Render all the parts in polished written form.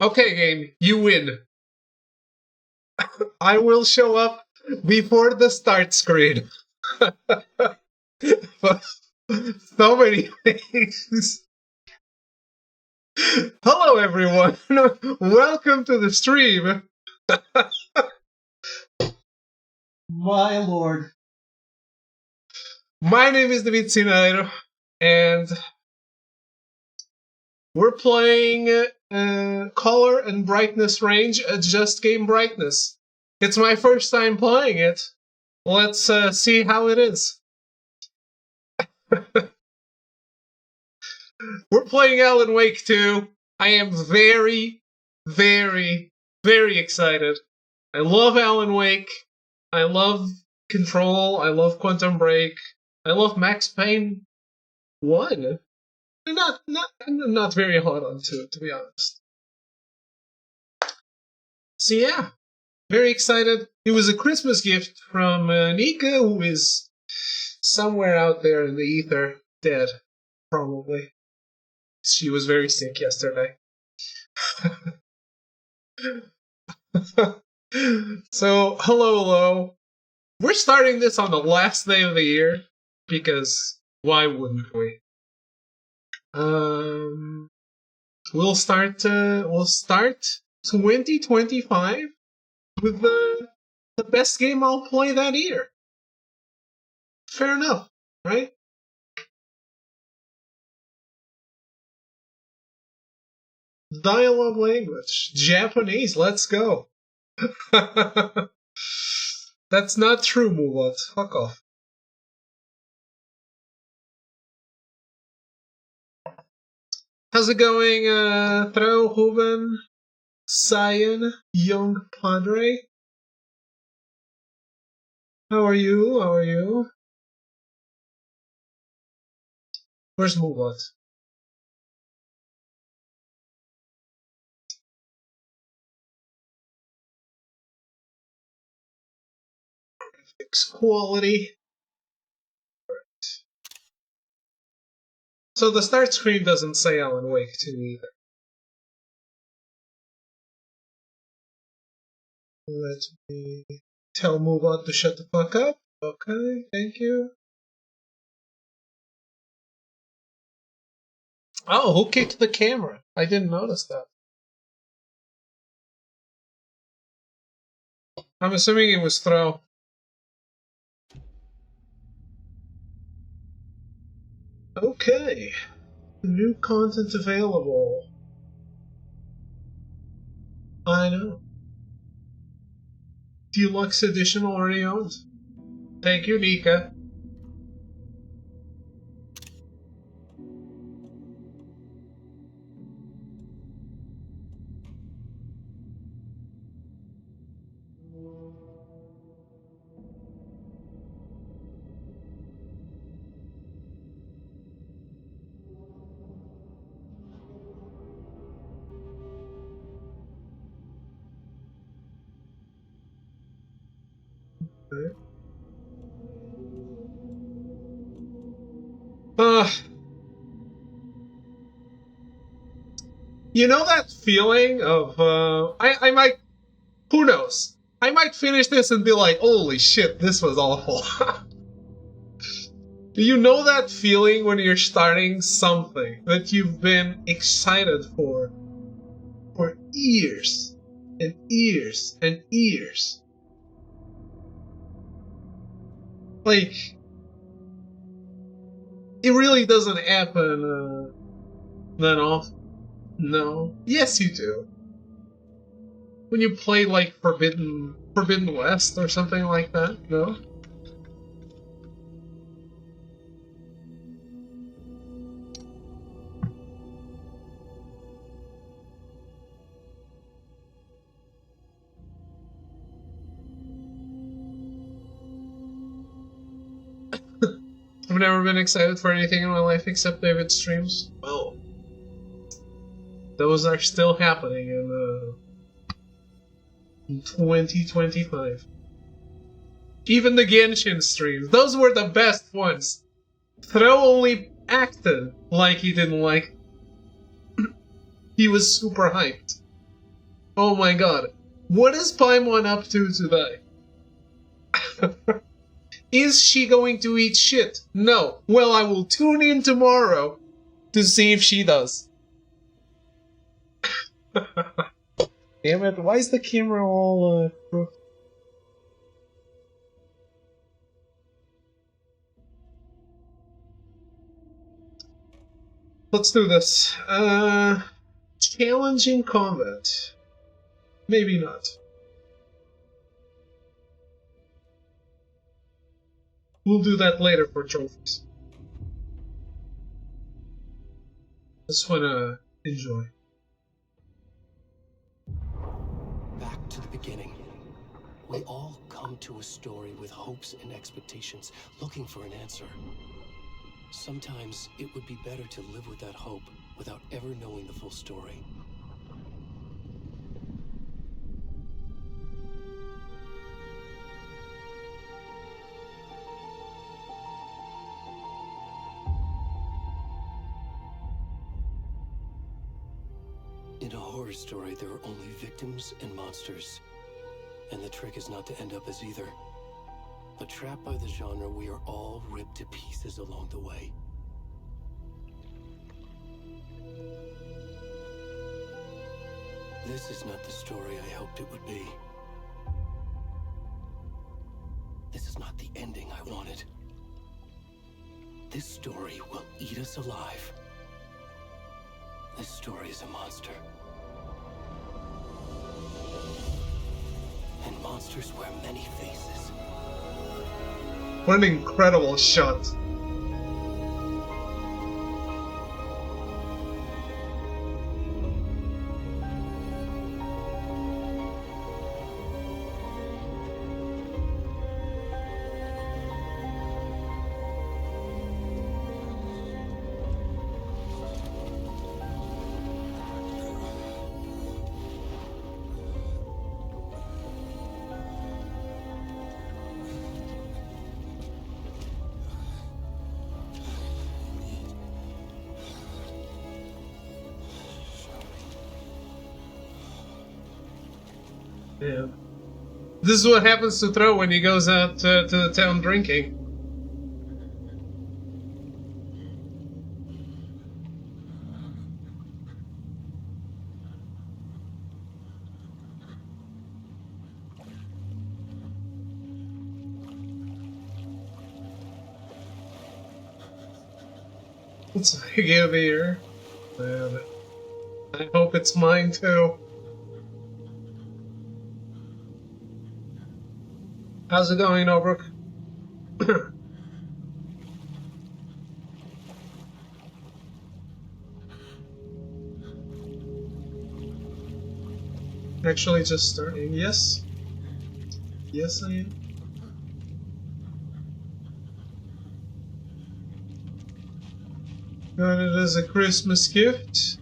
Okay, game, you win. I will show up before the start screen. So many things. Hello, everyone. Welcome to the stream. My lord. My name is David Sinairo, and we're playing color and brightness range adjust game brightness. It's my first time playing it. Let's see how it is. We're playing Alan Wake 2. I am very, very, very excited. I love Alan Wake. I love Control. I love Quantum Break. I love Max Payne 1. I'm not very hot on 2, to be honest. So yeah, very excited. It was a Christmas gift from Nika, who is somewhere out there in the ether, dead, probably. She was very sick yesterday. So, hello. We're starting this on the last day of the year, because why wouldn't we? We'll start 2025 with the best game I'll play that year. Fair enough, right? Dialogue language. Japanese, let's go. That's not true, Mulot. Fuck off. How's it going, Thro, Huben, Cyan, Young Padre? How are you? Where's Mulot? Graphics quality. So the start screen doesn't say Alan Wake 2 either. Let me tell Mulot to shut the fuck up. Okay, thank you. Oh, who kicked the camera? I didn't notice that. I'm assuming it was Throw. Okay. New content available. I know. Deluxe edition already owned. Thank you, Nika. Okay. You know that feeling of, I might, who knows? I might finish this and be like, holy shit, this was awful. Do you know that feeling when you're starting something that you've been excited for years and years and years? Like, it really doesn't happen that often. No. Yes, you do. When you play like Forbidden West or something like that, no? I've never been excited for anything in my life except David's streams. Well, those are still happening in 2025. Even the Genshin streams, those were the best ones. Throw only acted like he didn't like. He was super hyped. Oh my god. What is Paimon up to today? Is she going to eat shit? No. Well, I will tune in tomorrow to see if she does. Damn it, why is the camera all, Let's do this. Challenging combat. Maybe not. We'll do that later for trophies. Just wanna enjoy. Back to the beginning. We all come to a story with hopes and expectations, looking for an answer. Sometimes it would be better to live with that hope without ever knowing the full story. In a horror story, there are only victims and monsters. And the trick is not to end up as either. But trapped by the genre, we are all ripped to pieces along the way. This is not the story I hoped it would be. This is not the ending I wanted. This story will eat us alive. This story is a monster. And monsters wear many faces. What an incredible shot. Yeah. This is what happens to Throw when he goes out to the town drinking. It's big over here. Man, I hope it's mine too. How's it going, Obrook? Actually, just starting. Yes. Yes, I am. Got it as a Christmas gift.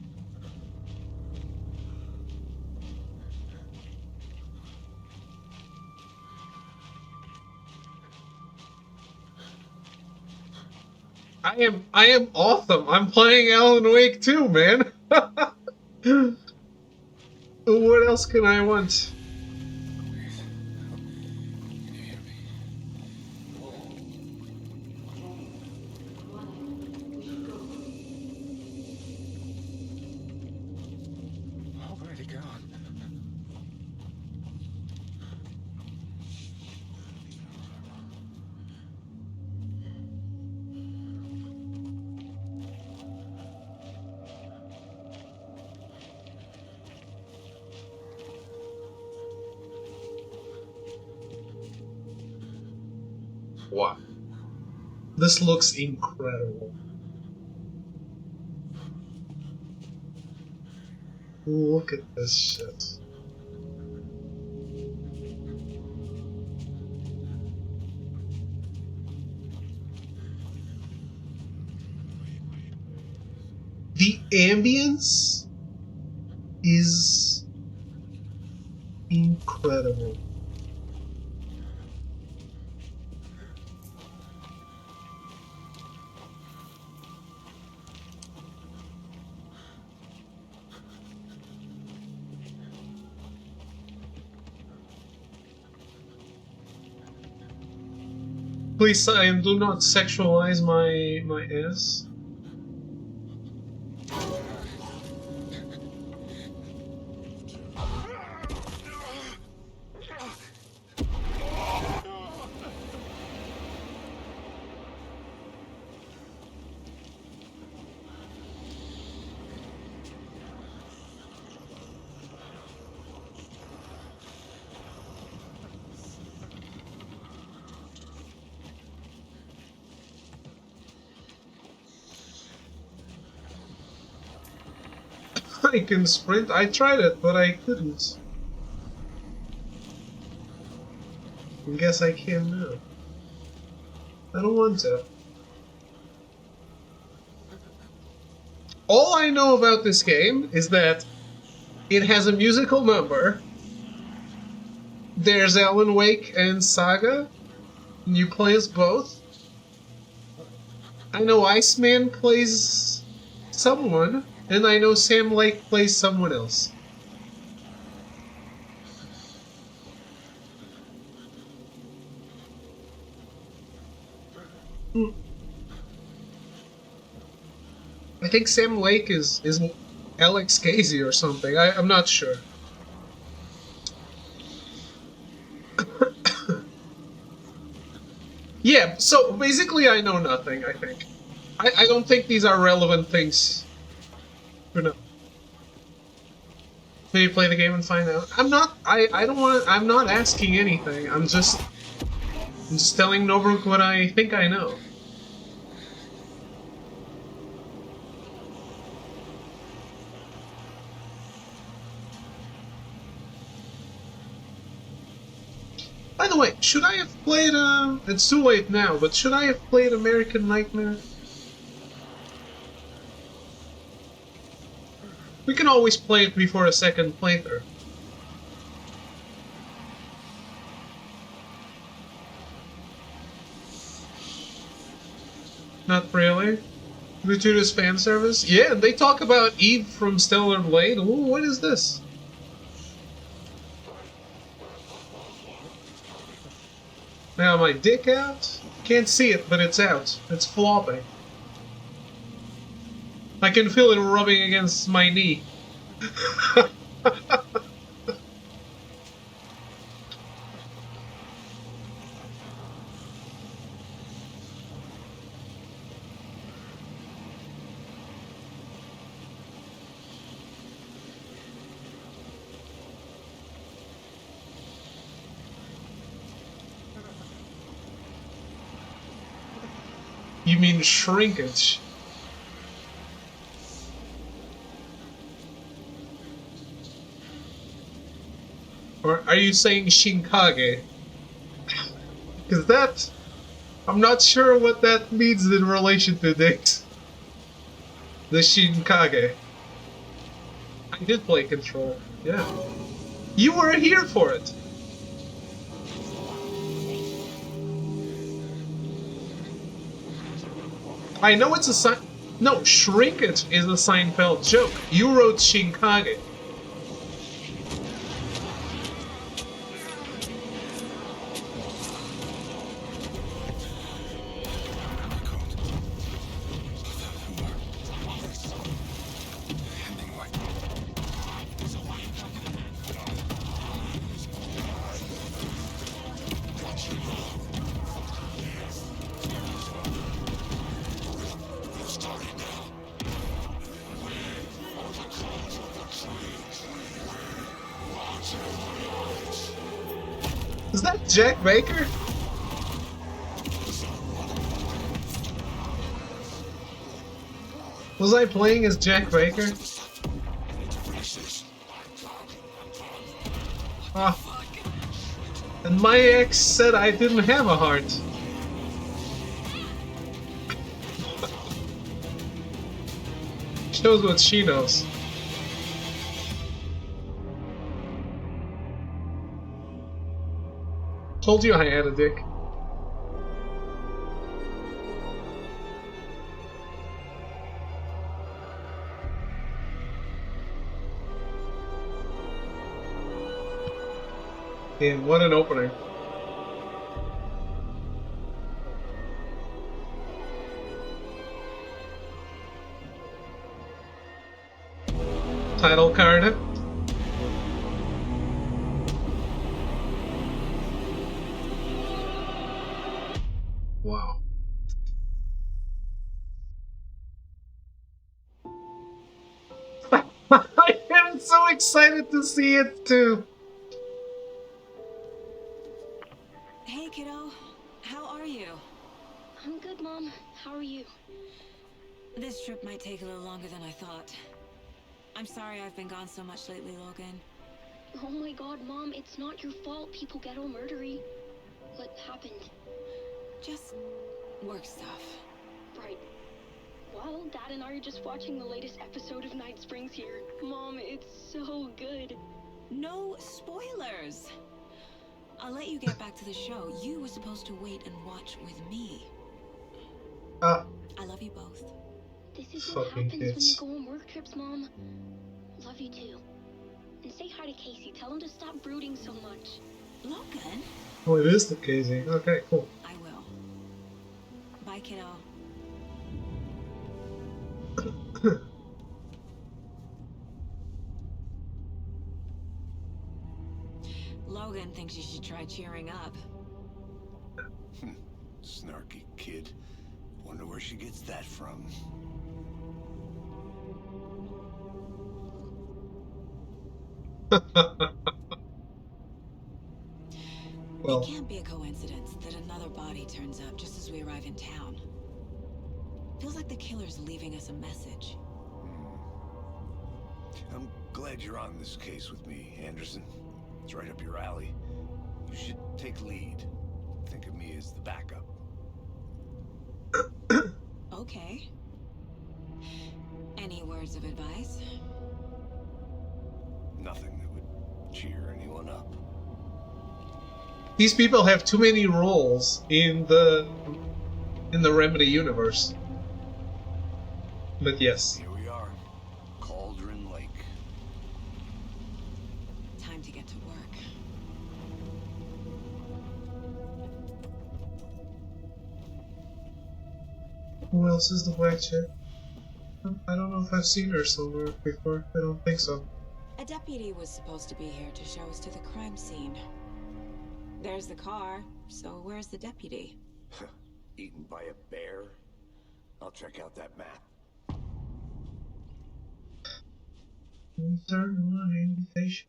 I am awesome. I'm playing Alan Wake too, man. What else can I want? Already gone. Wow. This looks incredible. Look at this shit. The ambience is incredible. Please, do not sexualize my ass. I can sprint. I tried it, but I couldn't. I guess I can now. I don't want to. All I know about this game is that it has a musical number. There's Alan Wake and Saga, and you play as both. I know Iceman plays someone, and I know Sam Lake plays someone else. I think Sam Lake is Alex Casey or something. I'm not sure. Yeah, so basically I know nothing, I think. I don't think these are relevant things for now. Maybe play the game and find out. I'm not asking anything. I'm just telling Nobruk what I think I know. By the way, should I have played, it's too late now, but should I have played American Nightmare? We can always play it before a second playthrough. Not really. Gratuitous fan service? Yeah, they talk about Eve from Stellar Blade. Ooh, what is this? Now my dick out? Can't see it, but it's out. It's flopping. I can feel it rubbing against my knee. You mean shrinkage? Or are you saying Shinkage? Because that... I'm not sure what that means in relation to this. The Shinkage. I did play Control, yeah. You were here for it! I know it's a No, shrinkage is a Seinfeld joke. You wrote Shinkage. Is that Jack Baker? Was I playing as Jack Baker? Ah. And my ex said I didn't have a heart. Shows what she knows. Told you I had a dick. And what an opening. title card. Wow. I am so excited to see it too. Hey, kiddo. How are you? I'm good, Mom. How are you? This trip might take a little longer than I thought. I'm sorry I've been gone so much lately, Logan. Oh my god, Mom, it's not your fault people get all murdery. What happened? Just work stuff. Right. Well, Dad and I are just watching the latest episode of Night Springs here. Mom, it's so good. No spoilers! I'll let you get back to the show. You were supposed to wait and watch with me. Ah, I love you both. This is what Fucking happens when you kids. go on work trips, Mom. Love you too. And say hi to Casey. Tell him to stop brooding so much. Logan? oh, it is the Casey. Okay, cool. I will. Bye, kiddo. Logan thinks you should try cheering up. Snarky kid. Wonder where she gets that from. Well, It can't be a coincidence that another body turns up just as we arrive in town. Feels like the killer's leaving us a message. I'm glad you're on this case with me, Anderson. It's right up your alley. You should take lead. Think of me as the backup. Okay. Any words of advice? Nothing that would cheer anyone up. these people have too many roles in the Remedy universe. But yes. Here we are. Cauldron Lake. Time to get to work. Who else is the black chick? I don't know if I've seen her somewhere before. I don't think so. A deputy was supposed to be here to show us to the crime scene. There's the car, so where's the deputy? Eaten by a bear? I'll check out that map. Insert one invitation.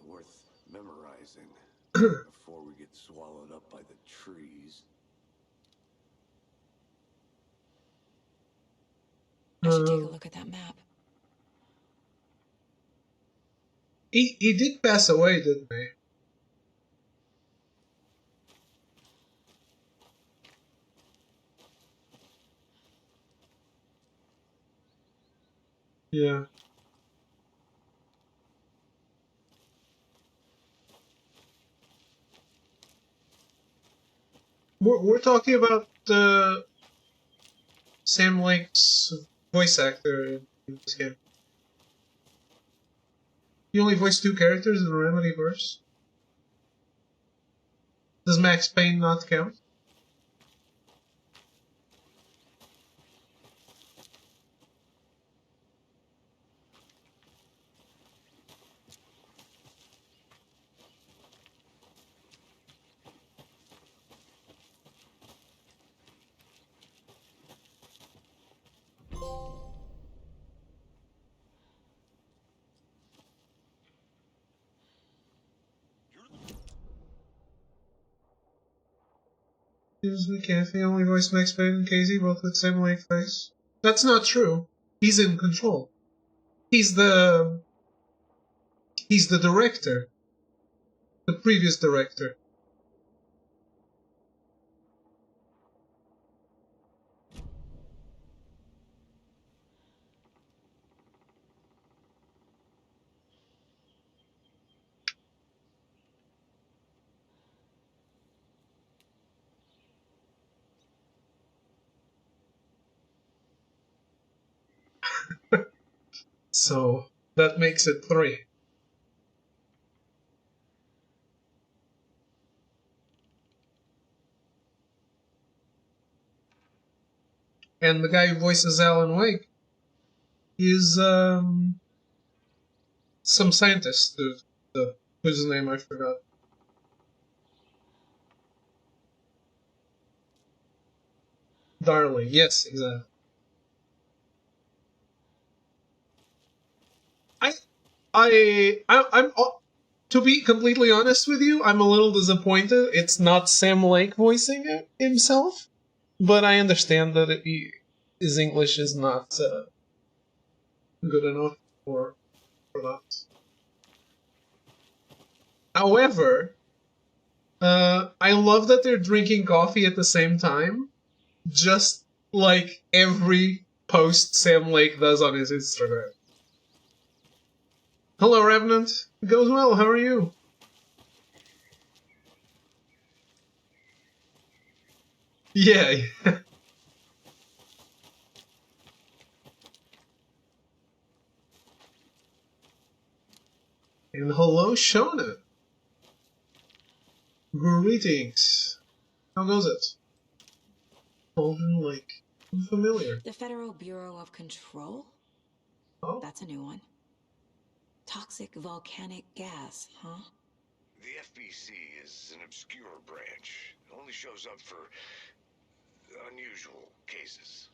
Worth memorizing before we get swallowed up by the trees. I should take a look at that map. He did pass away, didn't he? Yeah. We're talking about Sam Lake's voice actor in this game. He only voiced 2 characters in the Remedyverse. Does Max Payne not count? James McAfee only voiced Max Payne and Casey, both with Sam Lake face. That's not true. He's in control. He's the director. The previous director. So that makes it 3. and the guy who voices Alan Wake is some scientist. Whose name I forgot. Darling, yes, exactly. I'm to be completely honest with you, I'm a little disappointed. It's not Sam Lake voicing it himself, but I understand that his English is not good enough for that. However, I love that they're drinking coffee at the same time, just like every post Sam Lake does on his Instagram. Hello, Revenant. It goes well. How are you? Yeah. And hello, Shona. Greetings. How goes it? Golden Lake. Familiar. The Federal Bureau of Control? Oh. That's a new one. Toxic volcanic gas, huh? The FBC is an obscure branch. It only shows up for unusual cases.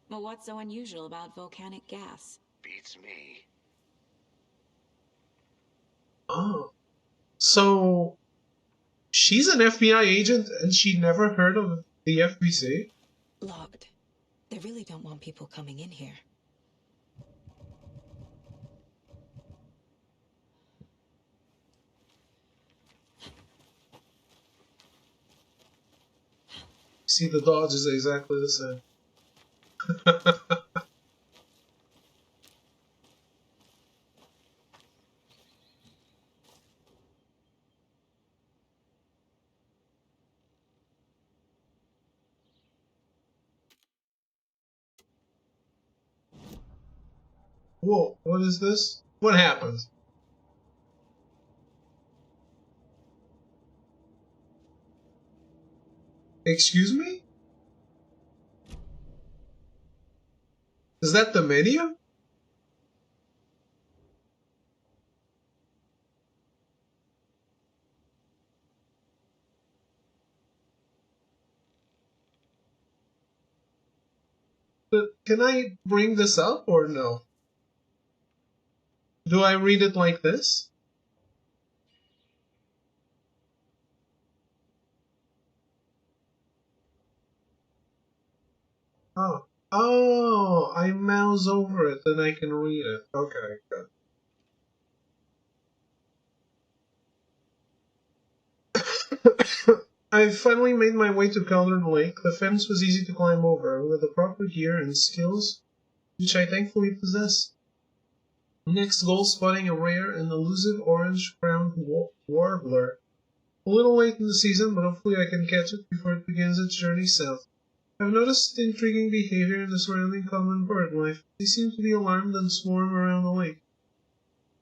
Well, what's so unusual about volcanic gas? Beats me. Oh. So, she's an FBI agent and she never heard of the FBC? Logged. They really don't want people coming in here. See, the dodge is exactly the same. Whoa, what is this? What happened? Excuse me? Is that the menu? But can I bring this up or no? Do I read it like this? Oh. Oh, I mouse over it and I can read it. Okay, good. I finally made my way to Cauldron Lake. The fence was easy to climb over, with the proper gear and skills, which I thankfully possess. Next goal, spotting a rare and elusive orange-crowned warbler. A little late in the season, but hopefully I can catch it before it begins its journey south. I've noticed intriguing behavior in the surrounding common bird life. They seem to be alarmed and swarm around the lake.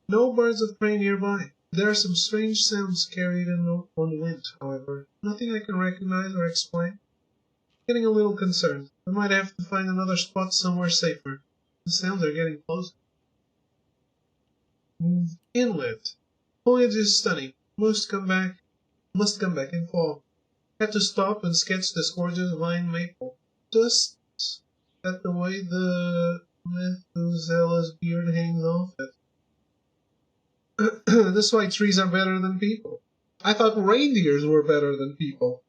No birds of prey nearby. There are some strange sounds carried in on the wind, however. Nothing I can recognize or explain. Getting a little concerned. I might have to find another spot somewhere safer. The sounds are getting closer. Inlet. Foliage is stunning. Must come back in fall. Had to stop and sketch this gorgeous vine maple. Just at the way the Methuselah's beard hangs off it. This is why trees are better than people. I thought reindeers were better than people.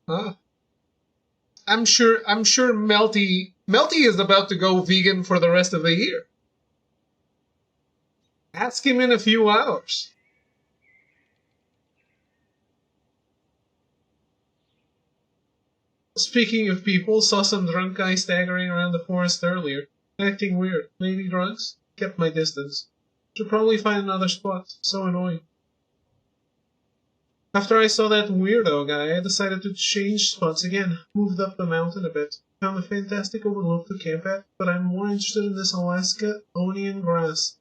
Huh? I'm sure Melty is about to go vegan for the rest of the year. Ask him in a few hours. Speaking of people, saw some drunk guy staggering around the forest earlier, acting weird. Maybe drugs? Kept my distance. Should probably find another spot. So annoying. After I saw that weirdo guy, I decided to change spots again. Moved up the mountain a bit. Found a fantastic overlook to camp at, but I'm more interested in this Alaska onion grass.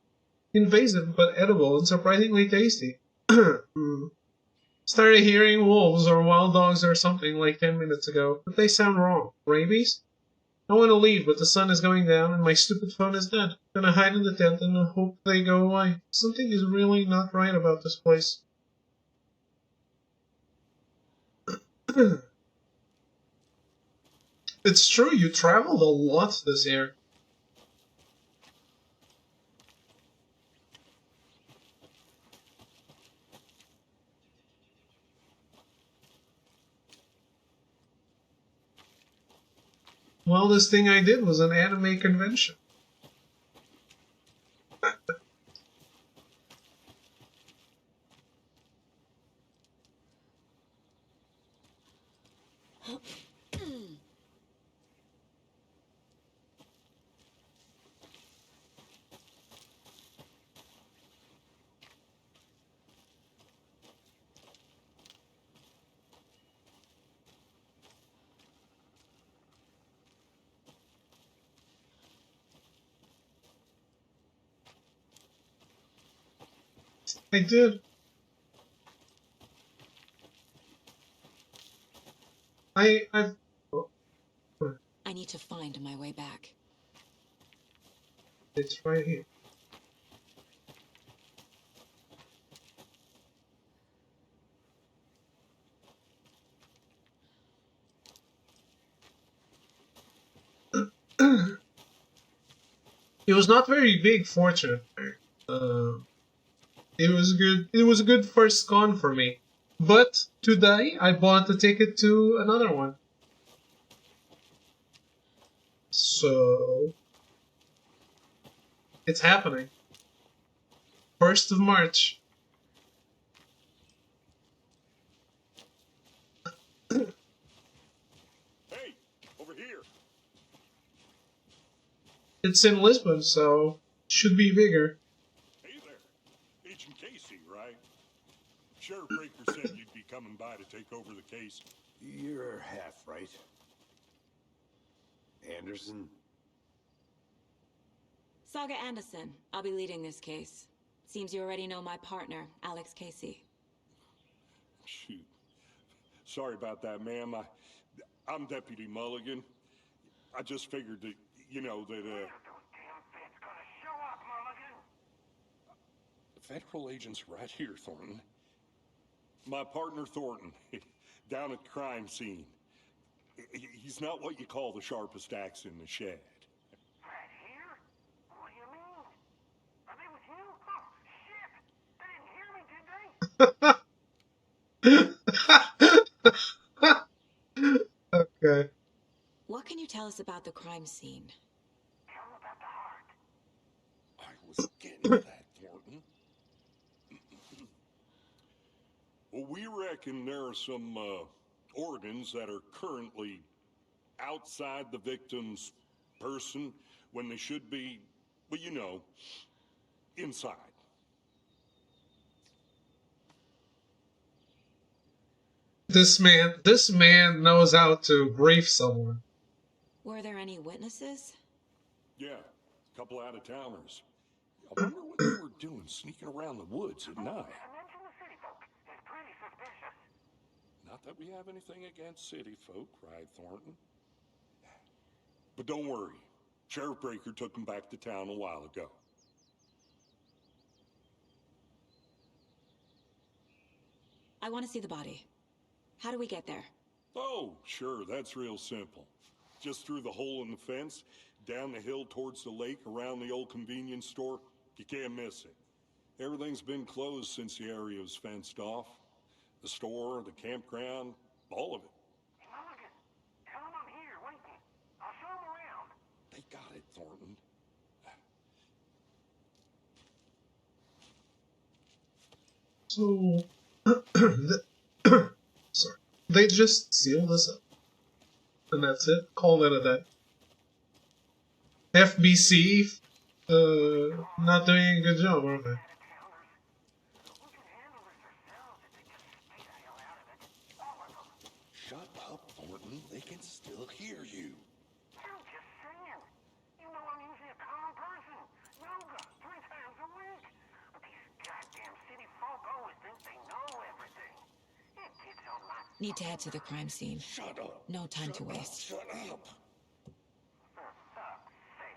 invasive but edible and surprisingly tasty. Started hearing wolves or wild dogs or something like 10 minutes ago, but they sound wrong. Rabies? I want to leave, but the sun is going down and my stupid phone is dead. Gonna hide in the tent and hope they go away. Something is really not right about this place. It's true, you traveled a lot this year. Well, this thing I did was an anime convention. I did. I've... Oh, I need to find my way back. it's right here. It was not very big, fortunately. It was good. It was a good first con for me. But today I bought the ticket to another one. So it's happening. 1st of March. Hey, over here. It's in Lisbon, so should be bigger. Hey there. Agent Casey, right? Sheriff Breaker said you'd be coming by to take over the case. You're half right. Anderson? Saga Anderson. I'll be leading this case. Seems you already know my partner, Alex Casey. Shoot. Sorry about that, ma'am. I'm Deputy Mulligan. I just figured that, you know, that, Federal agents right here, Thornton. my partner Thornton, down at the crime scene. He's not what you call the sharpest axe in the shed. Right here? What do you mean? Are they with you? Oh, shit! They didn't hear me, did they? Okay. What can you tell us about the crime scene? Tell them about the heart. I was getting to that, Thornton. Well, we reckon there are some organs that are currently outside the victim's person when they should be, well, you know, inside. This man knows how to brief someone. Were there any witnesses? Yeah, a couple out-of-towners. I wonder what they were doing sneaking around the woods at night. Mention the city folk. It's pretty suspicious. Not that we have anything against city folk, right, Thornton? But don't worry. Sheriff Breaker took them back to town a while ago. I want to see the body. How do we get there? Oh, sure, that's real simple. Just through the hole in the fence, down the hill towards the lake, around the old convenience store. You can't miss it. Everything's been closed since the area was fenced off. The store, the campground, all of it. Hey, Mulligan, tell them I'm here, waiting. I'll show them around. They got it, Thornton. So, sorry, they just seal this up, and that's it. Call it a day. FBC, not doing a good job, are they? We can handle this ourselves if they just stay the hell out of it. All of them. Shut up, Thornton. They can still hear you. I'm just saying. You know I'm usually a common person. Yoga 3 times a week. Need to head to the crime scene. Shut up. No time to Shut up, waste. Shut up. For fuck's sake.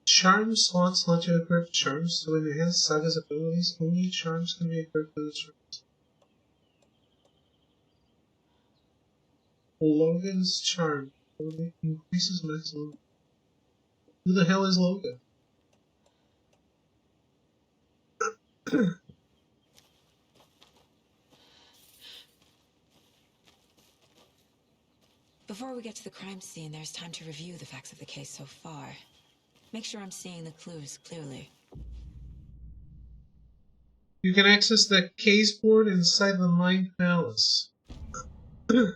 Charm slots let you equip charms to enhance Saga's abilities. Only charms can be equipped with its ranks. Logan's charm only increases maximum. Who the hell is Logan? Before we get to the crime scene, there's time to review the facts of the case so far. Make sure I'm seeing the clues clearly. You can access the case board inside the Mind Palace. The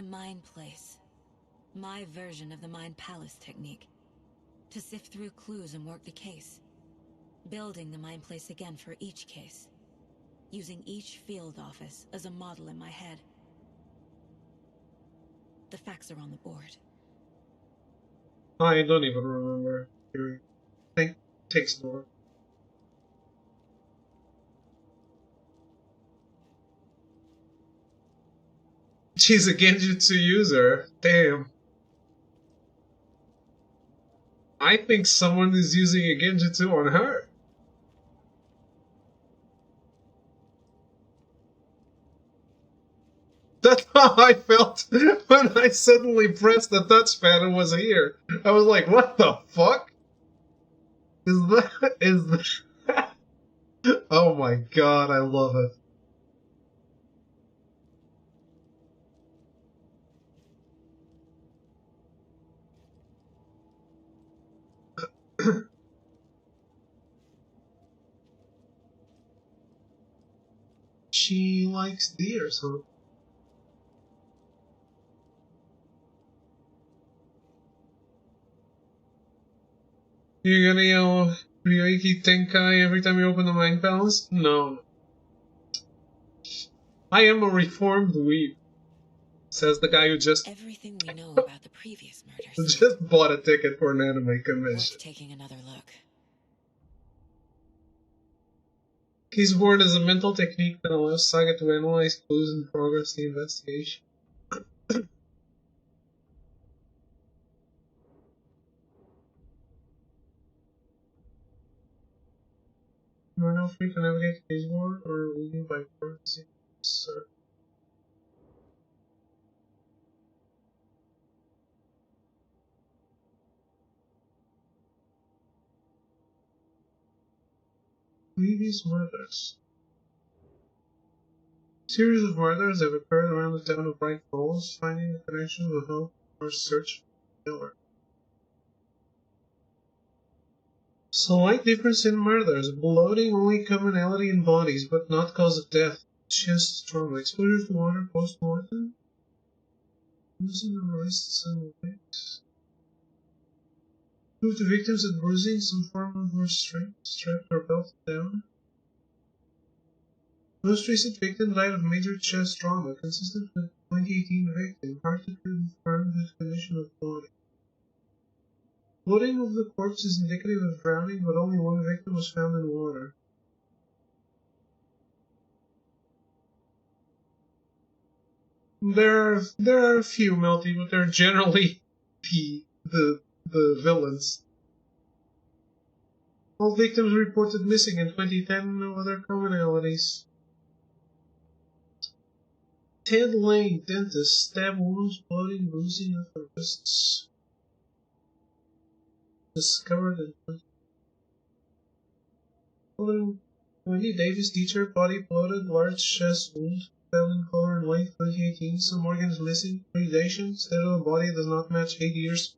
Mind Place. My version of the Mind Palace technique. To sift through clues and work the case. Building the Mind Place again for each case. Using each field office as a model in my head. The facts are on the board. I don't even remember. I think it takes more. She's a Genjutsu user. Damn. I think someone is using a Genjutsu on her. That's how I felt when I suddenly pressed the touchpad and was here. I was like, what the fuck? Is that... Oh my god, I love it. She likes deer, so... You're gonna yell Ryoiki Tenkai every time you open the Mind Palace? No. I am a reformed weeb, says the guy who just Everything we know about the previous murders. just bought a ticket for an anime convention. Worth taking another look. Keysboard is a mental technique that allows Saga to analyze clues and progress the investigation. You are now free to navigate the Keysboard or leading by courtesy, sir. Previous murders. A series of murders have occurred around the town of Bright Falls. Finding the connection will help our search for the killer. Slight difference in murders. Bloating only commonality in bodies, but not cause of death. Chest trauma. Exposure to water post-mortem. Bruising on wrists and legs. Prove the victims that bruising, some form of restraint, strapped or belted down. Most recent victim died of major chest trauma, consistent with 2018 victim, hard to confirm the condition of the body. Floating of the corpse is indicative of drowning, but only one victim was found in water. There are a few melty, but they're generally the villains. All victims reported missing in 2010, no other commonalities. Ted Lane, dentist, stab wounds, bloating, bruising of the wrists. Discovered in Wendy Davis, teacher, body bloated, large chest wound, fell in color and weight, 2018. Some organs missing, predation, state of the body does not match 8 years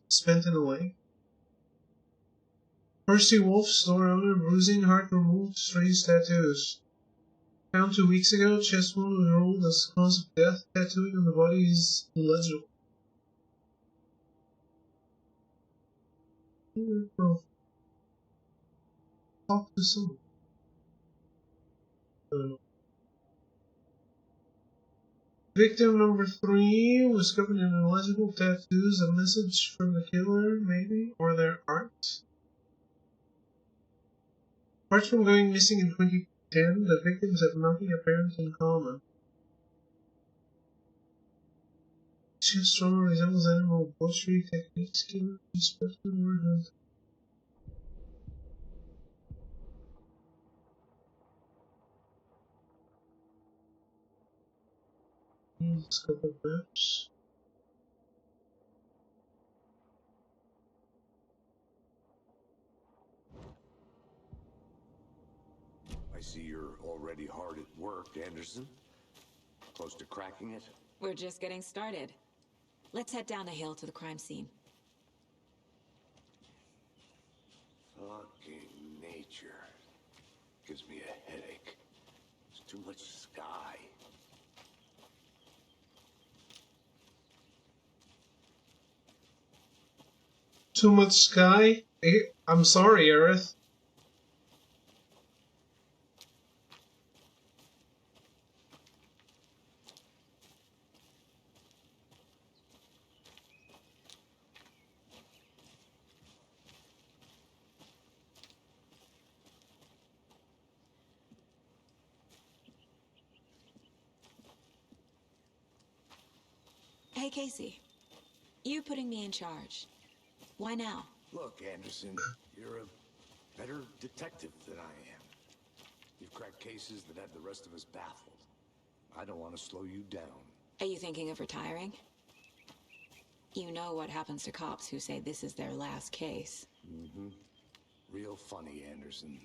spent in a lake. Percy Wolf, store owner, bruising, heart removed, strange tattoos. Found 2 weeks ago, chest wound was ruled as cause of death, tattooing on the body is illegible. Bro. Talk to someone. Victim number 3 was covered in illegible tattoos, a message from the killer, maybe, or their art. Apart from going missing in 2010, the victims have nothing apparent in common. Geostroma resembles animal butchery techniques given to specimen warhead. Scope of maps. I see you're already hard at work, Anderson. Close to cracking it? We're just getting started. Let's head down the hill to the crime scene. Fucking nature. Gives me a headache. There's too much sky. Too much sky? I'm sorry, Earth. Hey, Casey. You putting me in charge. Why now? Look, Anderson, you're a better detective than I am. You've cracked cases that had the rest of us baffled. I don't want to slow you down. Are you thinking of retiring? You know what happens to cops who say this is their last case. Mm-hmm. Real funny, Anderson.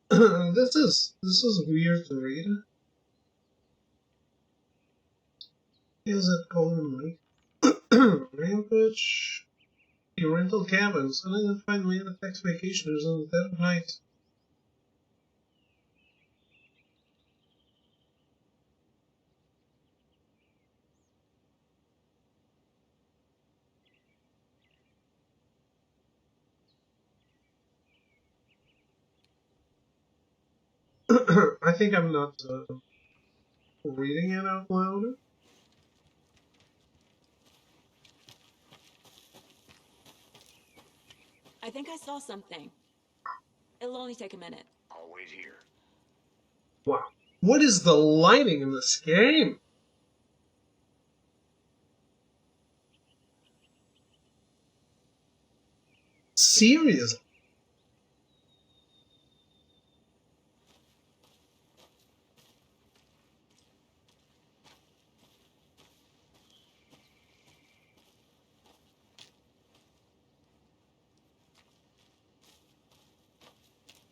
This is weird to read. Is it Golden Lake? Rampage. Rental cabins. Unidentified man attacks vacationers in the dead of night. I think I'm not reading it out loud. I think I saw something. It'll only take a minute. I'll wait here. Wow. What is the lighting in this game? Seriously?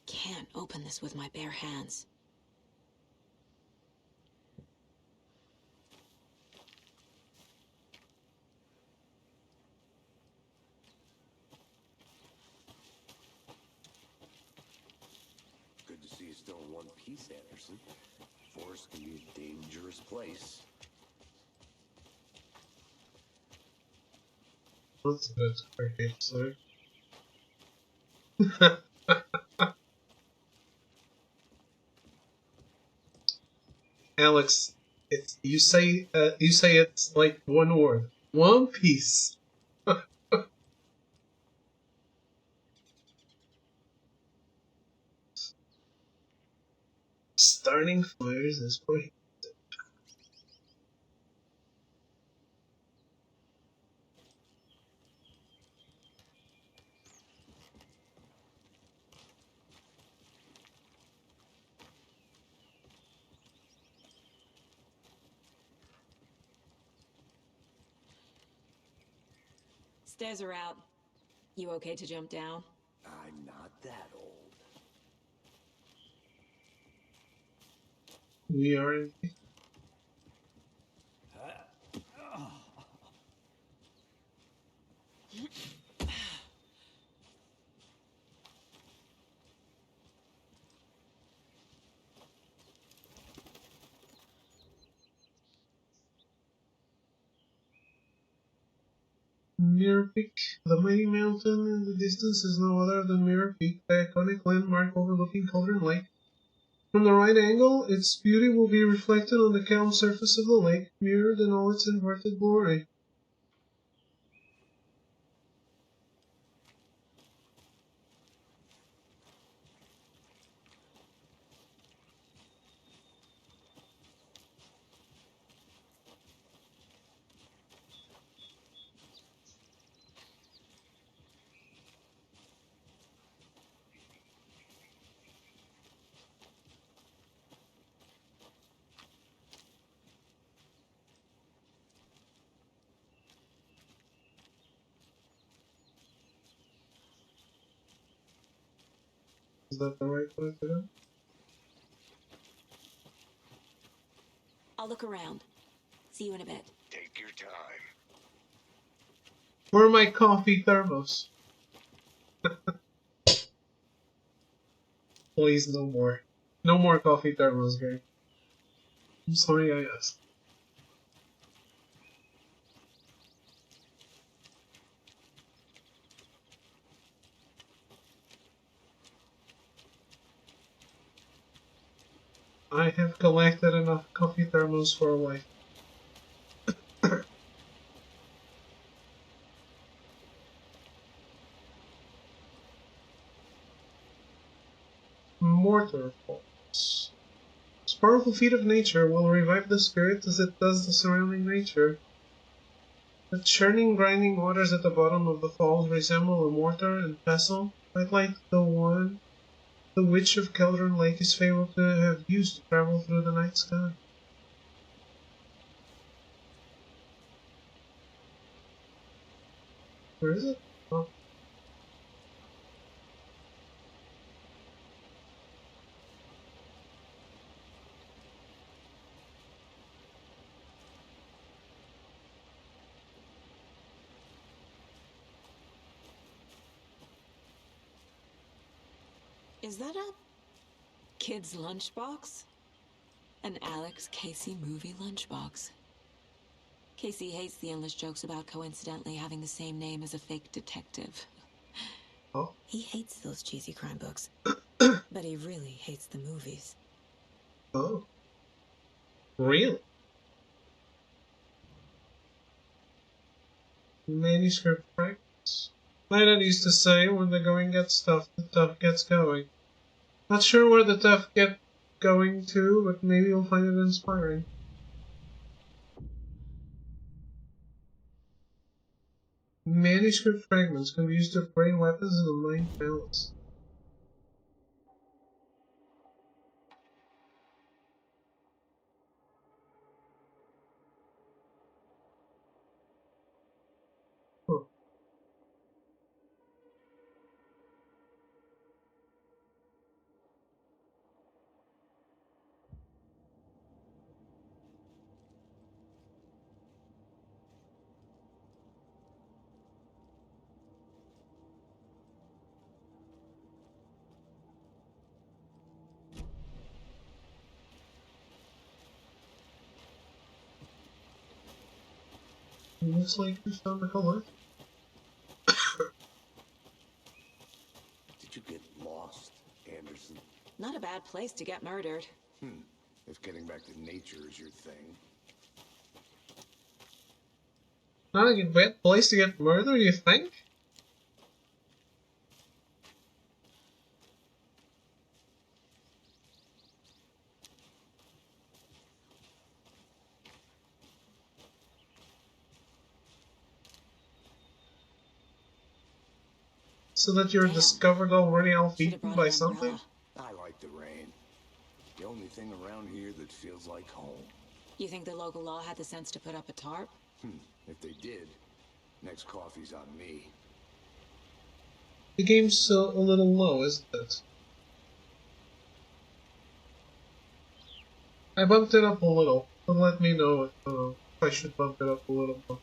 Can't open this with my bare hands. Good to see you still in one piece, Anderson. Forest can be a dangerous place. That's good. Okay, sorry. Alex, you say it's like one word. One Piece. Starting fires is prohibited. Stairs are out. You okay to jump down? I'm not that old. We are in. Mirror Peak. The mighty mountain in the distance is no other than Mirror Peak, the iconic landmark overlooking Cauldron Lake. From the right angle, its beauty will be reflected on the calm surface of the lake, mirrored in all its inverted glory. Is that the right way to go? I'll look around. See you in a bit. Take your time. Where are my coffee thermos? Please, no more. No more coffee thermos, game. I'm sorry I asked. I have collected enough coffee thermos for a life. Mortar faults. This powerful feat of nature will revive the spirit as it does the surrounding nature. The churning, grinding waters at the bottom of the falls resemble a mortar and pestle, quite like the one the Witch of Keldron Lake is fabled to have used to travel through the night sky. Where is it? Oh. Is that a kid's lunchbox? An Alex Casey movie lunchbox. Casey hates the endless jokes about coincidentally having the same name as a fake detective. Oh. He hates those cheesy crime books, but he really hates the movies. Oh. Really? Manuscript fragments. My dad used to say, when the going gets tough, the tough gets going. Not sure where the tough get going to, but maybe you'll find it inspiring. Manuscript fragments can be used to upgrade weapons in the Mind Palace. Huh. Looks like you found a color. Did you get lost, Anderson? Not a bad place to get murdered. If getting back to nature is your thing. Not a bad place to get murdered, you think? So that you're Damn. discovered already half Should've eaten brought by an something? umbrella. I like the rain. The only thing around here that feels like home. You think the local law had the sense to put up a tarp? If they did, next coffee's on me. The game's a little low, isn't it? I bumped it up a little, but let me know if I should bump it up a little more.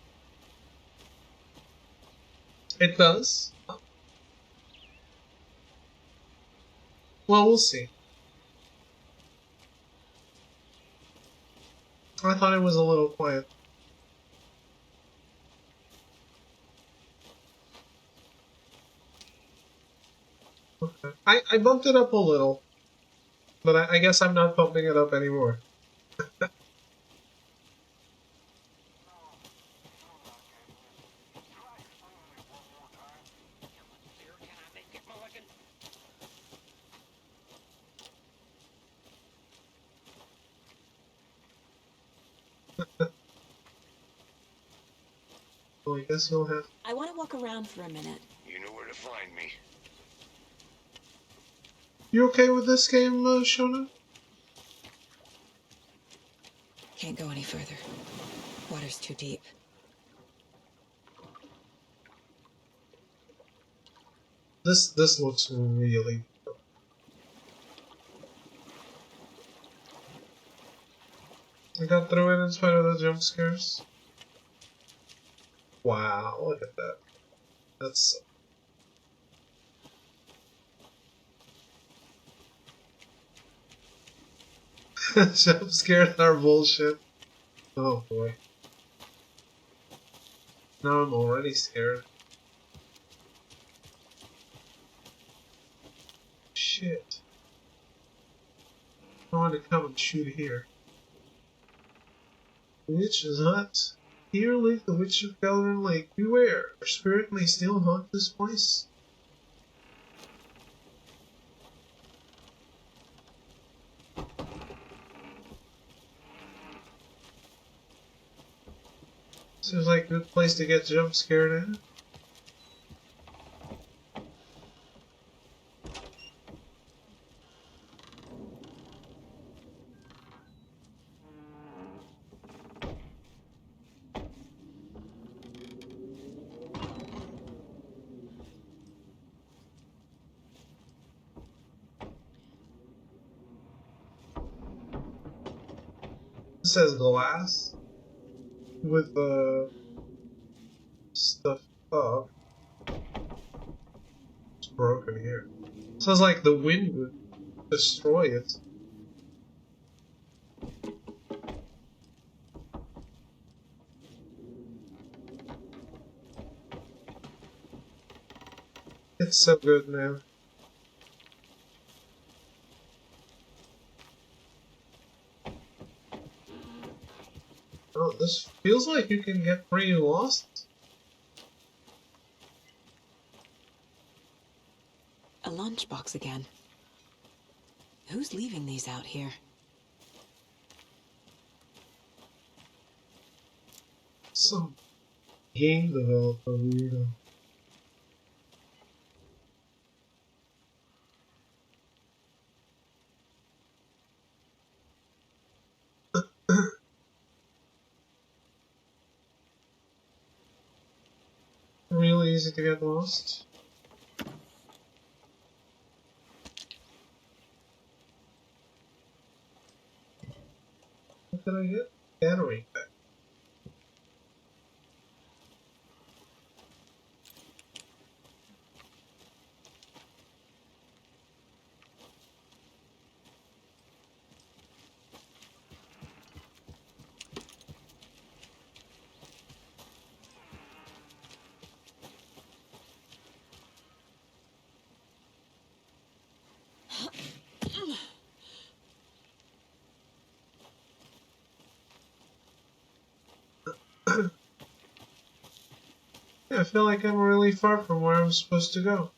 It does? Well, we'll see. I thought it was a little quiet. Okay. I bumped it up a little, but I guess I'm not bumping it up anymore. Well, I guess you'll have... I want to walk around for a minute. You know where to find me. You okay with this game, Shona? Can't go any further. Water's too deep. This looks really... We got through it in spite of the jump scares. Wow, look at that. That's... jump scares are bullshit. Oh boy. Now I'm already scared. Shit. I want to come and shoot here. The witch's hut. Here lived the witch of Cauldron Lake. Beware, her spirit may still haunt this place. Seems like a good place to get jump scared at. It says glass with stuff up. It's broken here. Sounds like the wind would destroy it. It's so good, man. Oh, this feels like you can get pretty lost. A lunchbox again. Who's leaving these out here? Some game developer weirdo. Really easy to get lost. What did I get? Battery pack. Yeah, I feel like I'm really far from where I'm supposed to go.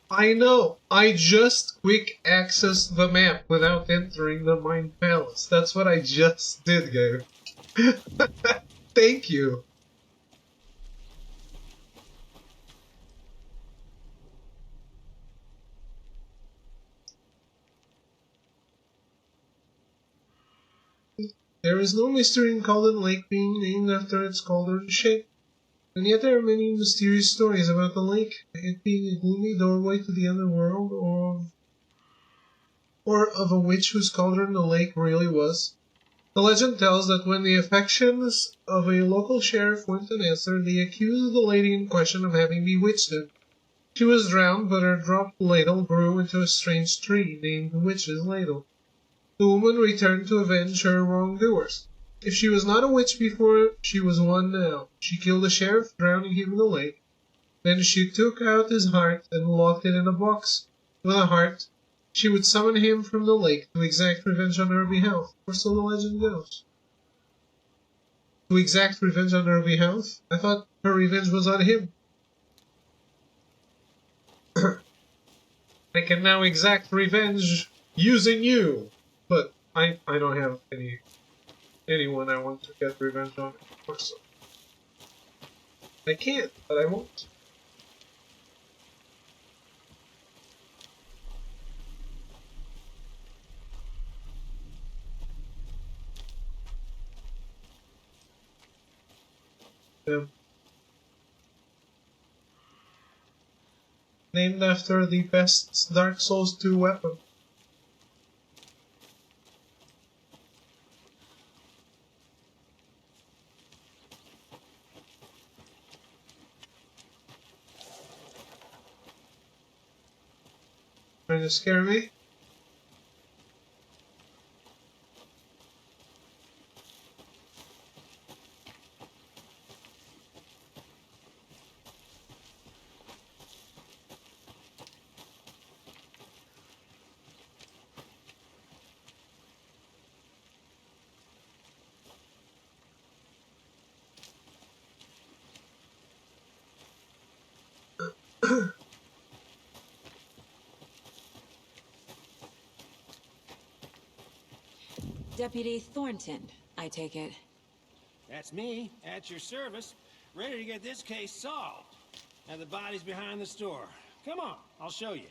I know, I just quick accessed the map without entering the Mind Palace. That's what I just did, game. Thank you. There is no mystery in Cauldron Lake being named after its cauldron shape. And yet there are many mysterious stories about the lake, it being a gloomy doorway to the underworld, or of a witch whose cauldron the lake really was. The legend tells that when the affections of a local sheriff went unanswered, they accused the lady in question of having bewitched them. She was drowned, but her dropped ladle grew into a strange tree, named the Witch's Ladle. The woman returned to avenge her wrongdoers. If she was not a witch before, she was one now. She killed the sheriff, drowning him in the lake. Then she took out his heart and locked it in a box. With a heart, she would summon him from the lake to exact revenge on her behalf, or so the legend goes. To exact revenge on her behalf? I thought her revenge was on him. I can now exact revenge using you. But I don't have anyone I want to get revenge on, of course. I can't, but I won't. Yeah. Named after the best Dark Souls 2 weapon. Trying to scare me? Deputy Thornton, I take it. That's me, at your service, ready to get this case solved. Now the body's behind the store. Come on, I'll show you.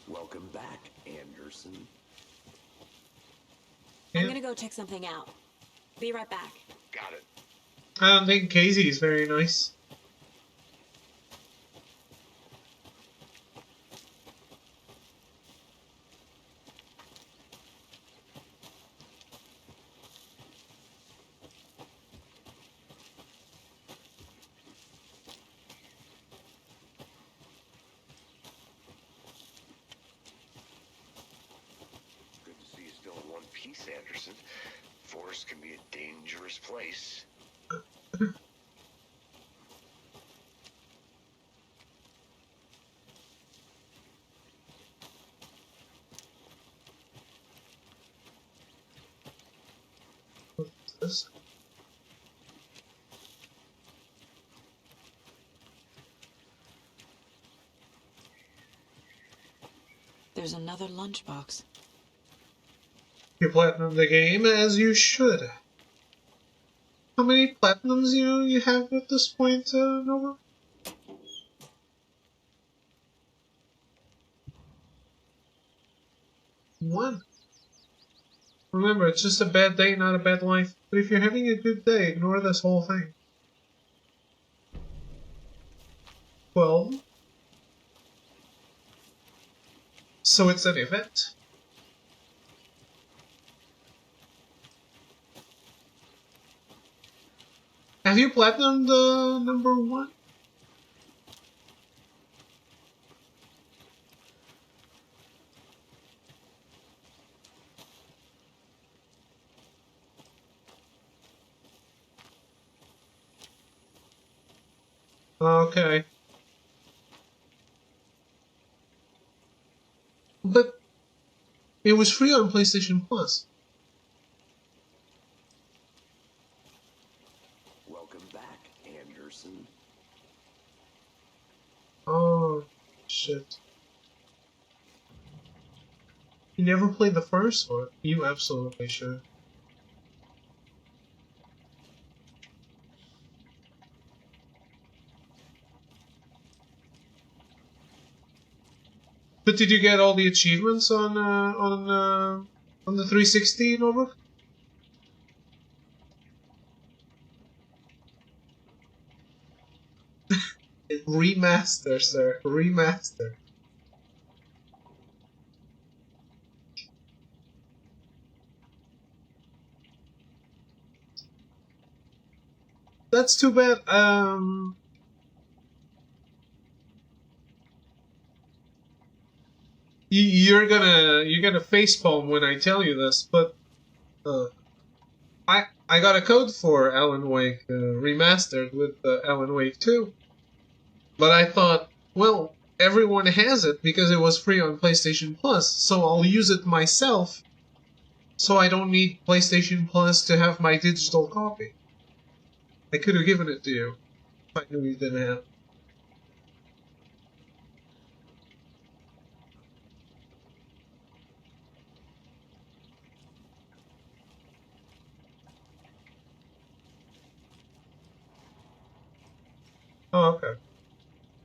Welcome back, Anderson. I'm Yeah. gonna go check something out. Be right back. Got it. I don't think Casey is very nice. Good to see you still in one piece, Anderson. Forest can be a dangerous place. This. There's another lunchbox. You platinum the game as you should. How many platinums you have at this point, Nova? One. Remember, it's just a bad day, not a bad life. But if you're having a good day, ignore this whole thing. 12. So it's an event. Have you platinumed number 1? Okay. But it was free on PlayStation Plus. Welcome back, Anderson. Oh, shit. You never played the first one? You absolutely should. But did you get all the achievements on the 360 Nova? Remaster, sir. Remaster. That's too bad. You're gonna facepalm when I tell you this, but I got a code for Alan Wake remastered with Alan Wake 2, but I thought, well, everyone has it because it was free on PlayStation Plus, so I'll use it myself, so I don't need PlayStation Plus to have my digital copy. I could have given it to you if I knew you didn't have it. Oh, okay.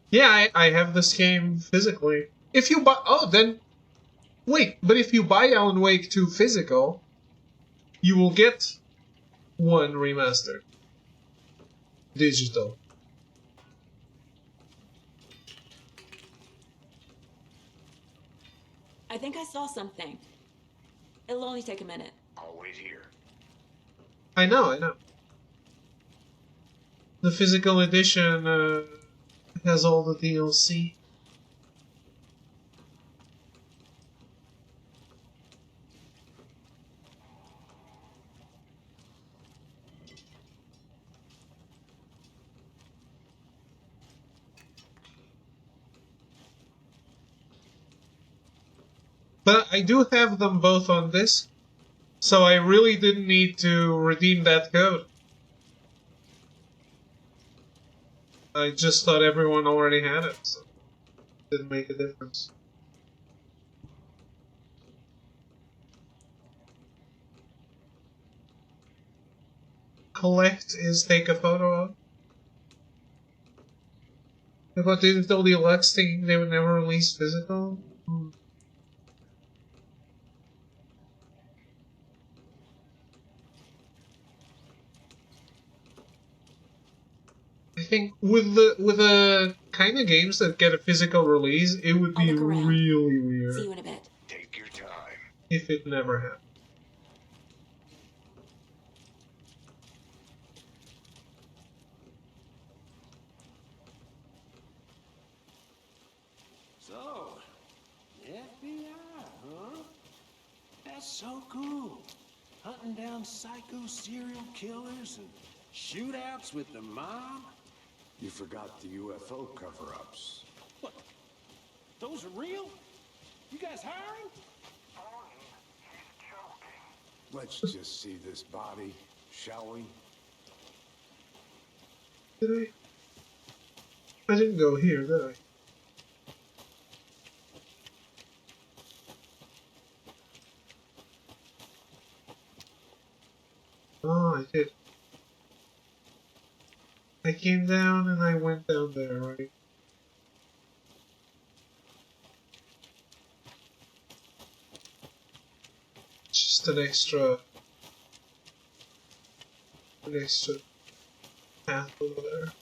Yeah, I have this game physically. If you buy... Oh, then... Wait, but if you buy Alan Wake 2 physical, you will get one remastered. Digital. I think I saw something. It'll only take a minute. I'll wait here. I know. The physical edition has all the DLC. But I do have them both on disc, so I really didn't need to redeem that code. I just thought everyone already had it, so it didn't make a difference. Collect is take a photo of. About Digital Deluxe thinking they would never release physical? I think with the kind of games that get a physical release, it would be really weird. See you in a bit. Take your time. If it never happened. So, FBI, huh? That's so cool. Hunting down psycho serial killers and shootouts with the mob. You forgot the UFO cover-ups. What? Those are real? You guys hiring? Let's just see this body, shall we? Did I? I didn't go here, did I? Oh, I did. I came down and I went down there, right? Just an extra path over there.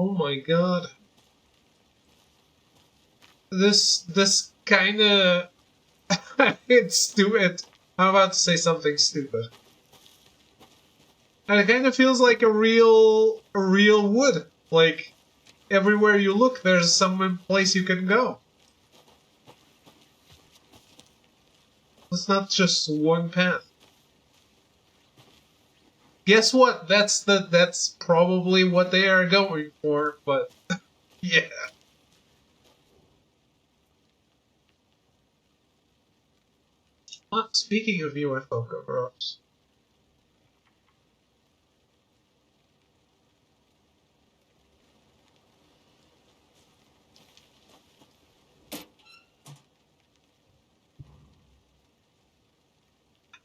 Oh my god. This kinda... it's stupid. I'm about to say something stupid. And it kinda feels like a real wood. Like, everywhere you look, there's some place you can go. It's not just one path. Guess what? That's probably what they are going for, but yeah. Speaking of UFO cover-ups.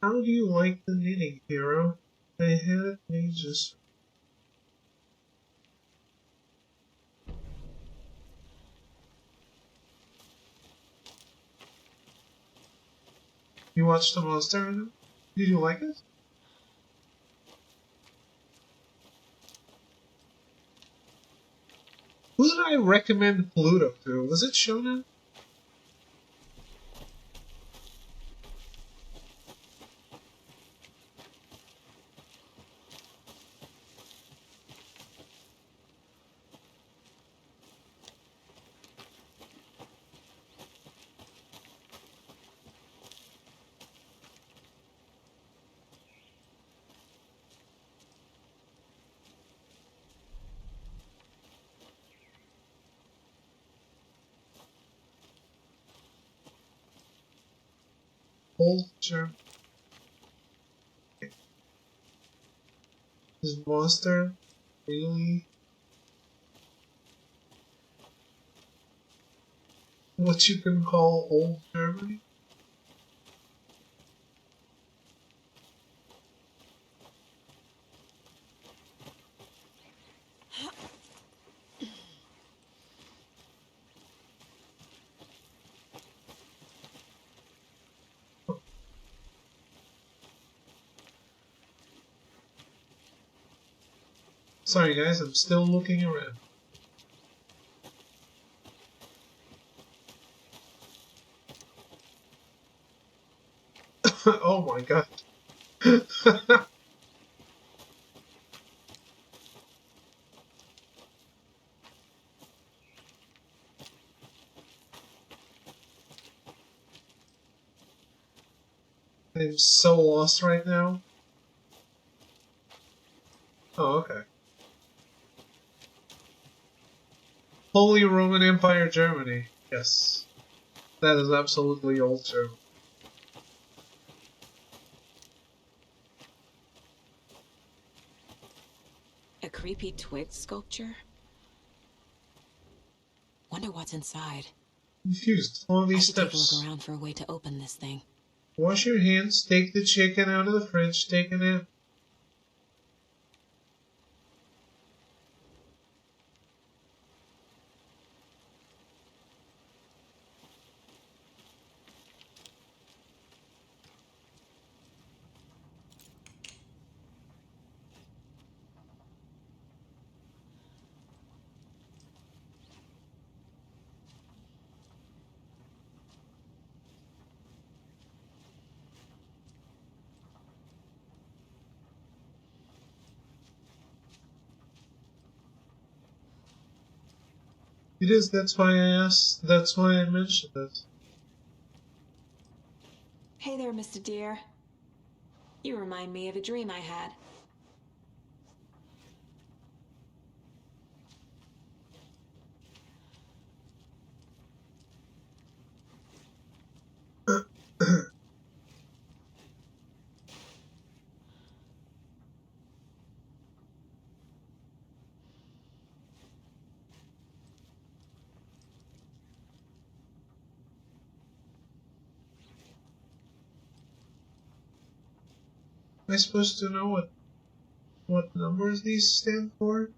How do you like the knitting, hero? I had it made just... You watched the Monster in it? Did you like it? Who did I recommend Pluto to? Was it Shonen? Culture. Is Monster really what you can call old Germany? Sorry guys, I'm still looking around. Oh my god. I'm so lost right now. Oh, okay. Holy Roman Empire Germany. Yes. That is absolutely old Germany. A creepy twig sculpture? Wonder what's inside. Confused. Follow I these should take a steps. look around for a way to open this thing. Wash your hands, take the chicken out of the fridge, take a nap. It is, that's why I asked, that's why I mentioned it. Hey there, Mr. Deer. You remind me of a dream I had. Am I supposed to know what numbers these stand for?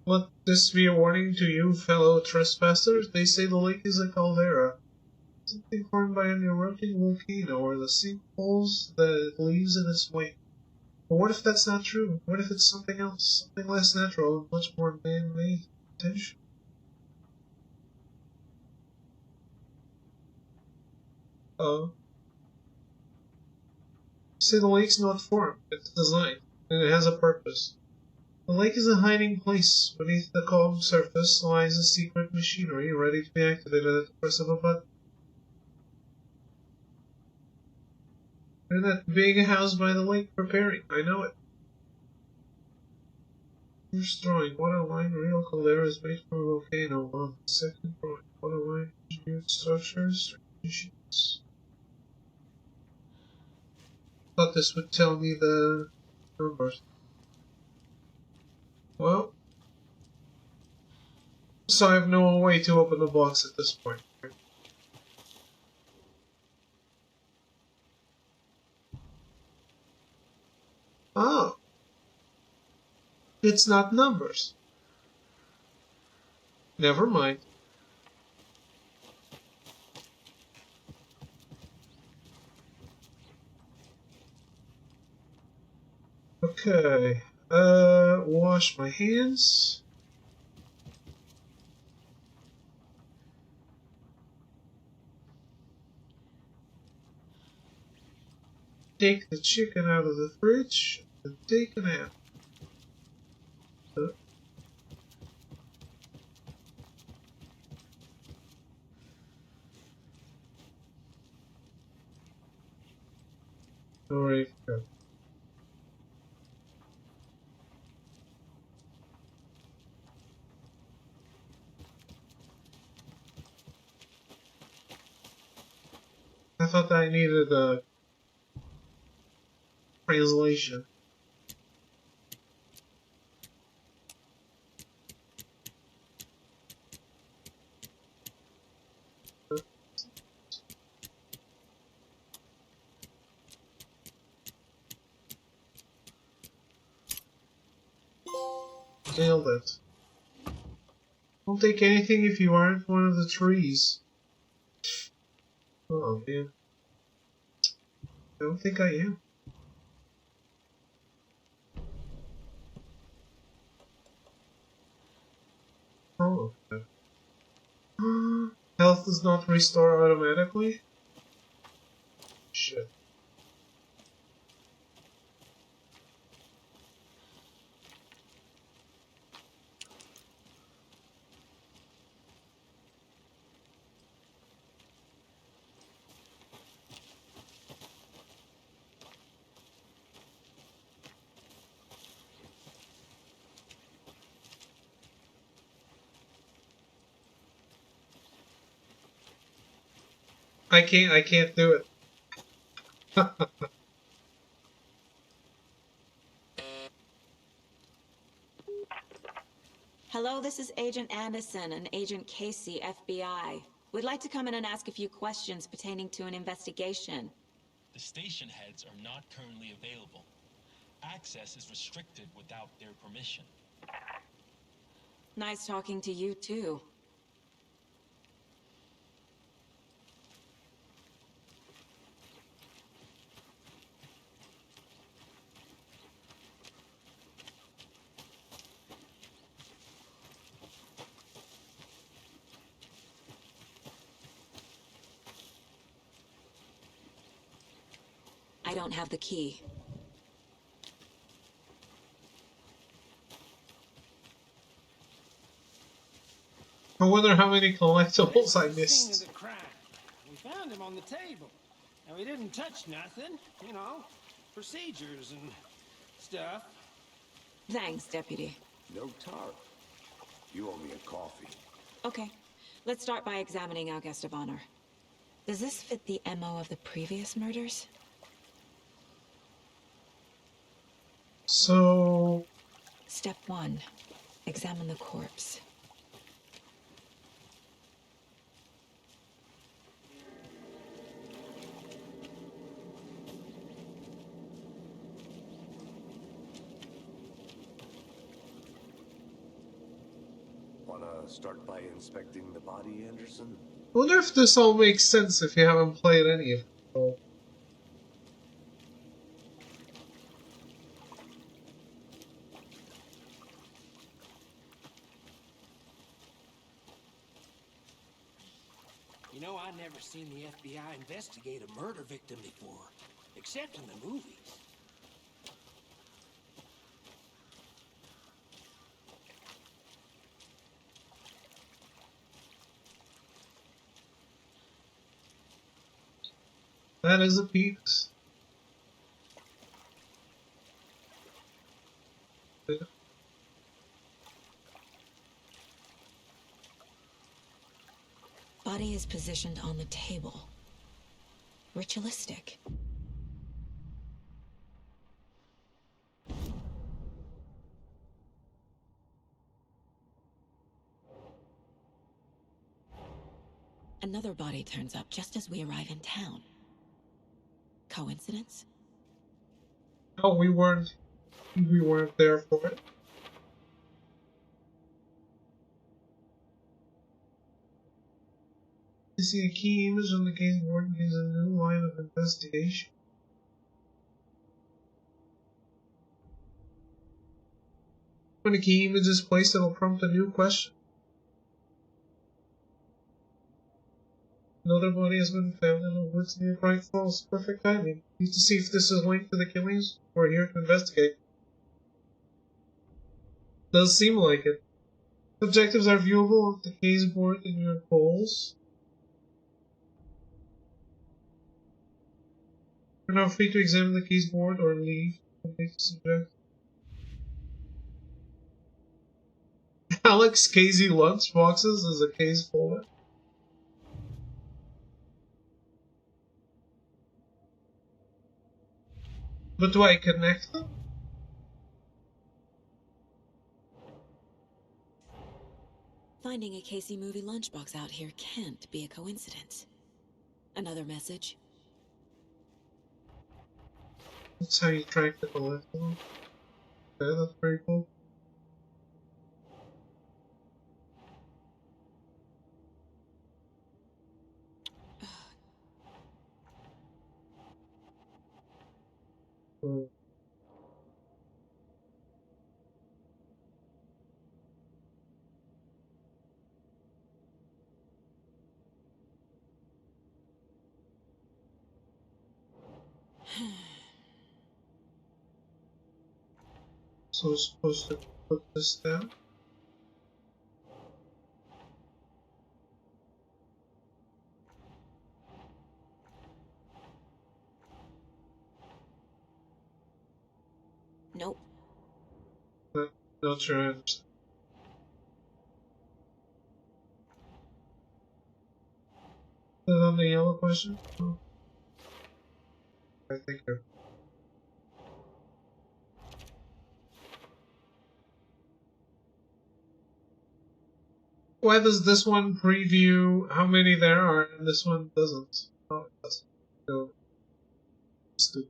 Let this be a warning to you, fellow trespassers. They say the lake is a caldera. Something formed by an erupting volcano or the sinkholes that it leaves in its wake. But what if that's not true? What if it's something else? Something less natural and much more man-made? Potential. Oh. Say the lake's not formed, it's designed, and it has a purpose. The lake is a hiding place. Beneath the calm surface lies a secret machinery ready to be activated at the press of a button. And that big house by the lake preparing, I know it. First drawing, waterline, real caldera is made from a volcano. On the second drawing, waterline, engineered structures, machines. Thought this would tell me the numbers. Well, so I have no way to open the box at this point. Oh. It's not numbers. Never mind. Okay. Wash my hands. Take the chicken out of the fridge and take a nap. Alright, good. I thought I needed a translation. Nailed it. Don't take anything if you aren't one of the trees. Oh man. I don't think I am. Oh, okay. Health does not restore automatically? Shit. I can't do it. Hello, this is Agent Anderson and Agent Casey, FBI. We'd like to come in and ask a few questions pertaining to an investigation. The station heads are not currently available. Access is restricted without their permission. Nice talking to you, too. I don't have the key. I wonder how many collectibles I Scene of missed. the crime. We found him on the table. And we didn't touch nothing. You know, procedures and stuff. Thanks, Deputy. No tarp. You owe me a coffee. Okay, let's start by examining our guest of honor. Does this fit the MO of the previous murders? So... Step 1. Examine the corpse. Wanna start by inspecting the body, Anderson? I wonder if this all makes sense if you haven't played any of it. You know, I've never seen the FBI investigate a murder victim before, except in the movies. That is a piece. Body is positioned on the table. Ritualistic. Another body turns up just as we arrive in town. Coincidence? No, we weren't there for it. To see a key image on the case board gives a new line of investigation. When a key image is placed, it will prompt a new question. Another body has been found in the woods near Bright Falls. Perfect timing. Need to see if this is linked to the killings. We're here to investigate. Does seem like it. Objectives are viewable on the case board in your goals. You're now free to examine the case board or leave the subject. Alex Casey lunch boxes is a case folder. But do I connect them? Finding a Casey movie lunchbox out here can't be a coincidence. Another message. That's how you track the collectible. Okay, that's very cool. So we're supposed to put this down? Nope. Not sure I understand. Is that on the yellow question? Oh. I think you're... Why does this one preview how many there are and this one doesn't? Oh, it doesn't. No. Stupid.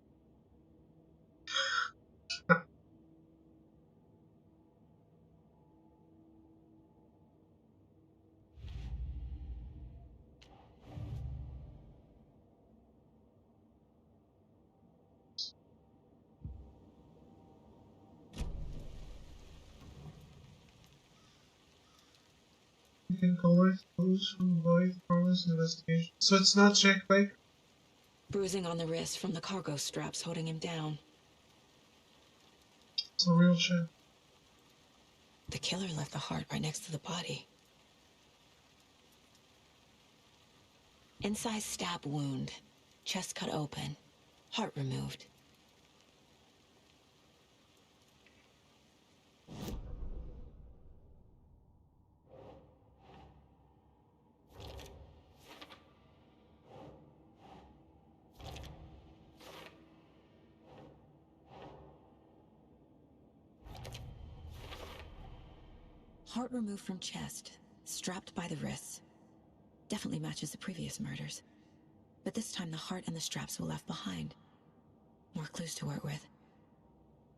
You can collect clues from Lloyd Carlos' investigation. So it's not Jack Baker? Bruising on the wrist from the cargo straps holding him down. It's a real shit. The killer left the heart right next to the body. Incised stab wound. Chest cut open. Heart removed. Heart removed from chest, strapped by the wrists. Definitely matches the previous murders. But this time the heart and the straps were left behind. More clues to work with.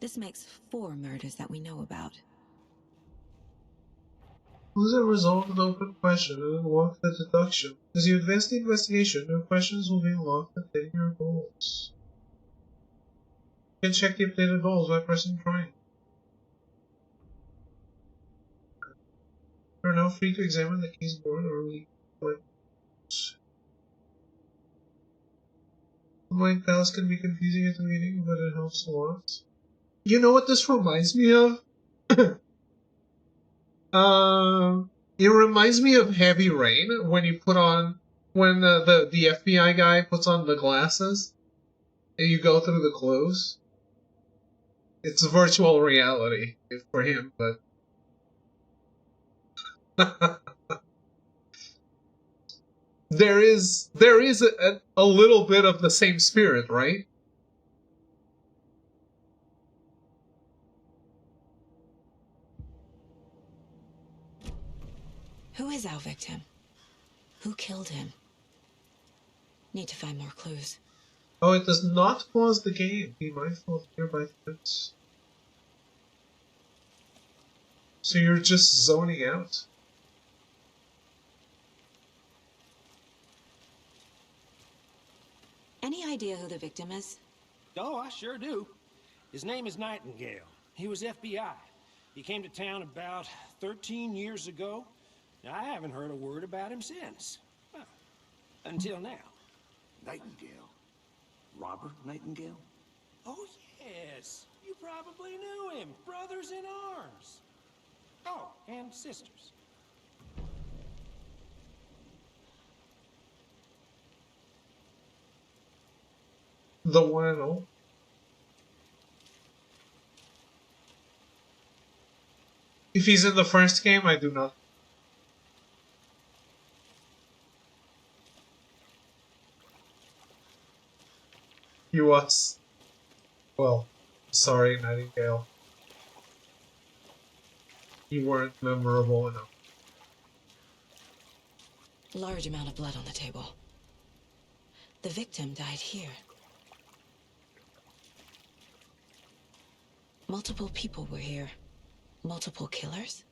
This makes 4 murders that we know about. Who's a resolve an open question and unlock the deduction? As you advance the investigation, new questions will be unlocked containing your goals. You can check the updated goals by pressing triangle. You are now free to examine the case board or leave blanks. The Mind Palace can be confusing at the beginning, but it helps a lot. You know what this reminds me of? It reminds me of Heavy Rain when you put on when the FBI guy puts on the glasses and you go through the clues. It's a virtual reality for him, but there is a little bit of the same spirit, right? Who is our victim? Who killed him? Need to find more clues. Oh, it does not pause the game. Be mindful of nearby threats. So you're just zoning out? Any idea who the victim is? Oh, I sure do. His name is Nightingale. He was FBI. He came to town about 13 years ago. Now, I haven't heard a word about him since. Well, until now. Nightingale? Robert Nightingale? Oh, yes. You probably knew him. Brothers in arms. Oh, and sisters. The one and all. If he's in the first game, I do not. He was. Well, sorry, Nightingale. You weren't memorable enough. Large amount of blood on the table. The victim died here. Multiple people were here. Multiple killers?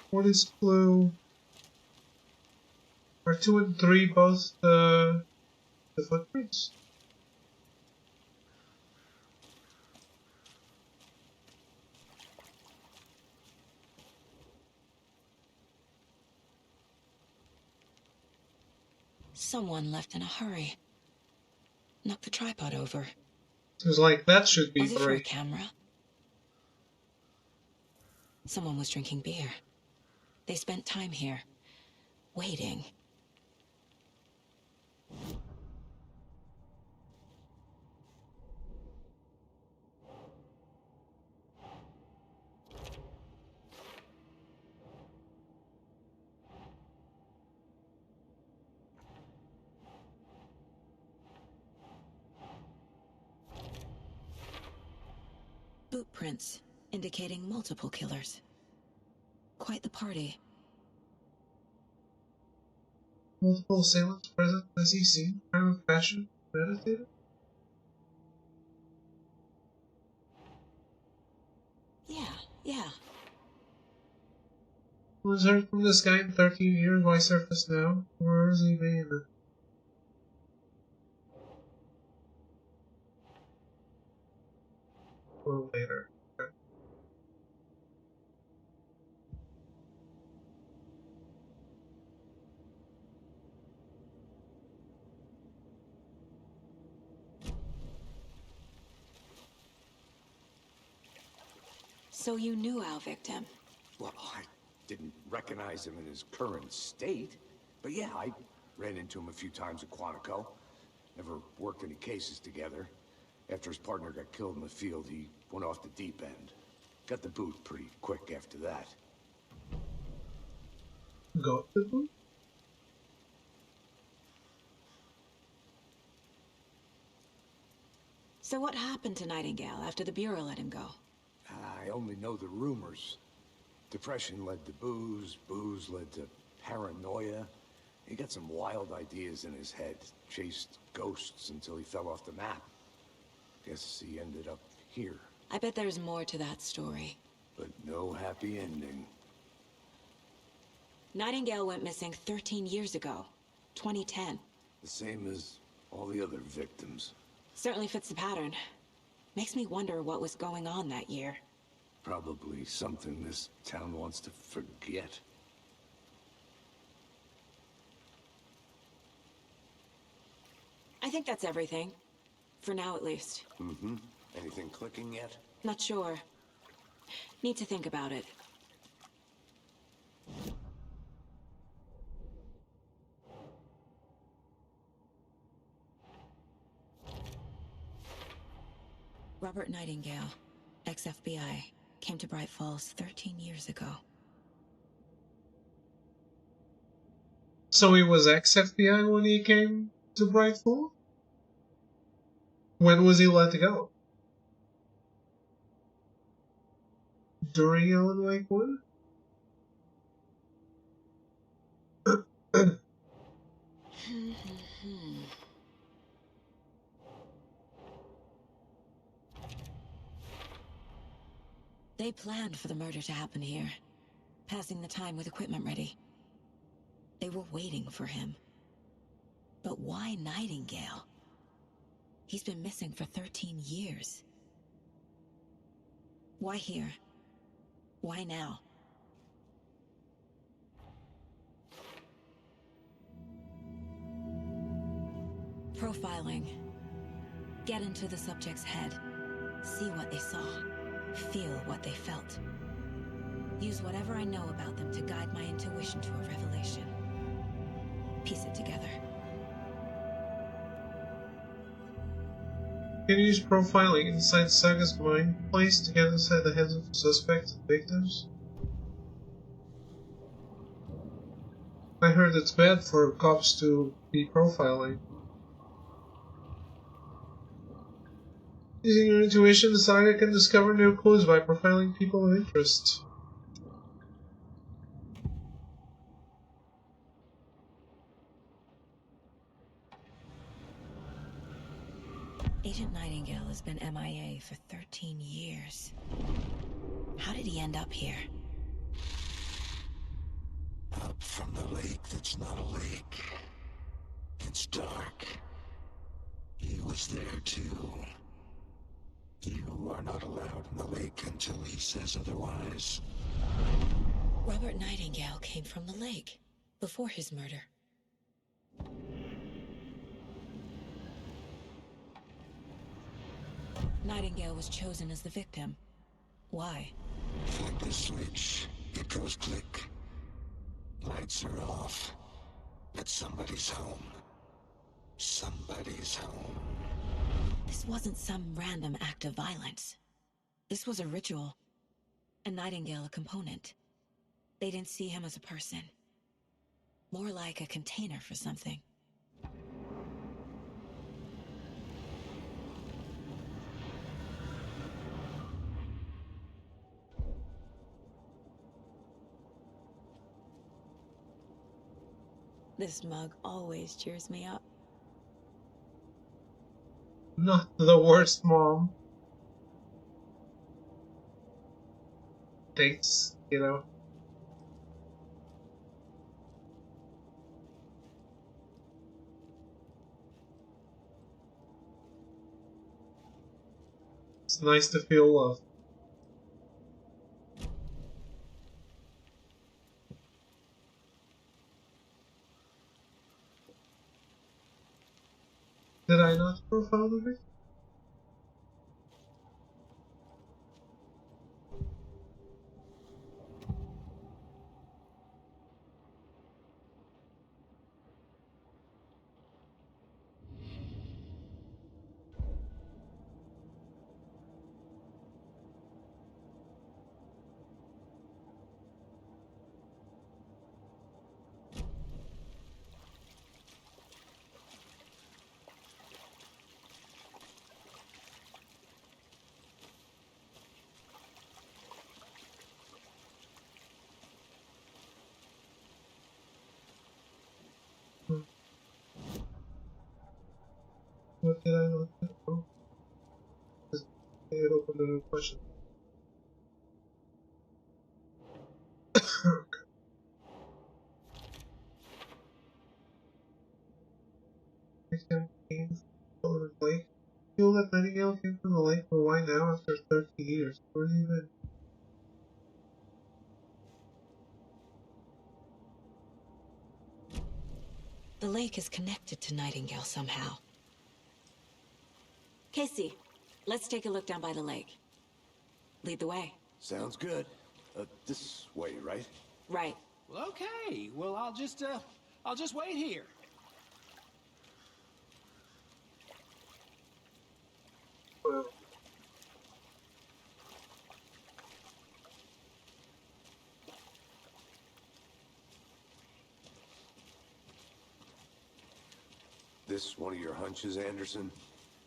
What is clue? Are 2 and 3 both the footprints? Someone left in a hurry. Knocked the tripod over. It was like, that should be Was it for a 3. camera? Someone was drinking beer. They spent time here, waiting. Boot prints indicating multiple killers. Quite the party. Multiple assailants present as he seen. Crime of passion. Meditated. Yeah. Was heard from this guy in 13 years. Why surface now? Where is he been? Or later. Okay. So you knew our victim? Well, I didn't recognize him in his current state. But yeah, I ran into him a few times at Quantico. Never worked any cases together. After his partner got killed in the field, he went off the deep end. Got the boot pretty quick after that. Got the boot? So what happened to Nightingale after the Bureau let him go? I only know the rumors. Depression led to booze, booze led to paranoia. He got some wild ideas in his head, chased ghosts until he fell off the map. Guess he ended up here. I bet there's more to that story. But no happy ending. Nightingale went missing 13 years ago. 2010. The same as all the other victims. Certainly fits the pattern. Makes me wonder what was going on that year. Probably something this town wants to forget. I think that's everything. For now, at least. Mm-hmm. Anything clicking yet? Not sure. Need to think about it. Robert Nightingale, ex-FBI, came to Bright Falls 13 years ago. So he was ex-FBI when he came to Bright Falls? When was he let go? During Alan Wake 1? They planned for the murder to happen here, passing the time with equipment ready. They were waiting for him. But why Nightingale? He's been missing for 13 years. Why here? Why now? Profiling. Get into the subject's head. See what they saw. Feel what they felt. Use whatever I know about them to guide my intuition to a revelation. Piece it together. Can you use profiling inside Saga's mind place to get inside the heads of suspects and victims? I heard it's bad for cops to be profiling. Using your intuition, the Saga can discover new clues by profiling people of interest. Agent Nightingale has been MIA for 13 years. How did he end up here? Up from the lake that's not a lake. It's dark. He was there too. You are not allowed in the lake until he says otherwise. Robert Nightingale came from the lake, before his murder. Nightingale was chosen as the victim. Why? Flick the switch, it goes click. Lights are off. But somebody's home. Somebody's home. This wasn't some random act of violence. This was a ritual. A Nightingale a component. They didn't see him as a person. More like a container for something. This mug always cheers me up. Not the worst, Mom. Thanks, you know. It's nice to feel love. Did I not profile the victim? What did I not do? Just open a new question. Nightingale came from the lake. Feel that Nightingale came from the lake, but why now after 13 years? Where's he been? The lake is connected to Nightingale somehow. Casey, let's take a look down by the lake. Lead the way. Sounds good. This way, right? Right. Well, okay. Well, I'll just wait here. This one of your hunches, Anderson?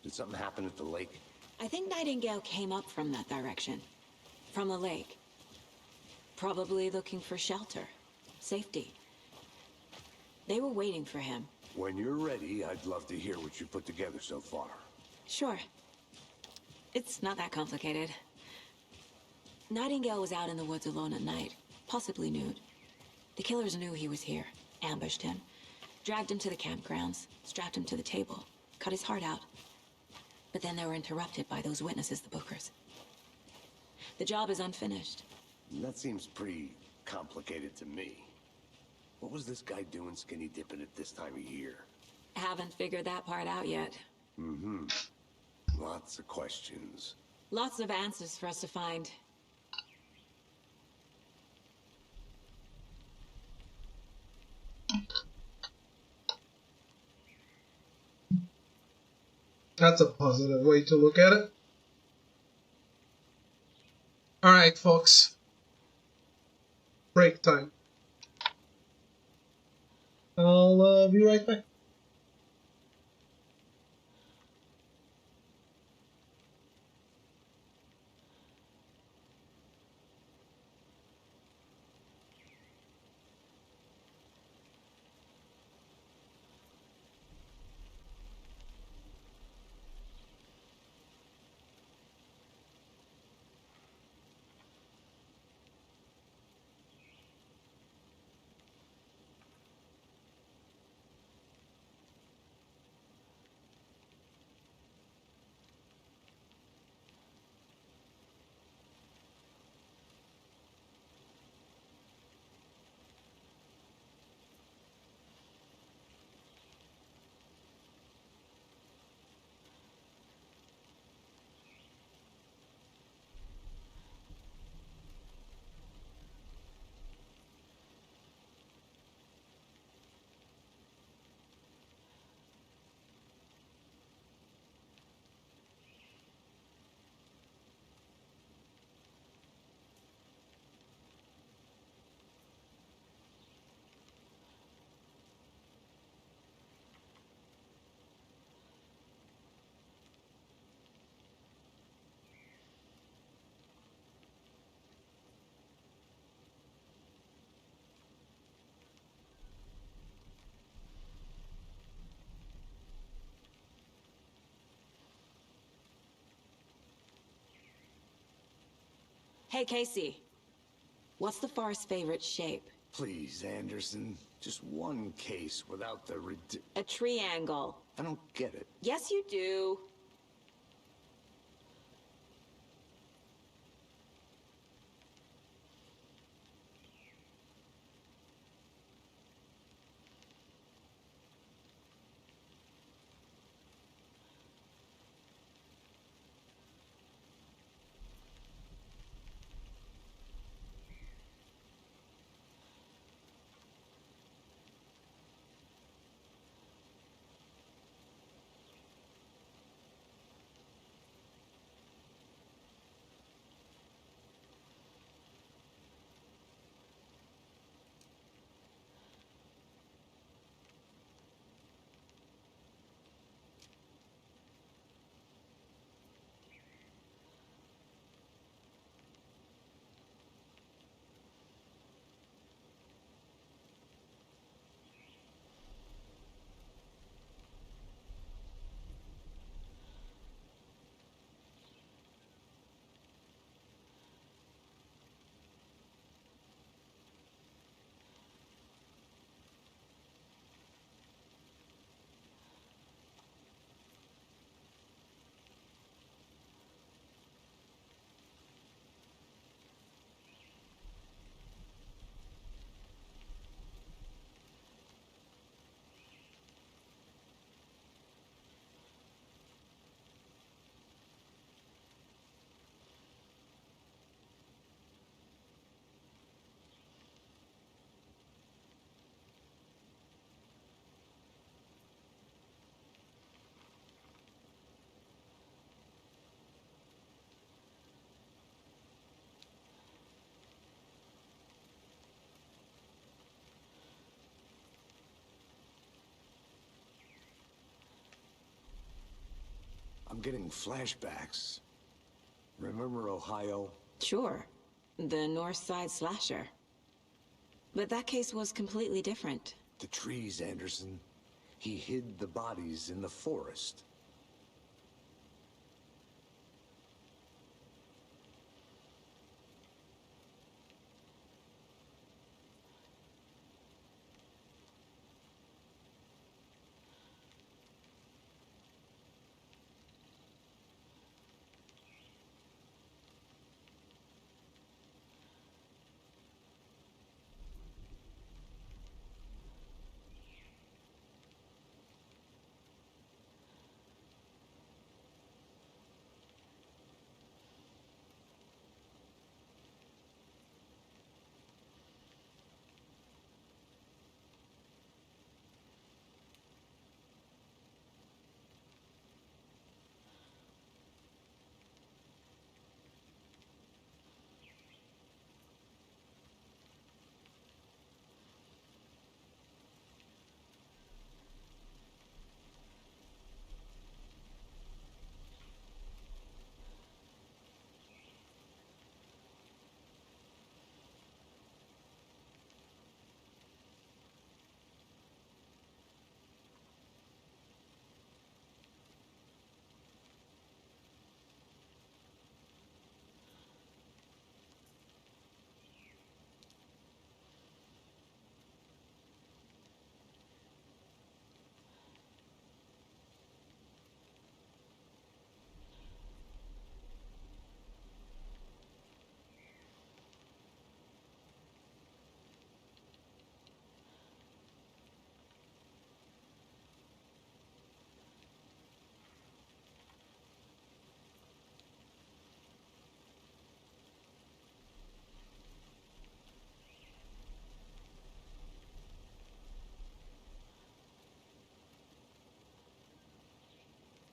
Did something happen at the lake? I think Nightingale came up from that direction. From the lake. Probably looking for shelter. Safety. They were waiting for him. When you're ready, I'd love to hear what you put together so far. Sure. It's not that complicated. Nightingale was out in the woods alone at night, possibly nude. The killers knew he was here, ambushed him, dragged him to the campgrounds, strapped him to the table, cut his heart out. But then they were interrupted by those witnesses, the Bookers. The job is unfinished. That seems pretty complicated to me. What was this guy doing skinny dipping at this time of year? Haven't figured that part out yet. Mm-hmm. Lots of questions. Lots of answers for us to find. That's a positive way to look at it. Alright, folks. Break time. I'll be right back. Hey, Casey. What's the Forest's favorite shape? Please, Anderson. Just one case without the A triangle. I don't get it. Yes, you do. I'm getting flashbacks. Remember Ohio? Sure. The North Side slasher. But that case was completely different. The trees, Anderson. He hid the bodies in the forest.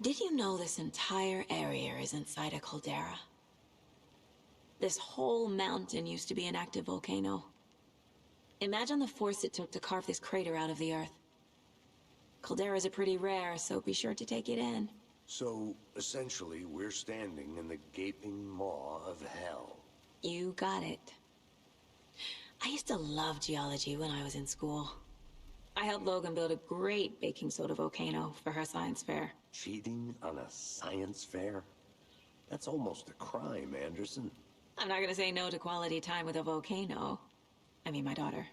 Did you know this entire area is inside a caldera? This whole mountain used to be an active volcano. Imagine the force it took to carve this crater out of the earth. Calderas are pretty rare, so be sure to take it in. So, essentially, we're standing in the gaping maw of hell. You got it. I used to love geology when I was in school. I helped Logan build a great baking soda volcano for her science fair. Cheating on a science fair? That's almost a crime, Anderson. I'm not gonna say no to quality time with a volcano. I mean, my daughter.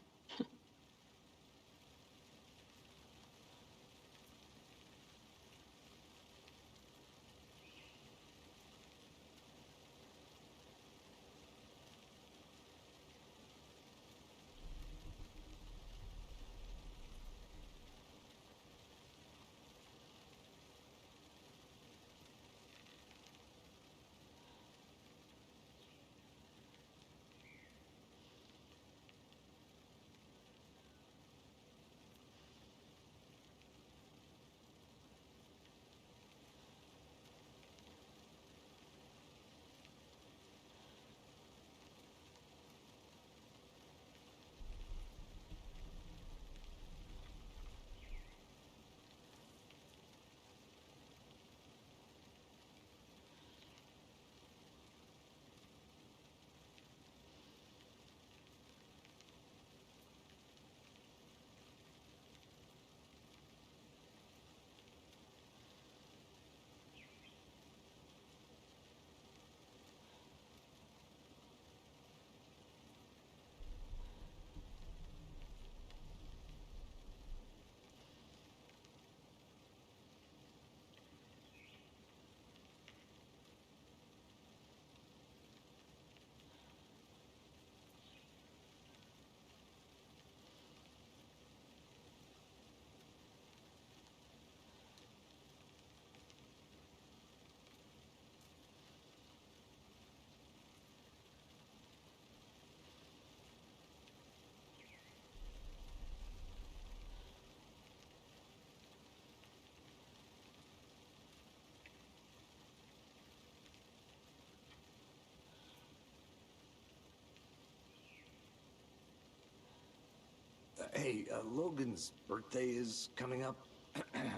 Hey, Logan's birthday is coming up.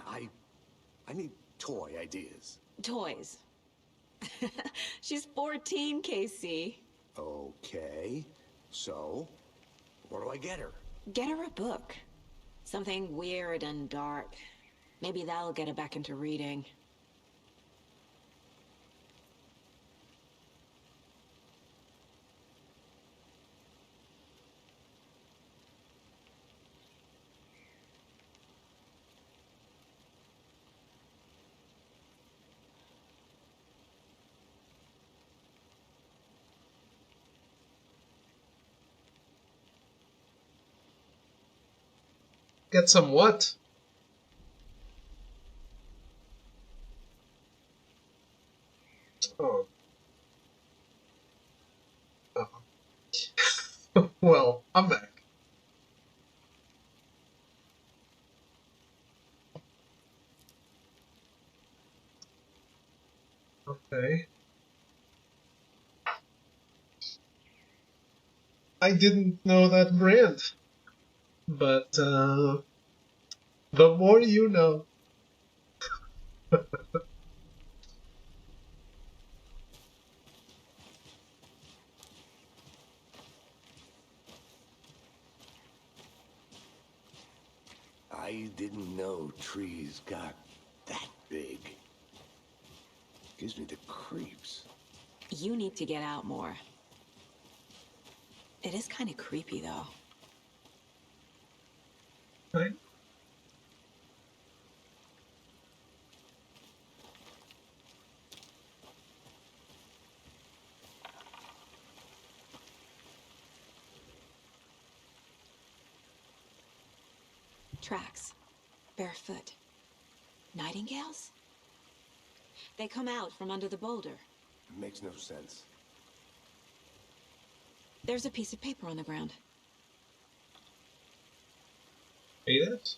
I need toy ideas. Toys. She's 14, Casey. Okay. So, what do I get her? Get her a book. Something weird and dark. Maybe that'll get her back into reading. Get some what? Oh. Oh. Well, I'm back. Okay. I didn't know that brand. But, the more you know. I didn't know trees got that big. Gives me the creeps. You need to get out more. It is kind of creepy, though. Right? Tracks. Barefoot. Nightingales? They come out from under the boulder. It makes no sense. There's a piece of paper on the ground. See that?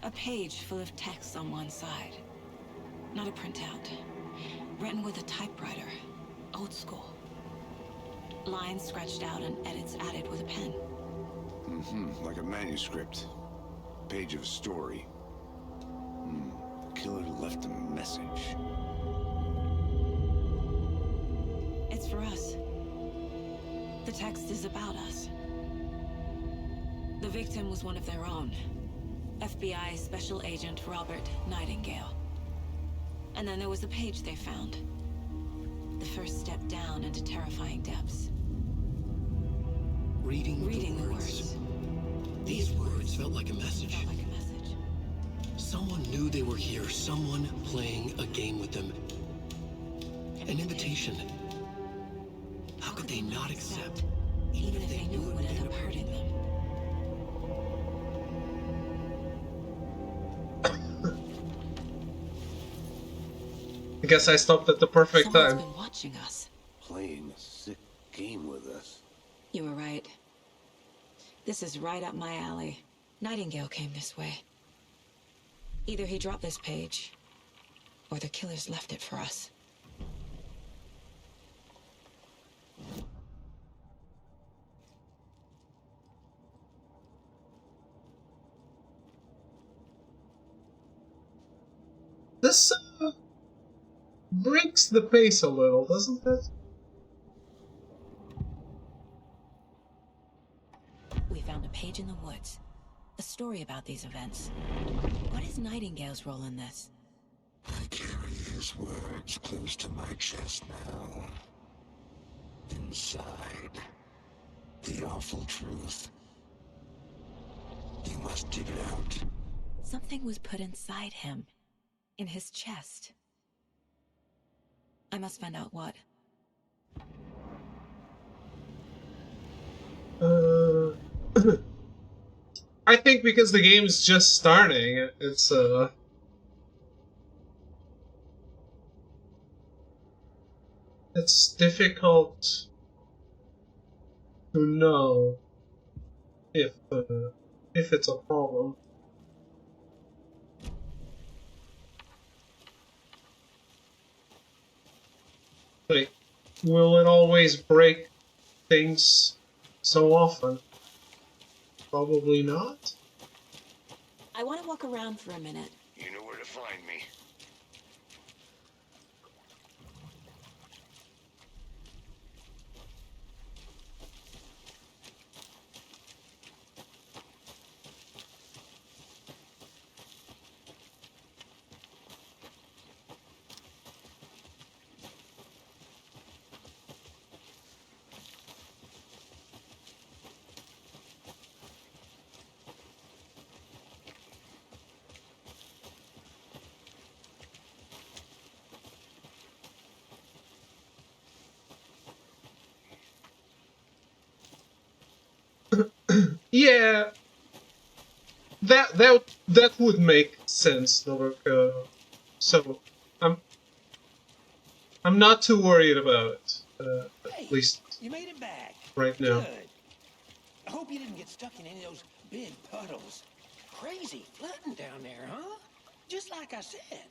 A page full of text on one side. Not a printout. Written with a typewriter. Old school. Lines scratched out and edits added with a pen. Like a manuscript. Page of a story. The killer left a message. It's for us. The text is about us. The victim was one of their own. FBI Special Agent Robert Nightingale. And then there was the page they found. The first step down into terrifying depths. Reading the words. These words felt like a message. Someone knew they were here. Someone playing a game with them. An invitation. How could they not accept, even if they knew it would end up hurting them? I guess I stopped at the perfect Someone's time. been watching us. Playing a sick game with us. You were right. This is right up my alley. Nightingale came this way. Either he dropped this page, or the killers left it for us. This breaks the pace a little, doesn't it? We found a page in the woods. A story about these events. What is Nightingale's role in this? I carry his words close to my chest now. Inside, the awful truth. You must dig it out. Something was put inside him. In his chest. I must find out what. I think because the game's just starting, it's difficult to know if it's a problem. Like, will it always break things so often? Probably not. I want to walk around for a minute. You know where to find me. Yeah, that would make sense, Novak. So I'm not too worried about it. At least You made it back. right now. Good. I hope you didn't get stuck in any of those big puddles. Crazy flooding down there, huh? Just like I said.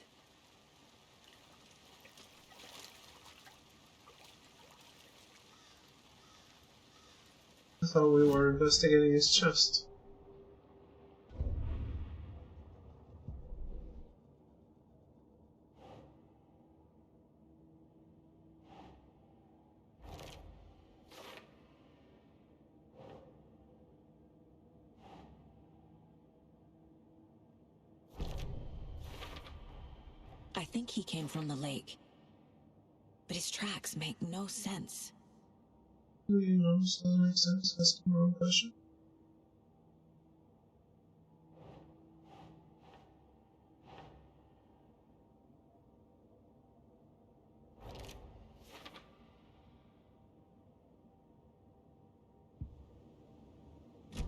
I thought we were investigating his chest. I think he came from the lake. But his tracks make no sense. Do you notice that makes sense? That's the wrong question.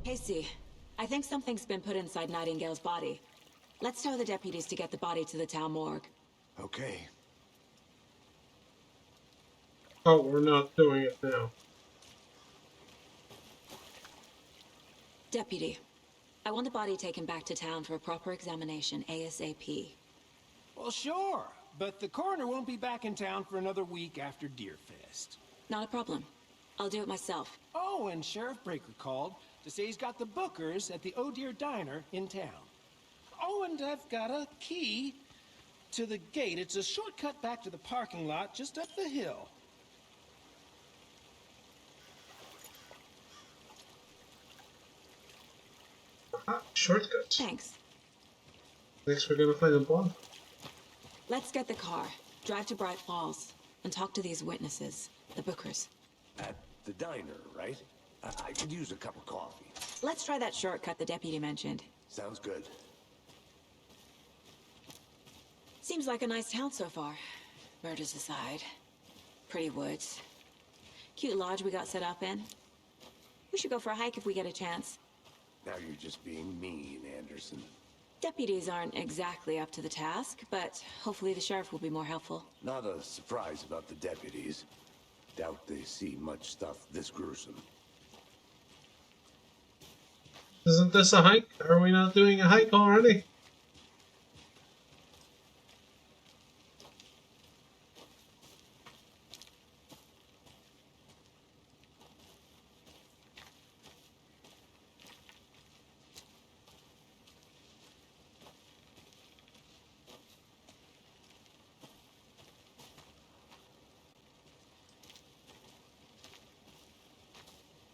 Casey, I think something's been put inside Nightingale's body. Let's tell the deputies to get the body to the town morgue. Okay. Oh, we're not doing it now. Deputy, I want the body taken back to town for a proper examination, ASAP. Well, sure, but the coroner won't be back in town for another week after Deerfest. Not a problem. I'll do it myself. Oh, and Sheriff Breaker called to say he's got the Bookers at the Oh Deer Diner in town. Oh, and I've got a key to the gate. It's a shortcut back to the parking lot just up the hill. Shortcut. Thanks. Next, we're gonna find a bond. Let's get the car, drive to Bright Falls, and talk to these witnesses, the Bookers. At the diner, right? I could use a cup of coffee. Let's try that shortcut the deputy mentioned. Sounds good. Seems like a nice town so far. Murders aside. Pretty woods. Cute lodge we got set up in. We should go for a hike if we get a chance. Now you're just being mean, Anderson. Deputies aren't exactly up to the task, but hopefully the sheriff will be more helpful. Not a surprise about the deputies. Doubt they see much stuff this gruesome. Isn't this a hike? Are we not doing a hike already?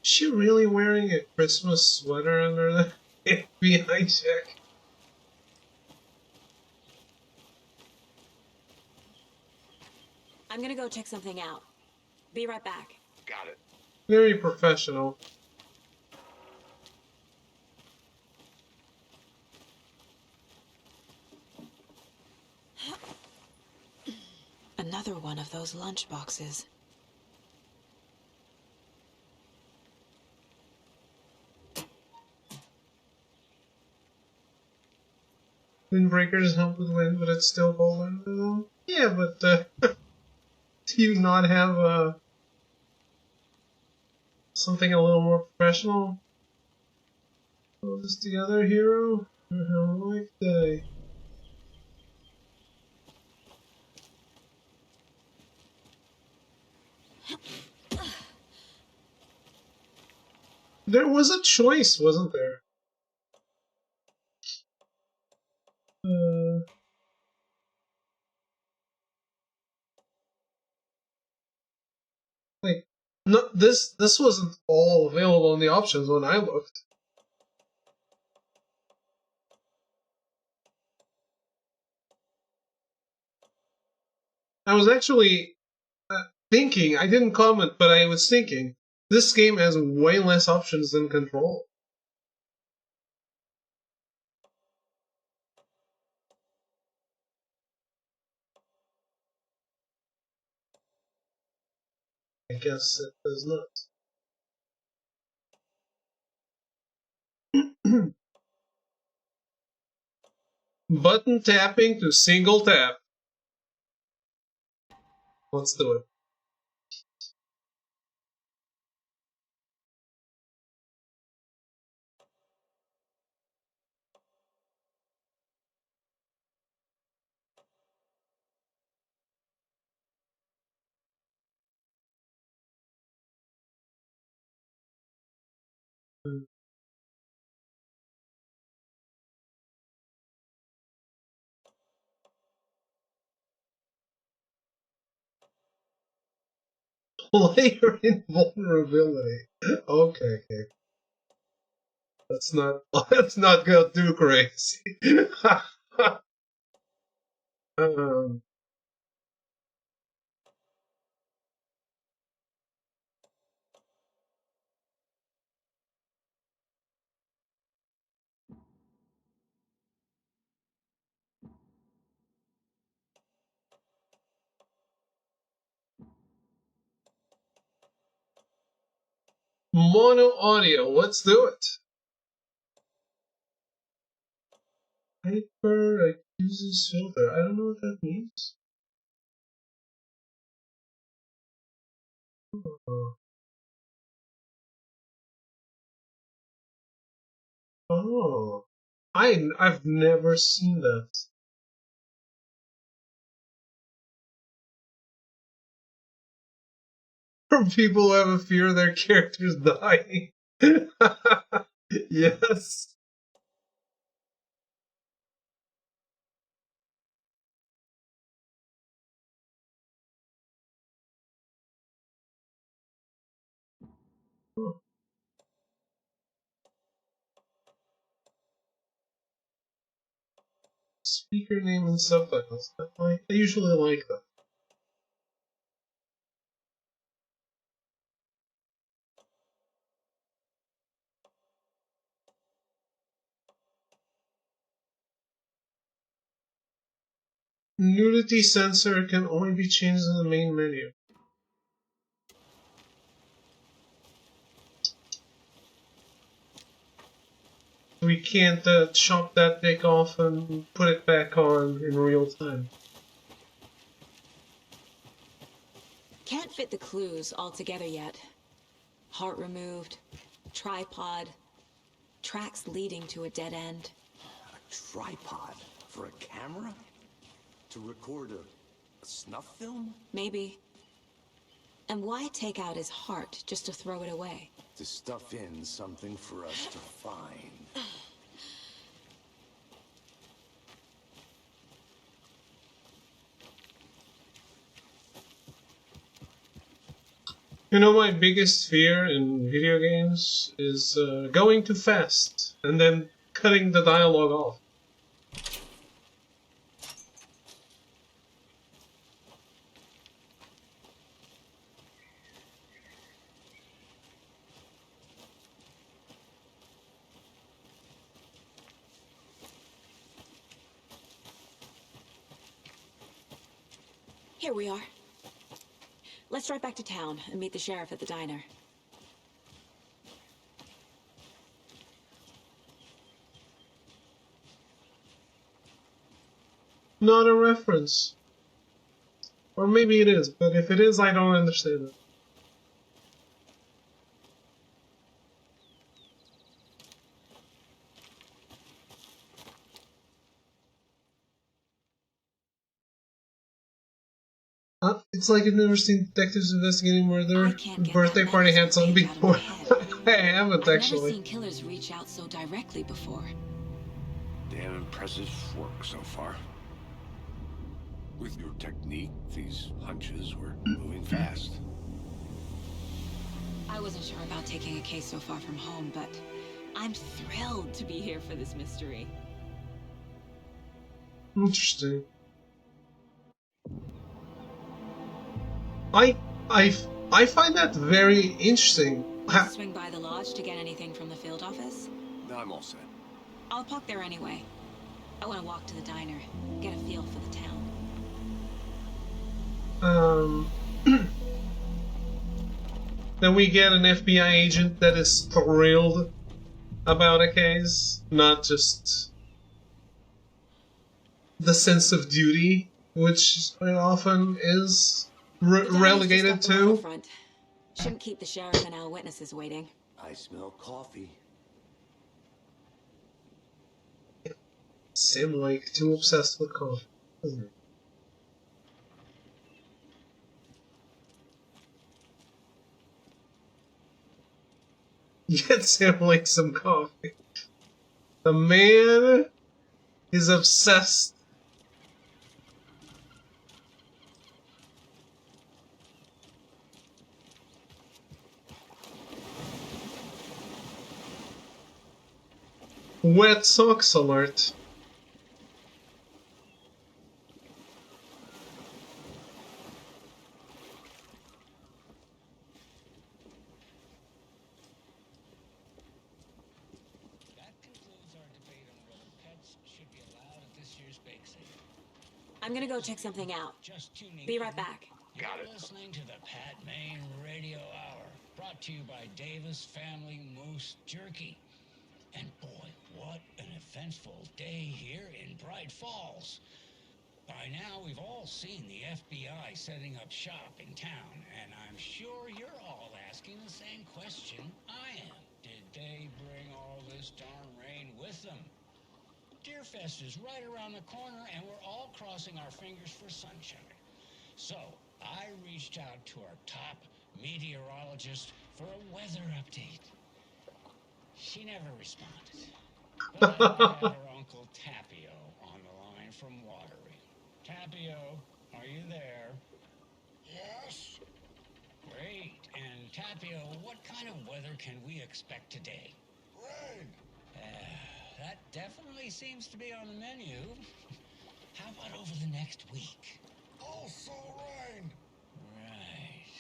Is she really wearing a Christmas sweater under the FBI check? I'm gonna go check something out. Be right back. Got it. Very professional. Another one of those lunch boxes. Windbreakers help with wind, but it's still cold under them. Yeah, but do you not have something a little more professional? Put this together, hero. Heroic day. There was a choice, wasn't there? Like, no, this wasn't all available in the options when I looked. I was actually thinking, I didn't comment, but I was thinking, this game has way less options than Control. I guess it does not. Button tapping to single tap. Let's do it. Player invulnerability. Okay. Let's not go too crazy. um, mono audio. Let's do it. Hyper accuses filter. I don't know what that means. Oh. Oh, I've never seen that. For people who have a fear of their characters dying. Yes. Speaker name and subtitles. I usually like that. Nudity sensor can only be changed in the main menu. We can't chop that dick off and put it back on in real time. Can't fit the clues all together yet. Heart removed, tripod, tracks leading to a dead end. A tripod? For a camera? To record a snuff film? Maybe. And why take out his heart just to throw it away? To stuff in something for us to find. You know, my biggest fear in video games is going too fast and then cutting the dialogue off. Here we are. Let's drive back to town and meet the sheriff at the diner. Not a reference. Or maybe it is, but if it is, I don't understand it. It's like you've never seen Detectives Investigating Murder. Birthday Party had some before. I haven't actually. I've never seen killers reach out so directly before. Damn impressive work so far. With your technique, these hunches were moving fast. I wasn't sure about taking a case so far from home, but I'm thrilled to be here for this mystery. Interesting. I find that very interesting. Swing by the lodge to get anything from the field office? No, I'm all set. I'll park there anyway. I want to walk to the diner, get a feel for the town. Then we get an FBI agent that is thrilled about a case, not just the sense of duty, which it often is relegated to. Front. Shouldn't keep the sheriff and our witnesses waiting. I smell coffee. Seem like too obsessed with coffee. Get Sam like some coffee. The man is obsessed. Wet socks alert. I'm gonna go check something out. Be right back. You're listening to the Pat Maine Radio Hour, brought to you by Davis Family Moose Jerky. And boy, what an eventful day here in Bright Falls. By now, we've all seen the FBI setting up shop in town, and I'm sure you're all asking the same question I am. Did they bring all this darn rain with with them. Deerfest is right around the corner, and we're all crossing our fingers for sunshine. So, I reached out to our top meteorologist for a weather update. She never responded. But I have her Uncle Tapio on the line from Watery. Tapio, are you there? Yes. Great. And Tapio, what kind of weather can we expect today? Rain. That definitely seems to be on the menu. How about over the next week? Also rain. Right.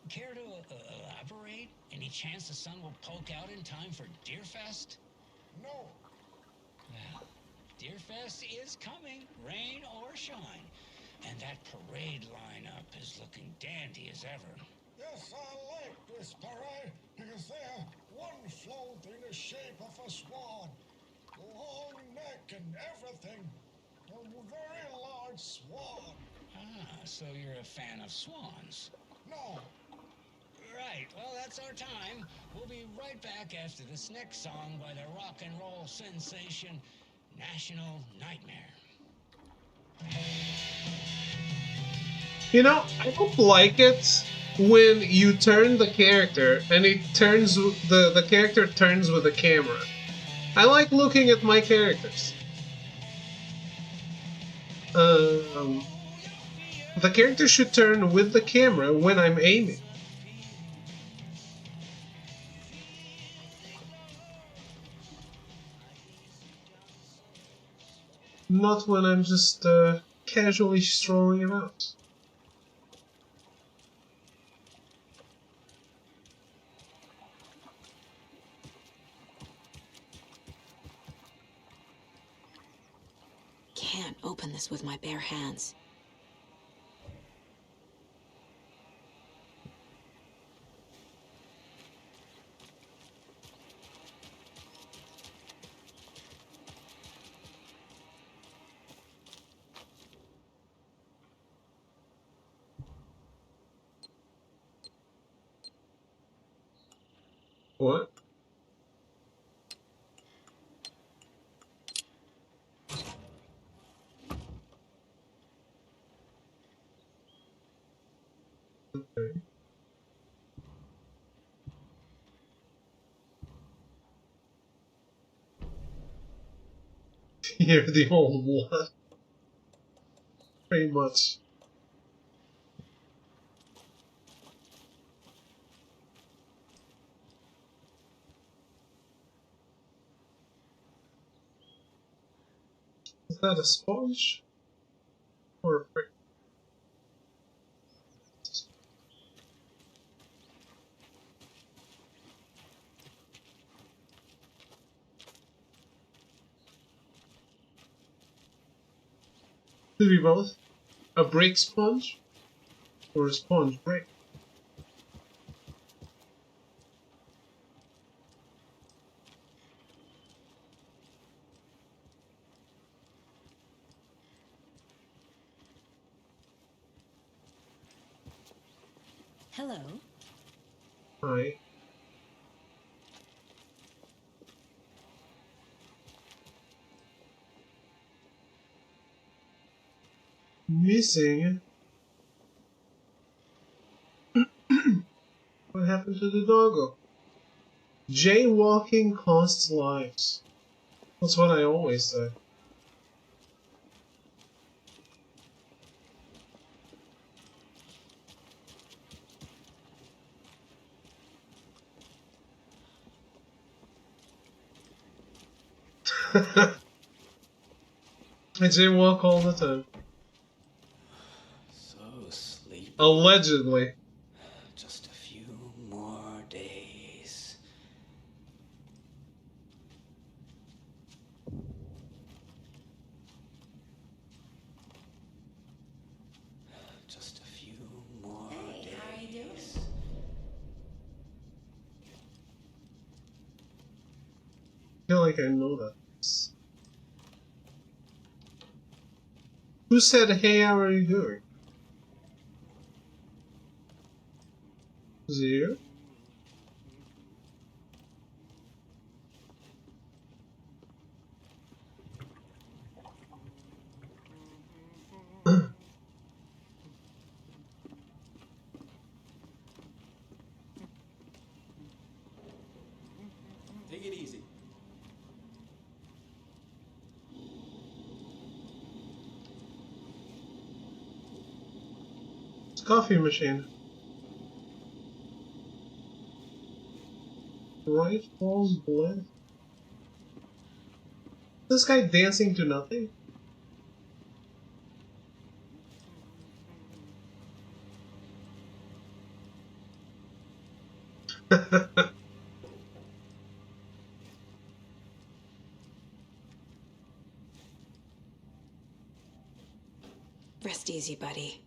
Care to elaborate? Any chance the sun will poke out in time for Deerfest? No. Well, Deerfest is coming, rain or shine. And that parade lineup is looking dandy as ever. Yes, I like this parade because they have one float in the shape of a swan. Long neck and everything. A very large swan. Ah, so you're a fan of swans? No. Right, well, that's our time. We'll be right back after this next song by the rock and roll sensation, National Nightmare. You know, I don't like it when you turn the character and it turns the character turns with the camera. I like looking at my characters. The character should turn with the camera when I'm aiming. Not when I'm just casually strolling about. Can't open this with my bare hands. What? Okay. You're the old one. Pretty much. Is that a sponge? Or a brick? Could be both. A brick sponge? Or a sponge brick? Hello. Hi. Missing? What happened to the doggo? Jaywalking costs lives. That's what I always say. I jaywalk all the time. So sleepy. Allegedly. Just a few more days. Just a few more days. Hey, how are you doing? I feel like I know that. Who said, hey, how are you doing? Is it you? Take it easy. It's a coffee machine. Right falls blood. This guy dancing to nothing? Rest easy, buddy.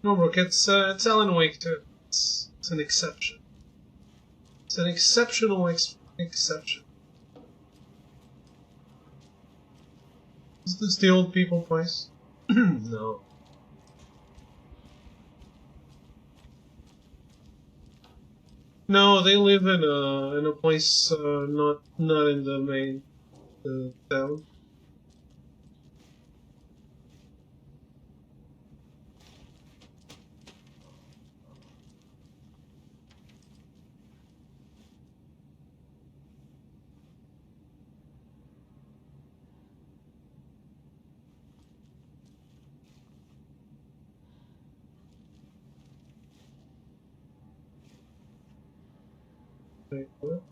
No, Brooke, it's Alan Wake too. It's an exception. It's an exceptional exception. Is this the old people place? No. No, they live in a place not in the main town. Wait, what?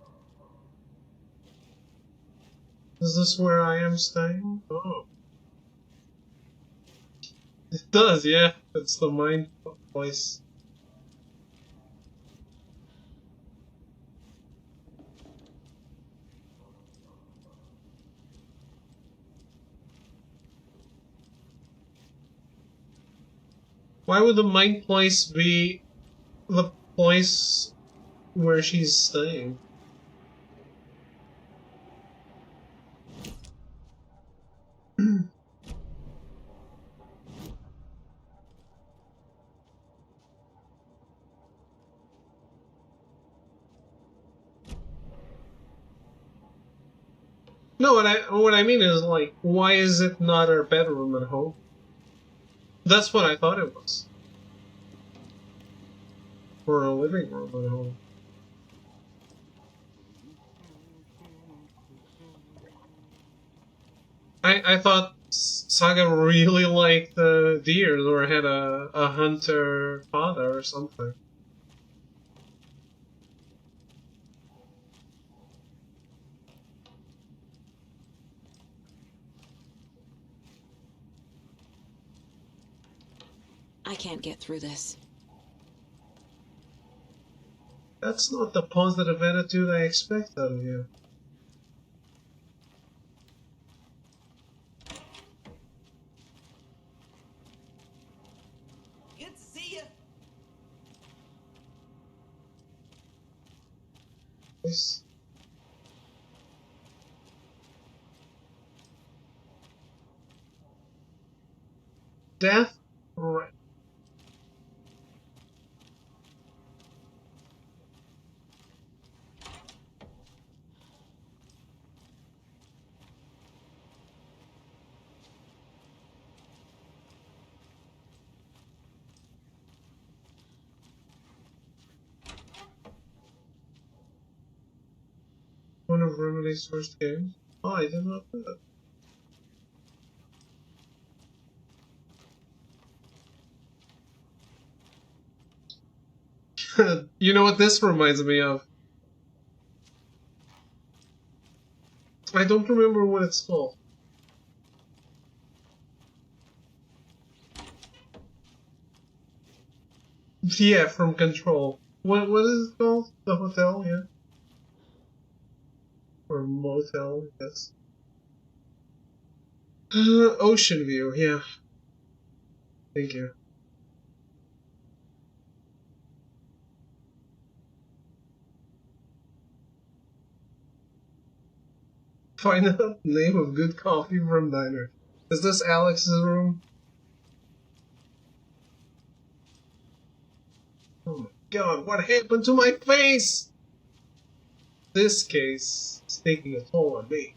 Is this where I am staying? Oh. It does, yeah. It's the mine place. Why would the mine place be the place where she's staying? No, what I mean is, like, why is it not her bedroom at home? That's what I thought it was. Or a living room at home. I thought Saga really liked the deer or had a hunter father or something. I can't get through this. That's not the positive attitude I expect out of you. Good to see you. Yes. Death? Right. One of Remedy's first games? Oh, I did not know that. You know what this reminds me of? I don't remember what it's called. Yeah, from Control. What is it called? The hotel, yeah. Or motel, yes. Ocean View, yeah. Thank you. Find out the name of good coffee from diner. Is this Alex's room? Oh my god, what happened to my face? This case is taking a toll on me.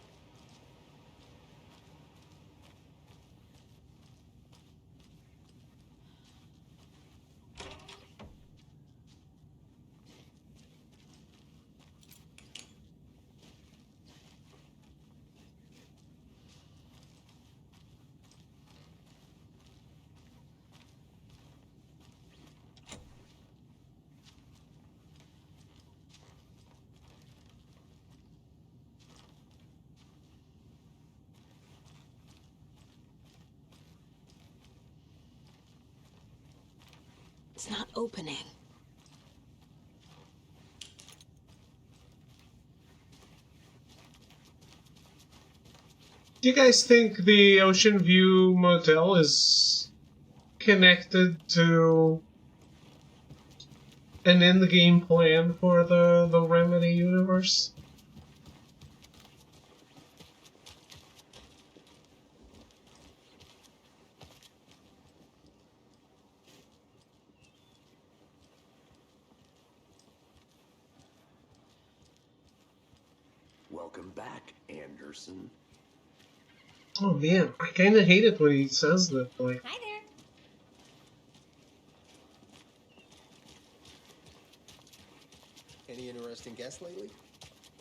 It's not opening. Do you guys think the Ocean View Motel is connected to an in-the-game plan for the Remedy universe? Welcome back, Anderson. Oh man, I kinda hate it when he says that, like... Hi there. Any interesting guests lately?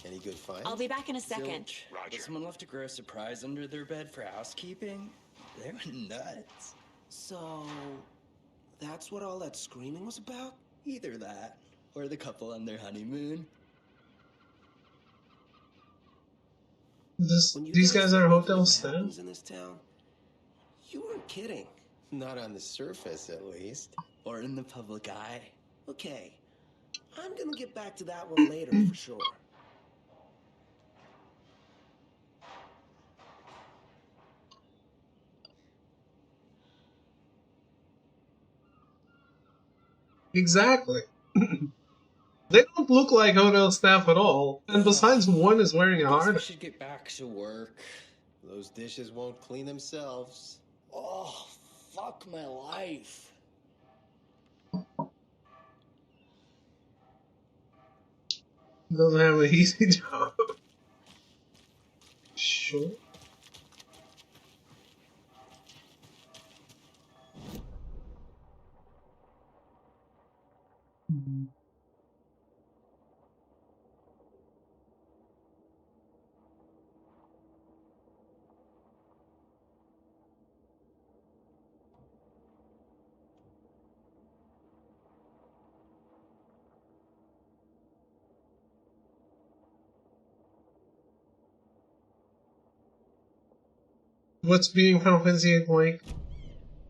Any good finds? I'll be back in a second. Zilch. But someone left a gross surprise under their bed for housekeeping? They were nuts. So, that's what all that screaming was about? Either that, or the couple on their honeymoon. These guys are hotel staff? In this town, you weren't kidding. Not on the surface, at least. Or in the public eye. Okay, I'm gonna get back to that one later for sure. Exactly. They don't look like hotel staff at all. And besides, one is wearing a We harness. should get back to work. Those dishes won't clean themselves. Oh, fuck my life. Doesn't have an easy job. Sure. What's being Final Fantasy VIII like?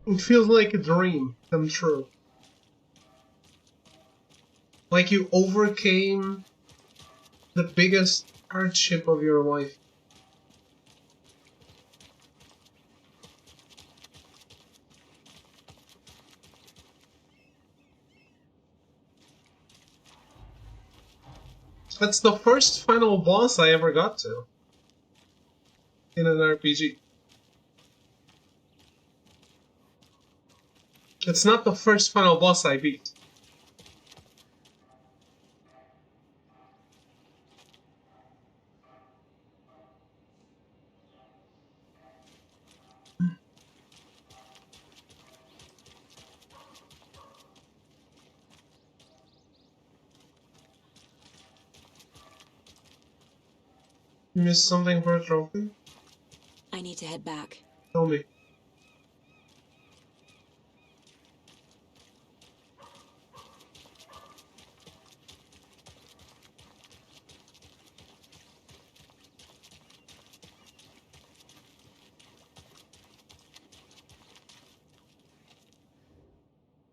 It feels like a dream come true. Like you overcame the biggest hardship of your life. That's the first final boss I ever got to in an RPG. It's not the first final boss I beat. You missed something for a trophy? I need to head back. Tell me.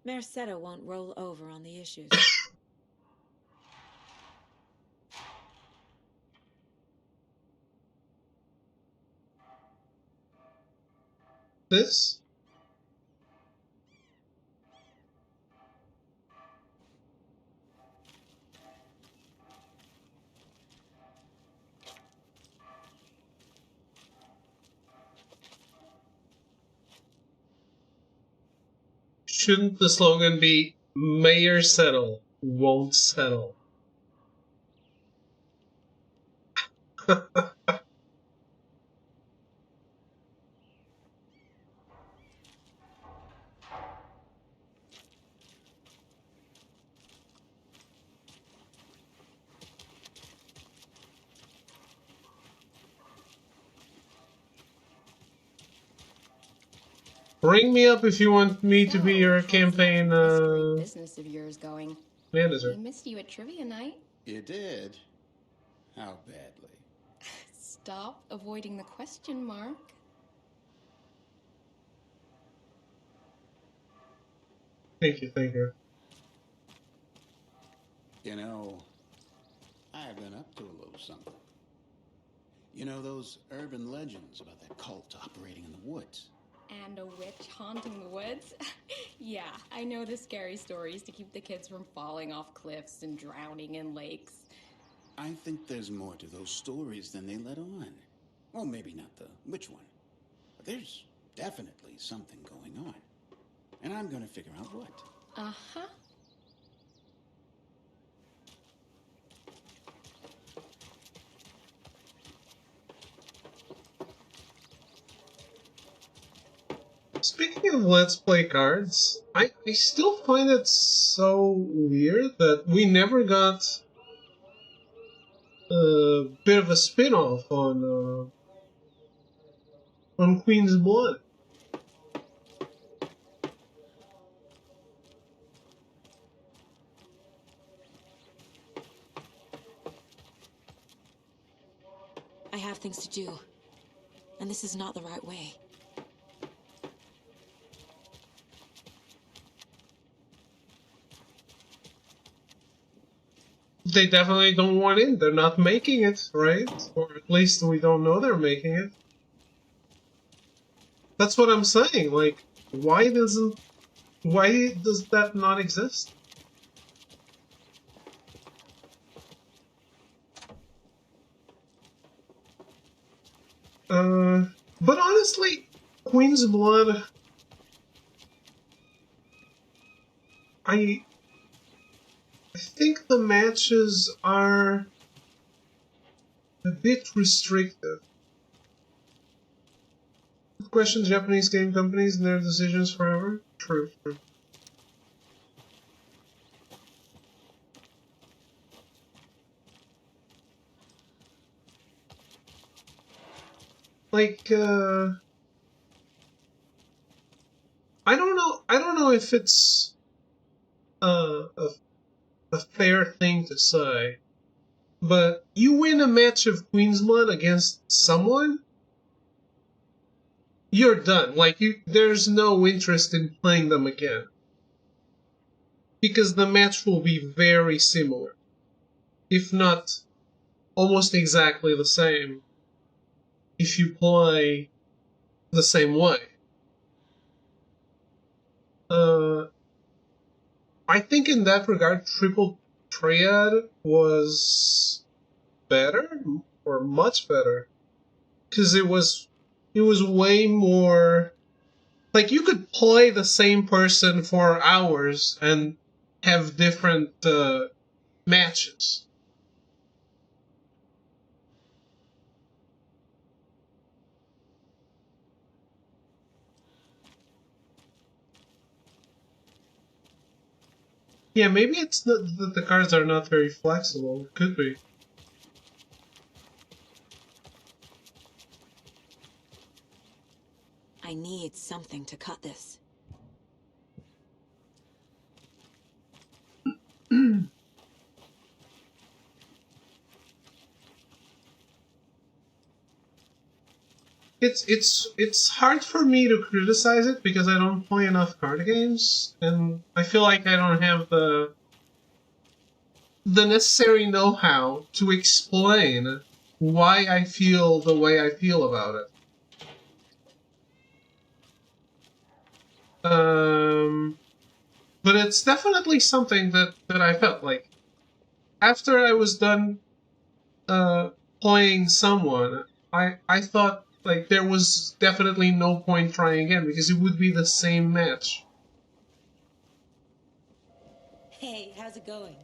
Merceda won't roll over on the issues. This? Shouldn't the slogan be Mayor settle, won't settle? Ring me up if you want me to be your campaign business of yours going. manager. I missed you at trivia night. You did? How badly? Stop avoiding the question, Mark. Thank you, thank you. You know, I've been up to a little something. You know those urban legends about that cult operating in the woods? And a witch haunting the woods? Yeah, I know the scary stories to keep the kids from falling off cliffs and drowning in lakes. I think there's more to those stories than they let on. Well, maybe not the witch one. But there's definitely something going on. And I'm gonna figure out what. Uh-huh. Speaking of Let's Play cards, I still find it so weird that we never got a bit of a spin-off on Queen's Blood. I have things to do, and this is not the right way. They definitely don't want in. They're not making it, right? Or at least we don't know they're making it. That's what I'm saying. Like, why does that not exist? But honestly, Queen's Blood, I think the matches are a bit restrictive. Question Japanese game companies and their decisions forever? True. Like, I don't know if it's a fair thing to say, but you win a match of Queen's Blood against someone, you're done. Like, there's no interest in playing them again. Because the match will be very similar. If not almost exactly the same, if you play the same way. I think in that regard, Triple Triad was better, or much better, because it was way more. Like, you could play the same person for hours and have different matches. Yeah, maybe it's that the cards are not very flexible. It could be. I need something to cut this. It's hard for me to criticize it because I don't play enough card games, and I feel like I don't have the necessary know-how to explain why I feel the way I feel about it. But it's definitely something that I felt like after I was done playing someone, I thought like there was definitely no point trying again because it would be the same match. Hey, how's it going?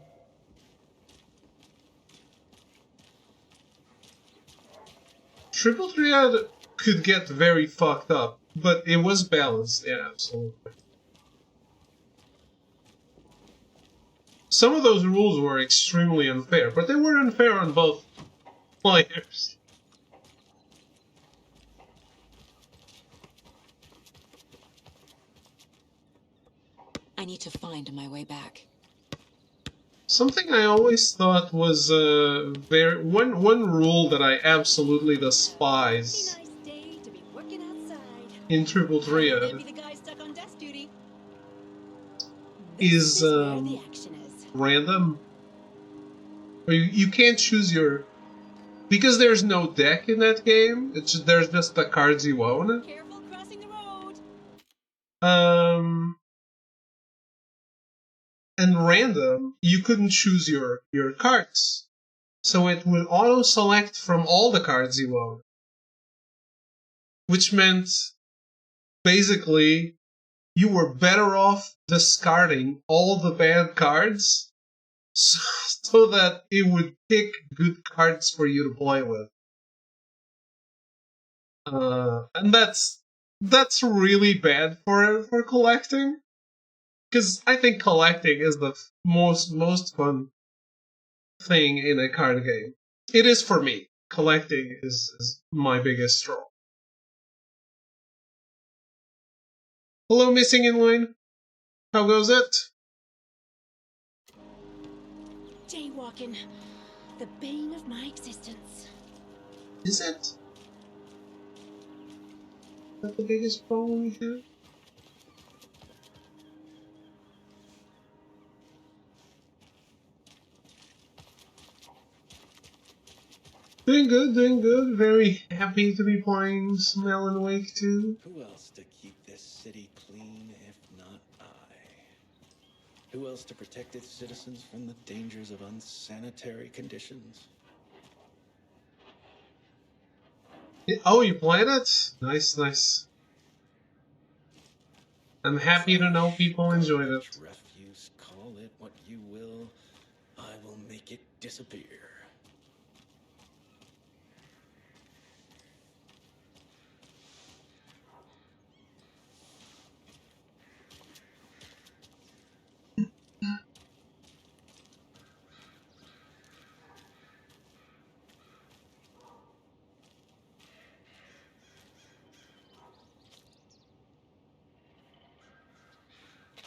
Triple Triad could get very fucked up, but it was balanced, yeah, absolutely. Some of those rules were extremely unfair, but they were unfair on both players. I need to find my way back. Something I always thought was one rule that I absolutely despise in Triple Triad is random. You can't choose your... Because there's no deck in that game, there's just the cards you own. Careful crossing the road. And random, you couldn't choose your cards. So it would auto-select from all the cards you own. Which meant, basically, you were better off discarding all the bad cards so that it would pick good cards for you to play with. And that's really bad for collecting. Because I think collecting is the most fun thing in a card game. It is for me. Collecting is my biggest draw. Hello, Missing in Line. How goes it? Jaywalking. The bane of my existence. Is it? Is that the biggest problem we have? Doing good. Very happy to be playing some Alan Wake 2. Who else to keep this city clean if not I? Who else to protect its citizens from the dangers of unsanitary conditions? Oh, you played it? Nice. I'm happy to know people enjoyed it. Refuse, call it what you will. I will make it disappear.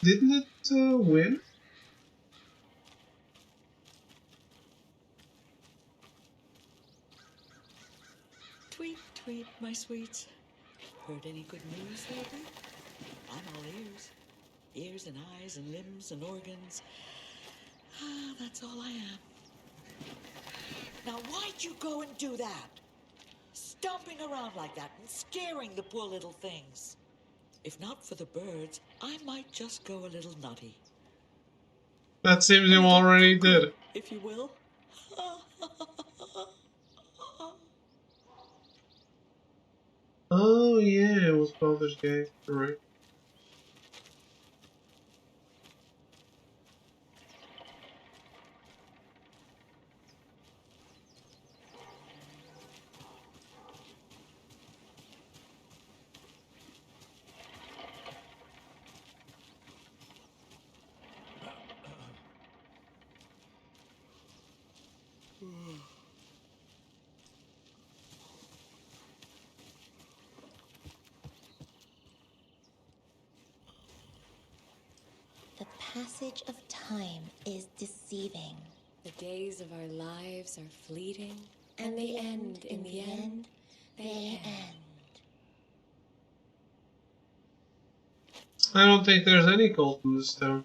Didn't it win? Tweet, my sweets. Heard any good news lately? I'm all ears. Ears and eyes and limbs and organs. That's all I am. Now why'd you go and do that? Stomping around like that and scaring the poor little things. If not for the birds, I might just go a little nutty. That seems you already did. If you will. Oh yeah, it was Baldur's Gate. Right. The passage of time is deceiving. The days of our lives are fleeting, And they end in the end. They end. I don't think there's any gold in this town.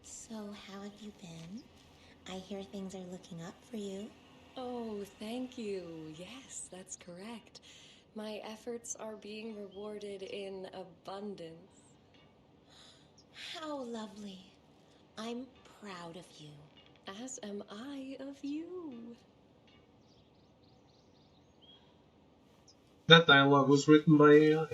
So how have you been? I hear things are looking up for you. Oh, thank you. Yes, that's correct. My efforts are being rewarded in abundance. How lovely. I'm proud of you. As am I of you. That dialogue was written by AI.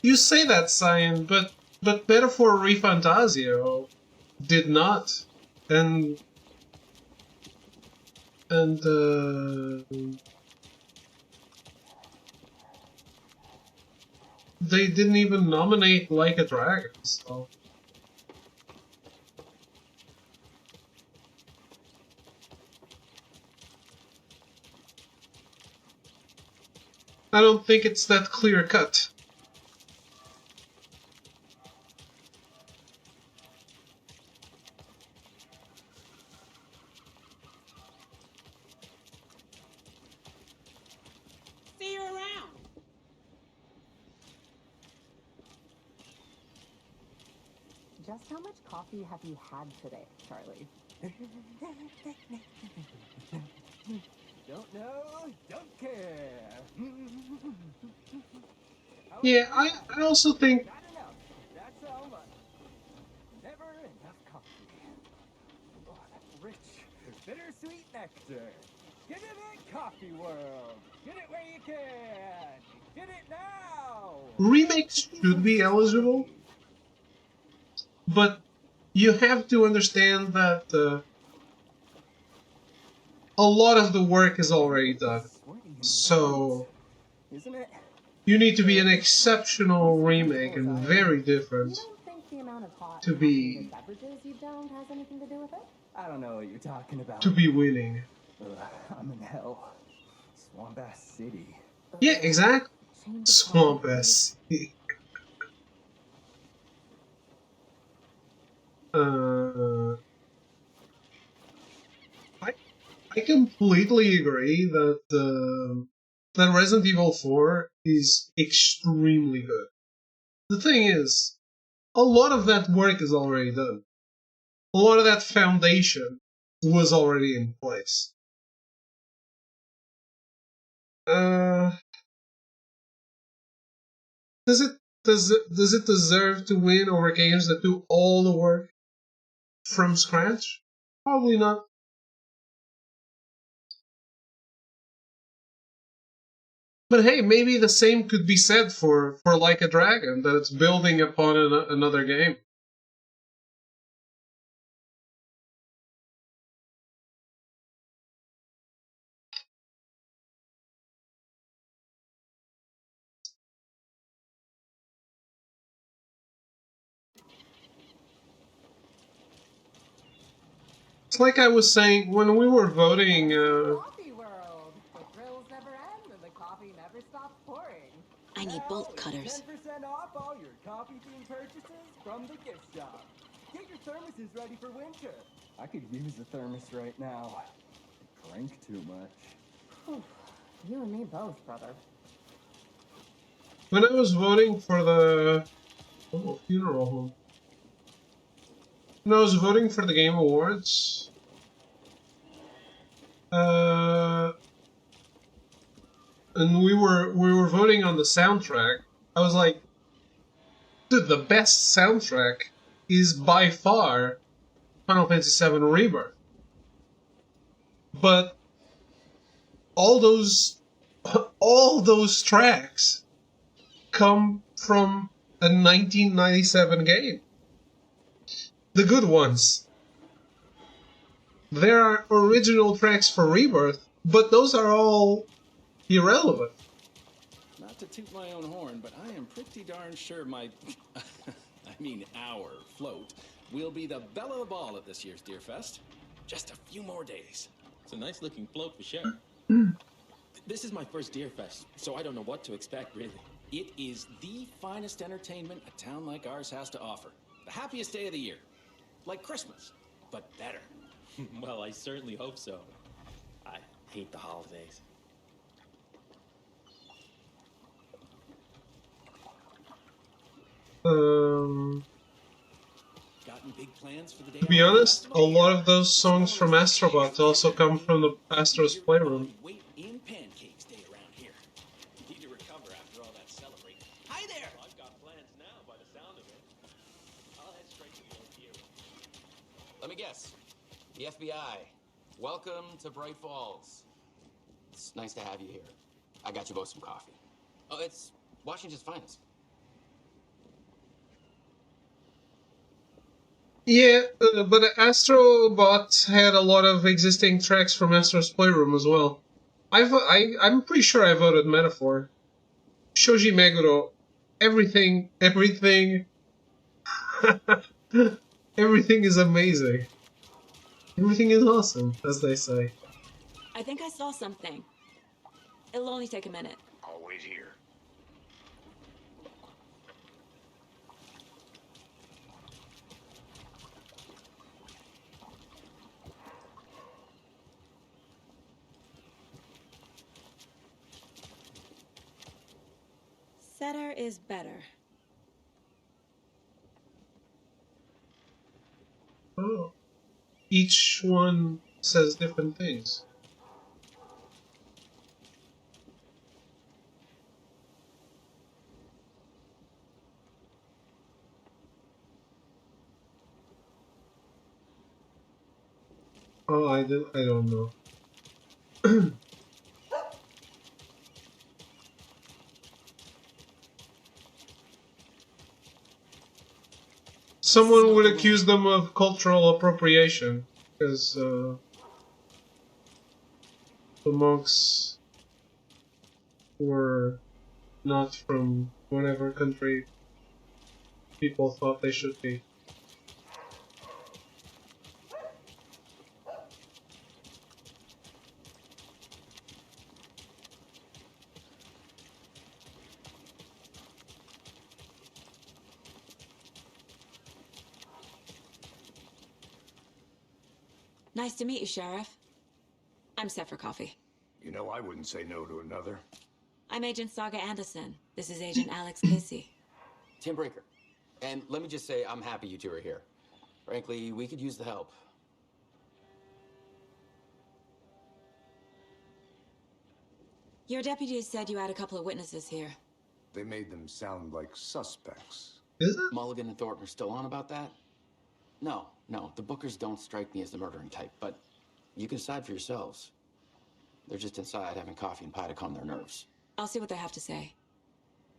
You say that, Cyan, but Metaphor ReFantasio did not. And they didn't even nominate Like a Dragon, so... I don't think it's that clear cut. Just how much coffee have you had today, Charlie? Don't know, don't care. Yeah, I also think Not enough. That's how much. Never enough coffee. Oh, that rich, bittersweet nectar. Get it in, coffee world. Get it where you can. Get it now. remakes should be eligible, but you have to understand that a lot of the work is already done. So Isn't it? you need to be an exceptional remake and very different You don't think the amount of hot to be caffeinated beverages you downed has anything to do with it? I don't know what you're talking about. to be winning. I'm in hell. Swamp Ass City. Yeah, exactly. Swamp ass. I completely agree that that Resident Evil 4 is extremely good. The thing is, a lot of that work is already done. A lot of that foundation was already in place. Does it deserve to win over games that do all the work from scratch? Probably not. But hey, maybe the same could be said for Like a Dragon, that it's building upon another game. It's like I was saying when we were voting. Coffee world. The thrills never end and the coffee never stops pouring. I need bolt cutters. 10% off all your coffee-themed purchases from the gift shop. Get your thermoses ready for winter. I could use a thermos right now. I drank too much. You and me both, brother. When I was voting for the funeral home, when I was voting for the Game Awards, and we were voting on the soundtrack, I was like, dude, the best soundtrack is by far Final Fantasy VII Rebirth. But all those tracks come from a 1997 game. The good ones. There are original tracks for Rebirth, but those are all irrelevant. Not to toot my own horn, but I am pretty darn sure my, our float will be the belle of the ball at this year's Deerfest. Just a few more days. It's a nice looking float for sure. This is my first Deerfest, so I don't know what to expect, really. It is the finest entertainment a town like ours has to offer. The happiest day of the year. Like Christmas, but better. Well, I certainly hope so. I hate the holidays. Gotten big plans for the day. To be honest, a lot of those songs from Astrobot also come from the Astro's Playroom. In pancakes day around here. Need to recover after all that celebrating. Hi there! I've got plans now by the sound of it. I'll head straight to the old pier. Let me guess. The FBI. Welcome to Bright Falls. It's nice to have you here. I got you both some coffee. Oh, it's Washington's finest. Yeah, but Astrobot had a lot of existing tracks from Astro's Playroom as well. I'm pretty sure I voted Metaphor. Shoji Meguro, everything, everything is amazing. Everything is awesome, as they say. I think I saw something. It'll only take a minute. Always here. Setter is better. each one says different things. Oh, I don't know. Someone would accuse them of cultural appropriation, because the monks were not from whatever country people thought they should be. Nice to meet you, Sheriff. I'm set for coffee. You know, I wouldn't say no to another. I'm Agent Saga Anderson. This is Agent Alex Casey. Tim Breaker. And let me just say, I'm happy you two are here. Frankly, we could use the help. Your deputies said you had a couple of witnesses here. They made them sound like suspects. Is it? Mulligan and Thornton are still on about that? No, the Bookers don't strike me as the murdering type, but you can decide for yourselves. They're just inside having coffee and pie to calm their nerves. I'll see what they have to say.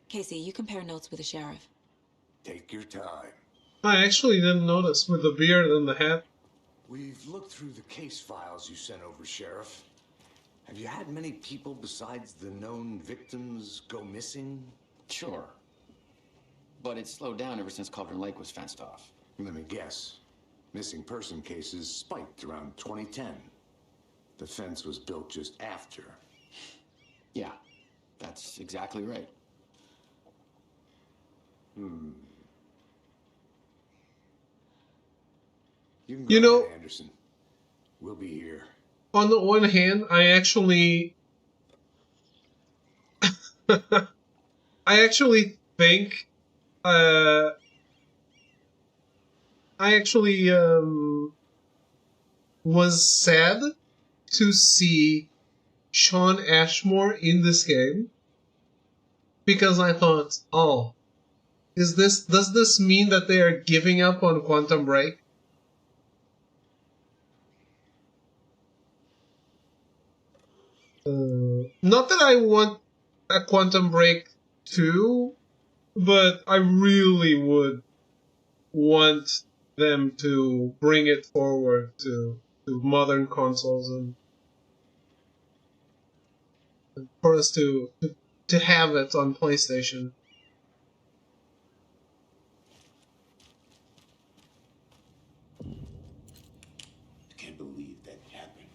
Casey, you compare notes with the sheriff. Take your time. I actually didn't notice with the beard and the hat. We've looked through the case files you sent over, Sheriff. Have you had many people besides the known victims go missing? Sure. But it's slowed down ever since Cauldron Lake was fenced off. Let me guess. Missing person cases spiked around 2010. The fence was built just after. Yeah, that's exactly right. You can You go know, ahead, Anderson. We'll be here. on the one hand, I actually think was sad to see Sean Ashmore in this game, because I thought, oh, does this mean that they are giving up on Quantum Break? Not that I want a Quantum Break 2, but I really would want them to bring it forward to modern consoles and for us to have it on PlayStation. I can't believe that happened.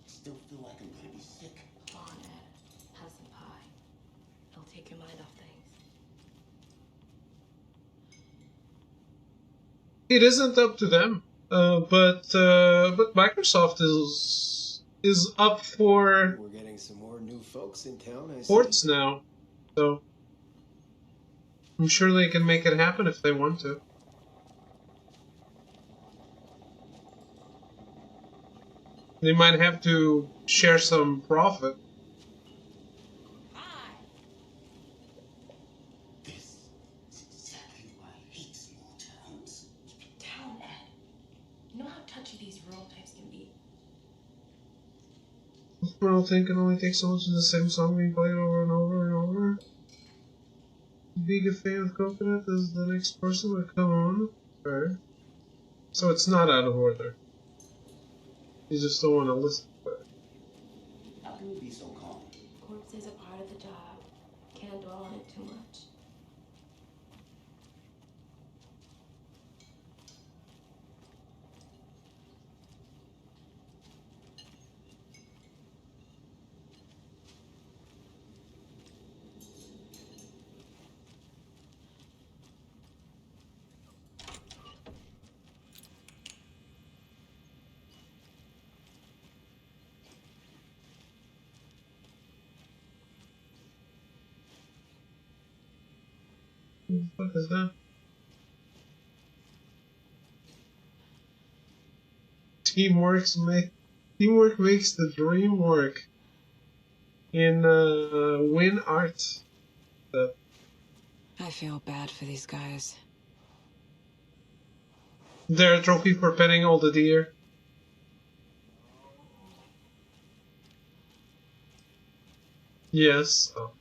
I still feel like I'm gonna be sick. Come on, Ed. Have some pie. It'll take your mind off things. It isn't up to them, but Microsoft is up for We're getting some more new folks in town, I see. ports now, so I'm sure they can make it happen if they want to. They might have to share some profit. This is exactly why I hate small towns. Keep it down, Ed. You know how touchy these rural types can be. I don't think it only takes so much of the same song being played over and over and over. Being a fan of Coconut as the next person would come on. Okay. So it's not out of order. You just don't want to listen to it. How can you be so calm? Corpse is a part of the job. Can't dwell on it too much. What the fuck is that? Teamwork makes the dream work. In Win Art. I feel bad for these guys. They're a trophy for petting all the deer. Yes. Oh.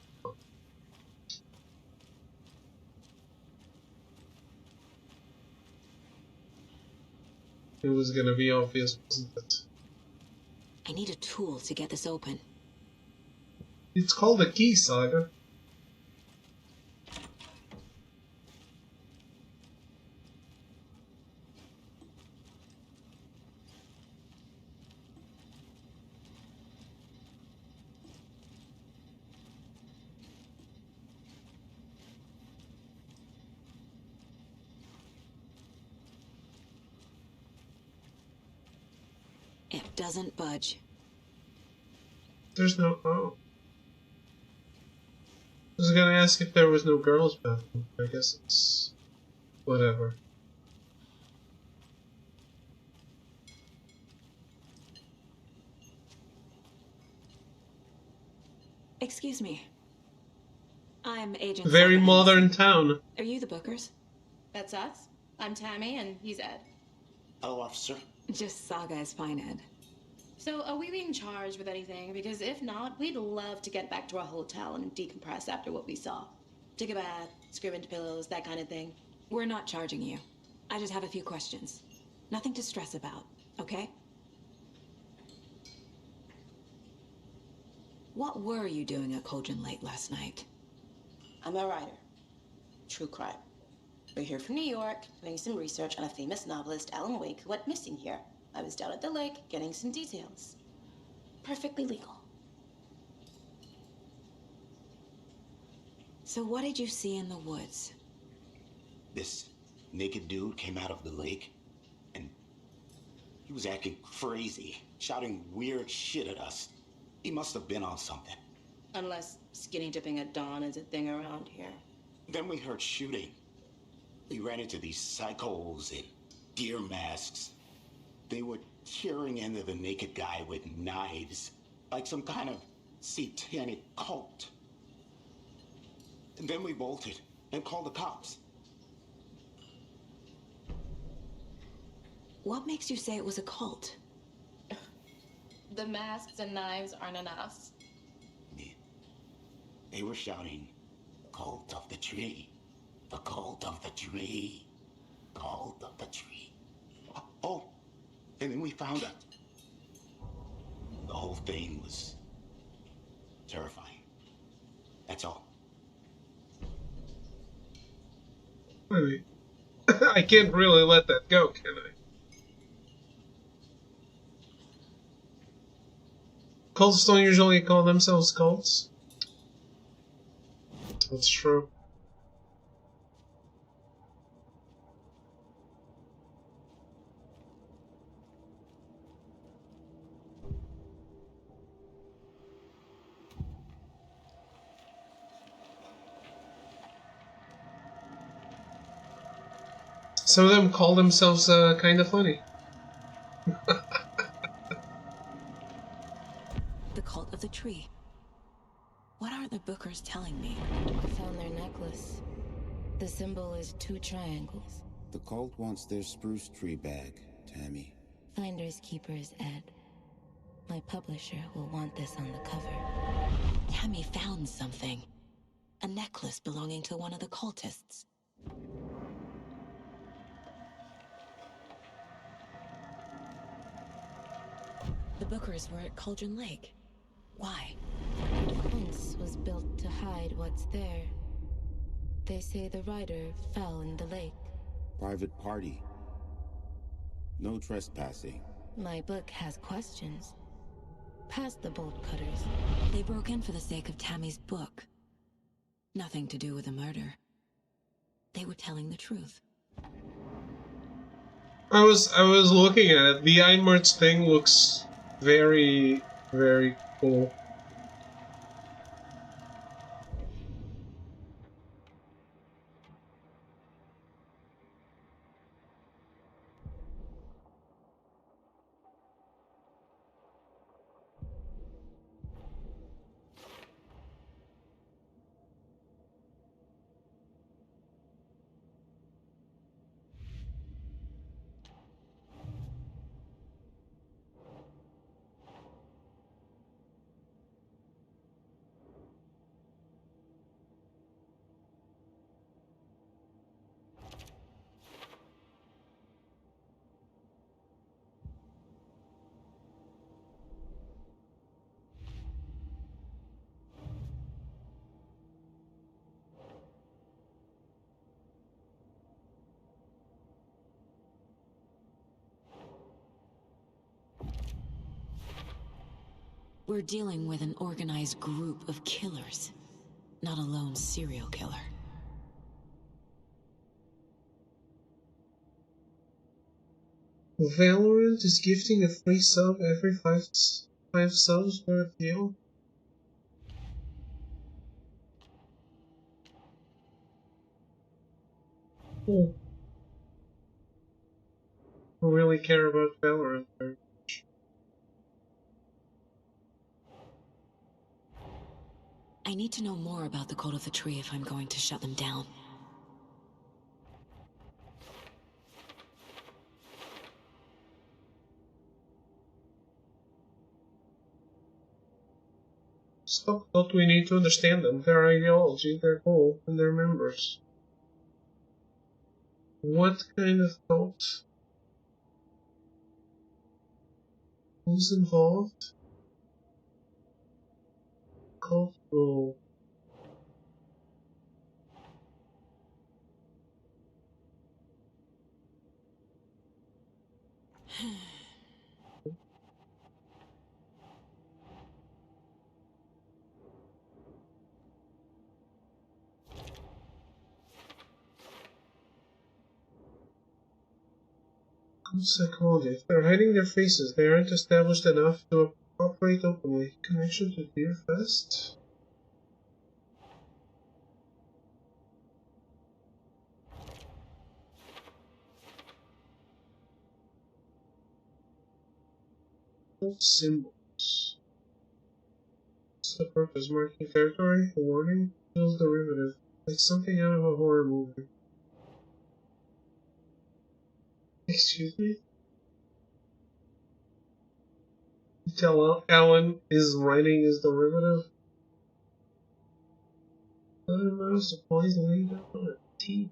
It was gonna be obvious, wasn't it? I need a tool to get this open. It's called a key, Saga. It doesn't budge. There's no... Oh. I was gonna ask if there was no girls' bathroom. I guess it's... whatever. Excuse me. I'm Agent Very Saga modern Anderson. town. Are you the Bookers? That's us. I'm Tammy, and he's Ed. Hello, officer. Just Saga is fine, Ed. So, are we being charged with anything? Because if not, we'd love to get back to our hotel and decompress after what we saw. Take a bath, scream into pillows, that kind of thing. We're not charging you. I just have a few questions. Nothing to stress about, okay? What were you doing at Cauldron Lake last night? I'm a writer. True crime. We're here from New York, doing some research on a famous novelist, Alan Wake, who went missing here. I was down at the lake, getting some details. Perfectly legal. So what did you see in the woods? This naked dude came out of the lake, and he was acting crazy, shouting weird shit at us. He must have been on something. Unless skinny dipping at dawn is a thing around here. Then we heard shooting. We ran into these psychos in deer masks. They were tearing into the naked guy with knives, like some kind of satanic cult. And then we bolted and called the cops. What makes you say it was a cult? The masks and knives aren't enough. They were shouting, "Cult of the tree, the cult of the tree, cult of the tree." Oh, and then we found out. The whole thing was terrifying. That's all. Wait. I can't really let that go, can I? Cults don't usually call themselves cults. That's true. Some of them call themselves kind of funny. The cult of the tree. What are the Bookers telling me? I found their necklace. The symbol is 2 triangles. The cult wants their spruce tree bag, Tammy. Finders keepers, Ed. My publisher will want this on the cover. Tammy found something. A necklace belonging to one of the cultists. The Bookers were at Cauldron Lake. Why? The fence was built to hide what's there. They say the rider fell in the lake. Private party. No trespassing. My book has questions. Past the bolt cutters. They broke in for the sake of Tammy's book. Nothing to do with the murder. They were telling the truth. I was looking at it. The Einmorts thing looks very, very cool. We're dealing with an organized group of killers, not a lone serial killer. Valorant is gifting a free sub every five subs for a deal. I really care about Valorant very much. I need to know more about the Cult of the Tree if I'm going to shut them down. So, but we need to understand them, their ideology, their goal, and their members. What kind of cult? Who's involved? Cult goal. Psychology. If they're hiding their faces, they aren't established enough to operate openly. Connection to Deerfest? Symbols. What's the purpose? Marking territory? A warning? Feels derivative. Like something out of a horror movie. Excuse me? You tell Alan his writing is derivative? Let him know supplies laid out on a T.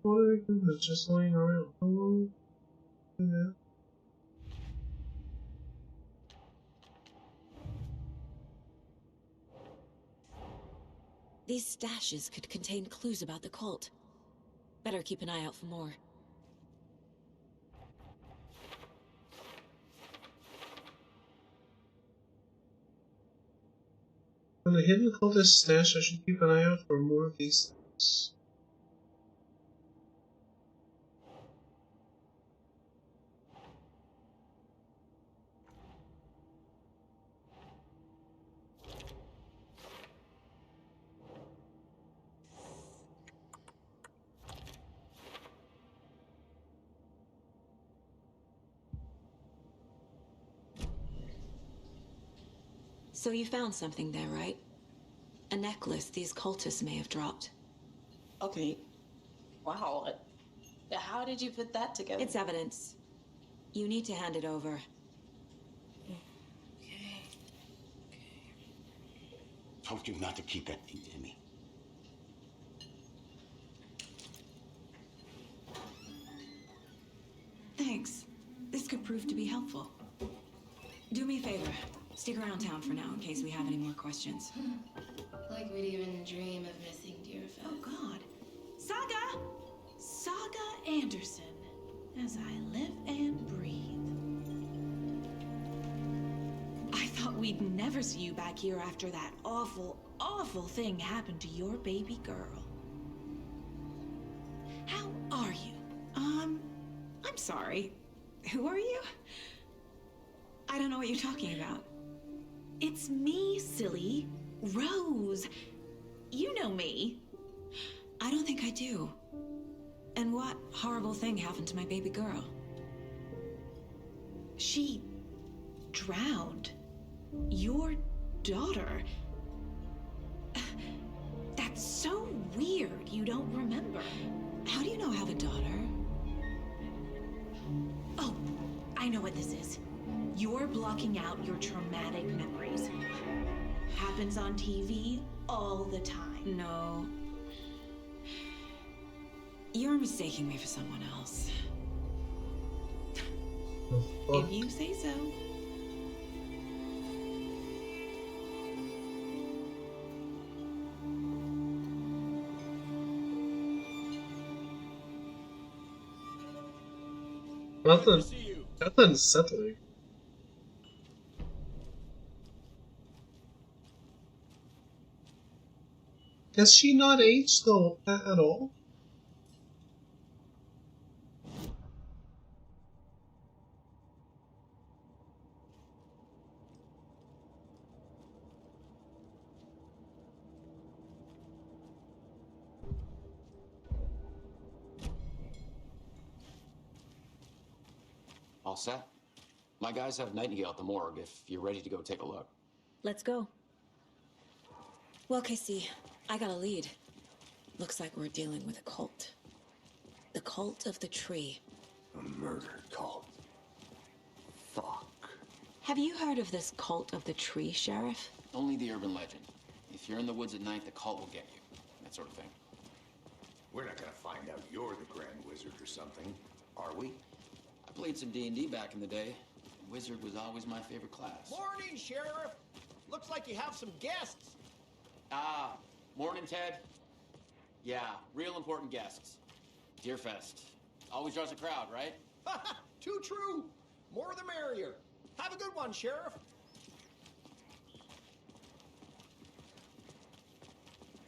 What are they doing? Just laying around. How long? Yeah. These stashes could contain clues about the cult. Better keep an eye out for more. When the hidden cultist stash, I should keep an eye out for more of these things. So you found something there, right? A necklace these cultists may have dropped. Okay. Wow. How did you put that together? It's evidence. You need to hand it over. Told you not to keep that thing to me. Thanks. This could prove to be helpful. Do me a favor. Stick around town for now in case we have any more questions. Like we'd even dream of missing Deerfest. Oh, God. Saga! Saga Anderson. As I live and breathe. I thought we'd never see you back here after that awful, awful thing happened to your baby girl. How are you? I'm sorry. Who are you? I don't know what you're talking about. It's me, silly. Rose. You know me. I don't think I do. And what horrible thing happened to my baby girl? She drowned. Your daughter. That's so weird you don't remember. How do you know I have a daughter? Oh, I know what this is. You're blocking out your traumatic memories. Happens on TV all the time. No. You're mistaking me for someone else. If you say so. Nothing unsettling. Has she not aged though at all? All set? My guys have Nightingale at the morgue if you're ready to go take a look. Let's go. Well, Casey, I got a lead. Looks like we're dealing with a cult. The cult of the tree. A murder cult. Fuck. Have you heard of this cult of the tree, Sheriff? Only the urban legend. If you're in the woods at night, the cult will get you. That sort of thing. We're not gonna find out you're the Grand Wizard or something, are we? I played some D&D back in the day. Wizard was always my favorite class. Morning, Sheriff. Looks like you have some guests. Ah, morning, Ted. Yeah, real important guests. Deerfest. Always draws a crowd, right? Too true. More the merrier. Have a good one, Sheriff.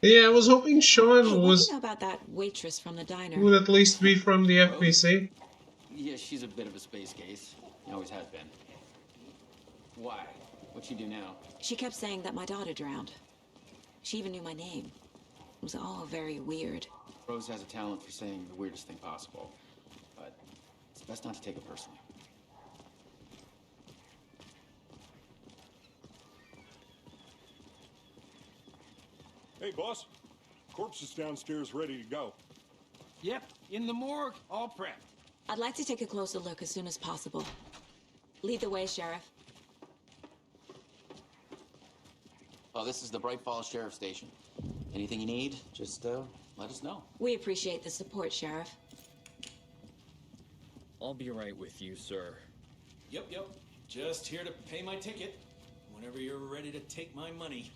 Yeah, I was hoping Sean Hey, what was do you know about that waitress from the diner? would at least be from the FBC. Yeah, she's a bit of a space case. Always has been. Why? What'd she do now? She kept saying that my daughter drowned. She even knew my name. It was all very weird. Rose has a talent for saying the weirdest thing possible. But it's best not to take it personally. Hey, boss. Corpse is downstairs ready to go. Yep, in the morgue, all prepped. I'd like to take a closer look as soon as possible. Lead the way, Sheriff. Oh, this is the Bright Falls Sheriff Station. Anything you need, just let us know. We appreciate the support, Sheriff. I'll be right with you, sir. Yep. Just here to pay my ticket. Whenever you're ready to take my money.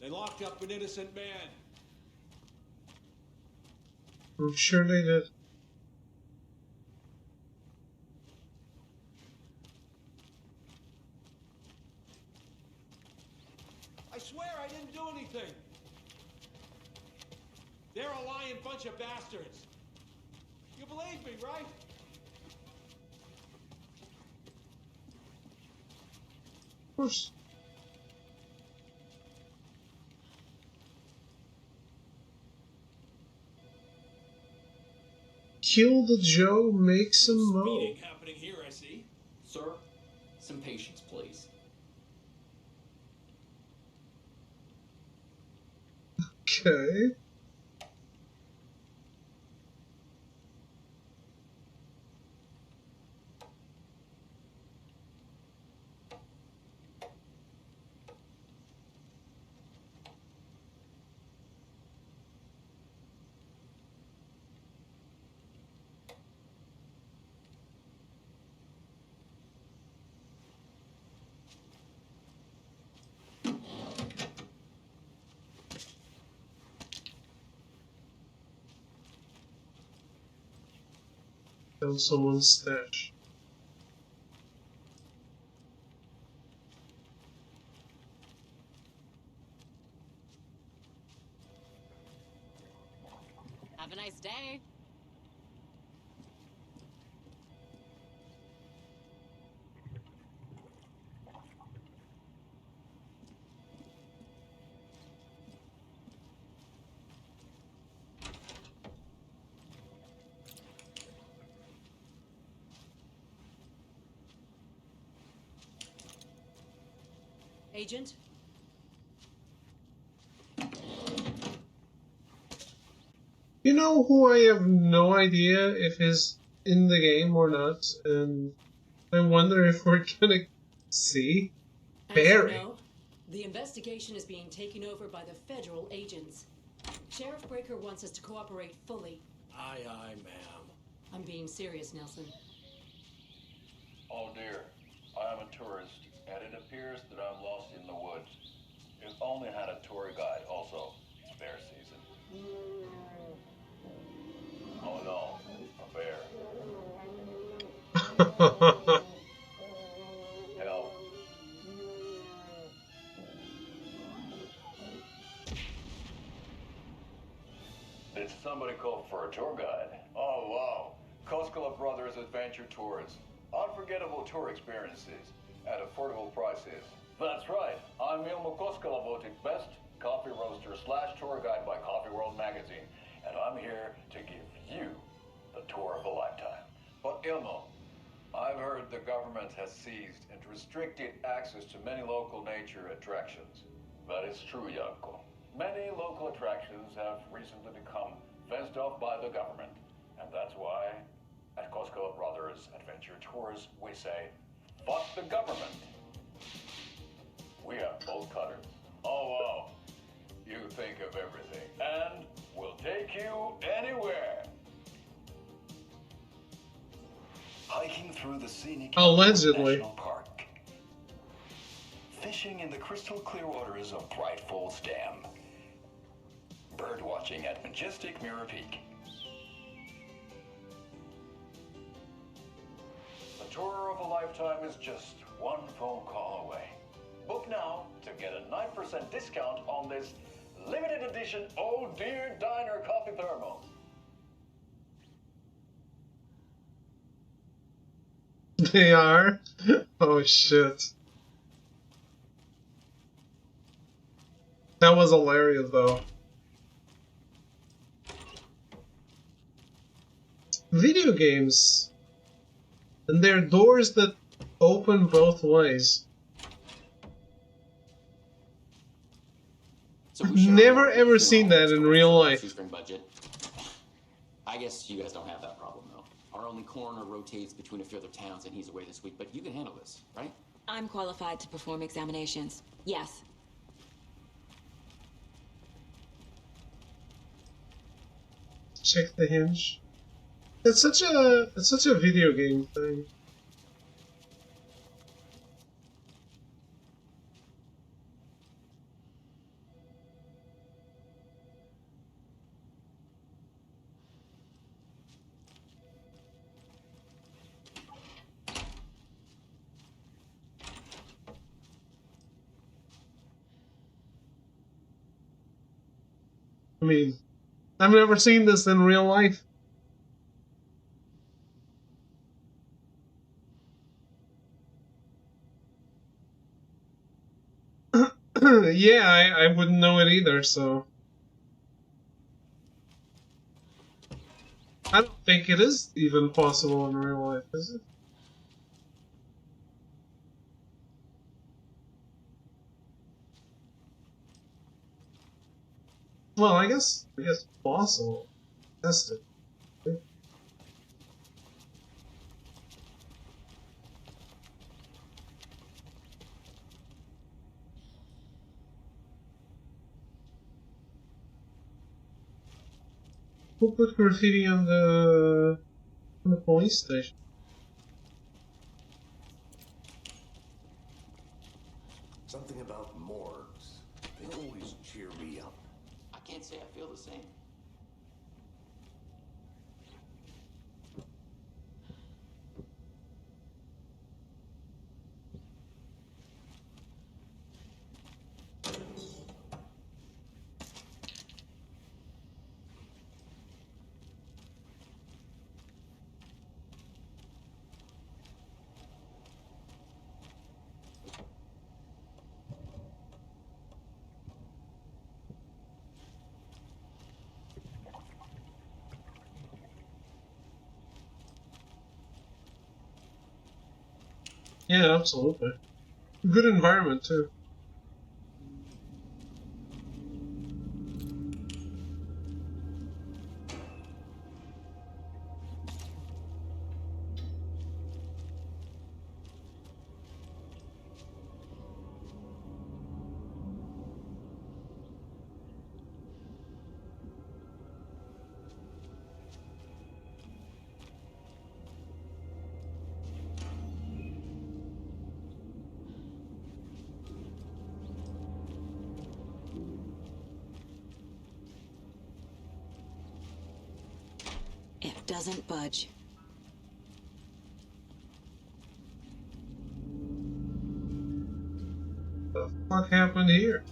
They locked up an innocent man. I'm sure they did. I swear I didn't do anything. They're a lying bunch of bastards. You believe me, right? Of course. Kill the Joe, make some mo. Speeding happening here, I see. Sir, some patience, please. Okay. Found someone's stash. Have a nice day. Agent? You know who I have no idea if he's in the game or not, and I wonder if we're gonna See? As you Barry. know, the investigation is being taken over by the federal agents. Sheriff Breaker wants us to cooperate fully. Aye, aye, ma'am. I'm being serious, Nelson. Oh dear, I am a tourist, and it appears that I'm lost in the woods. If only had a tour guide also. It's bear season. Oh no, a bear. Help. Did somebody call for a tour guide? Oh wow, Koskela Brothers Adventure Tours. Unforgettable tour experiences at affordable prices. That's right, I'm Ilmo Koskela, voted best coffee roaster / tour guide by Coffee World magazine, and I'm here to give you the tour of a lifetime. But Ilmo, I've heard the government has seized and restricted access to many local nature attractions. That is true, Janko. Many local attractions have recently become fenced off by the government, and that's why at Koskela Brothers Adventure Tours we say, fuck the government. We have bolt cutters. Oh wow, you think of everything, and we'll take you anywhere. Hiking through the scenic Allegedly. National Park. Fishing in the crystal clear waters of Bright Falls Dam. Bird watching at majestic Mirror Peak. The tour of a lifetime is just one phone call away. Book now to get a 9% discount on this limited edition Oh Dear Diner coffee thermos. They are? Oh shit. That was hilarious though. Video games. And they're doors that open both ways. So I've never ever seen that in real life. shoestring budget. I guess you guys don't have that problem though. Our only coroner rotates between a few other towns and he's away this week, but you can handle this, right? I'm qualified to perform examinations. Yes. Check the hinge. It's such a video game thing. I mean, I've never seen this in real life. Yeah, I wouldn't know it either, so... I don't think it is even possible in real life, is it? Well, I guess possible. Test it. Who put graffiti on the police station? Something about morgues. They always cheer me up. I can't say I feel the same. Yeah, absolutely. Good environment, too. It doesn't budge. What happened here?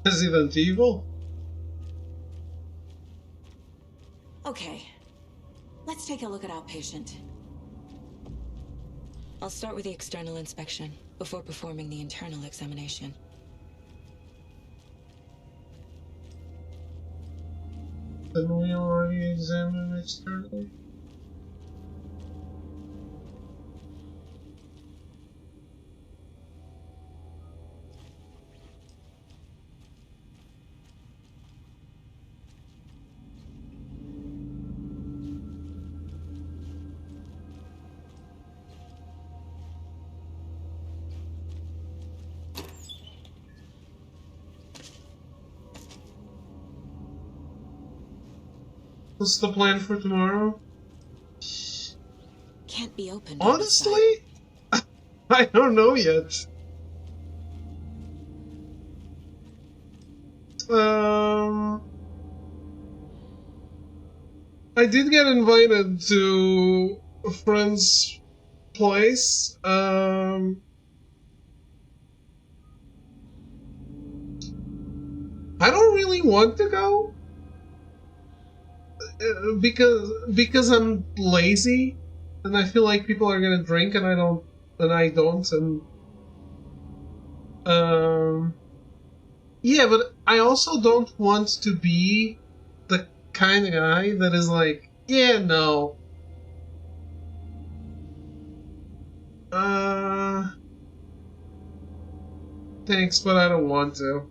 Resident Evil? Okay, let's take a look at outpatient. I'll start with the external inspection before performing the internal examination. Didn't we already examine externally? What's the plan for tomorrow? Can't be opened. Honestly? I don't know yet. I did get invited to a friend's place. I don't really want to go. Because I'm lazy and I feel like people are gonna drink and I don't yeah, but I also don't want to be the kind of guy that is like, yeah, no, thanks, but I don't want to.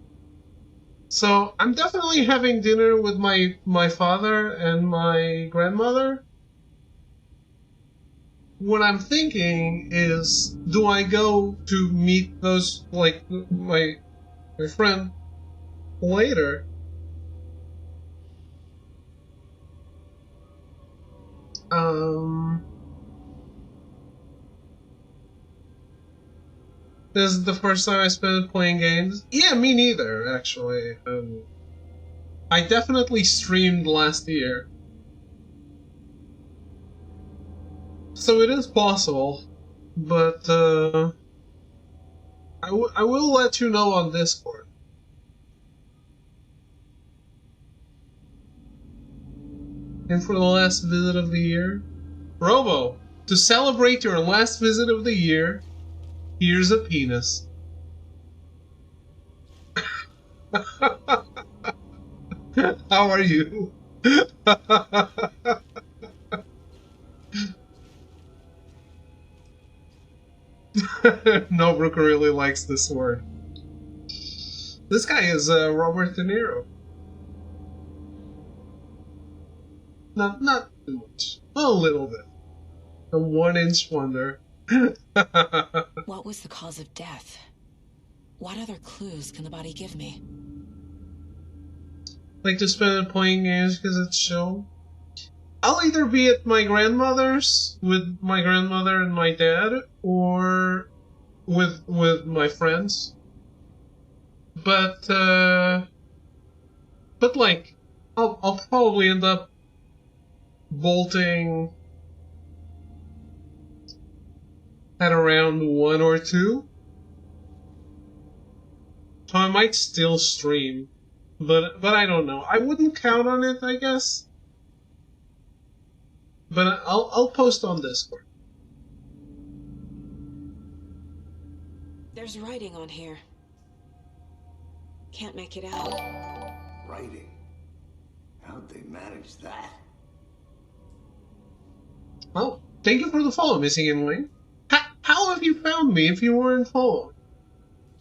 So I'm definitely having dinner with my father and my grandmother. What I'm thinking is, do I go to meet those, like, my friend later? This is the first time I spent it playing games. Yeah, me neither, actually. I definitely streamed last year. So it is possible, but I will let you know on Discord. And for the last visit of the year, Robo, to celebrate your last visit of the year, here's a penis. How are you? No, Brooker really likes this word. This guy is Robert De Niro. Not too much. A little bit. A 1-inch wonder. What was the cause of death? What other clues can the body give me? Like to spend it playing games because it's chill. I'll either be at my grandmother's with my grandmother and my dad, or with my friends. But like, I'll probably end up bolting at around 1 or 2. So I might still stream, but I don't know. I wouldn't count on it, I guess. But I'll post on Discord. There's writing on here. Can't make it out. Writing? How'd they manage that? Oh, thank you for the follow, Missing in Wayne. How have you found me if you weren't followed?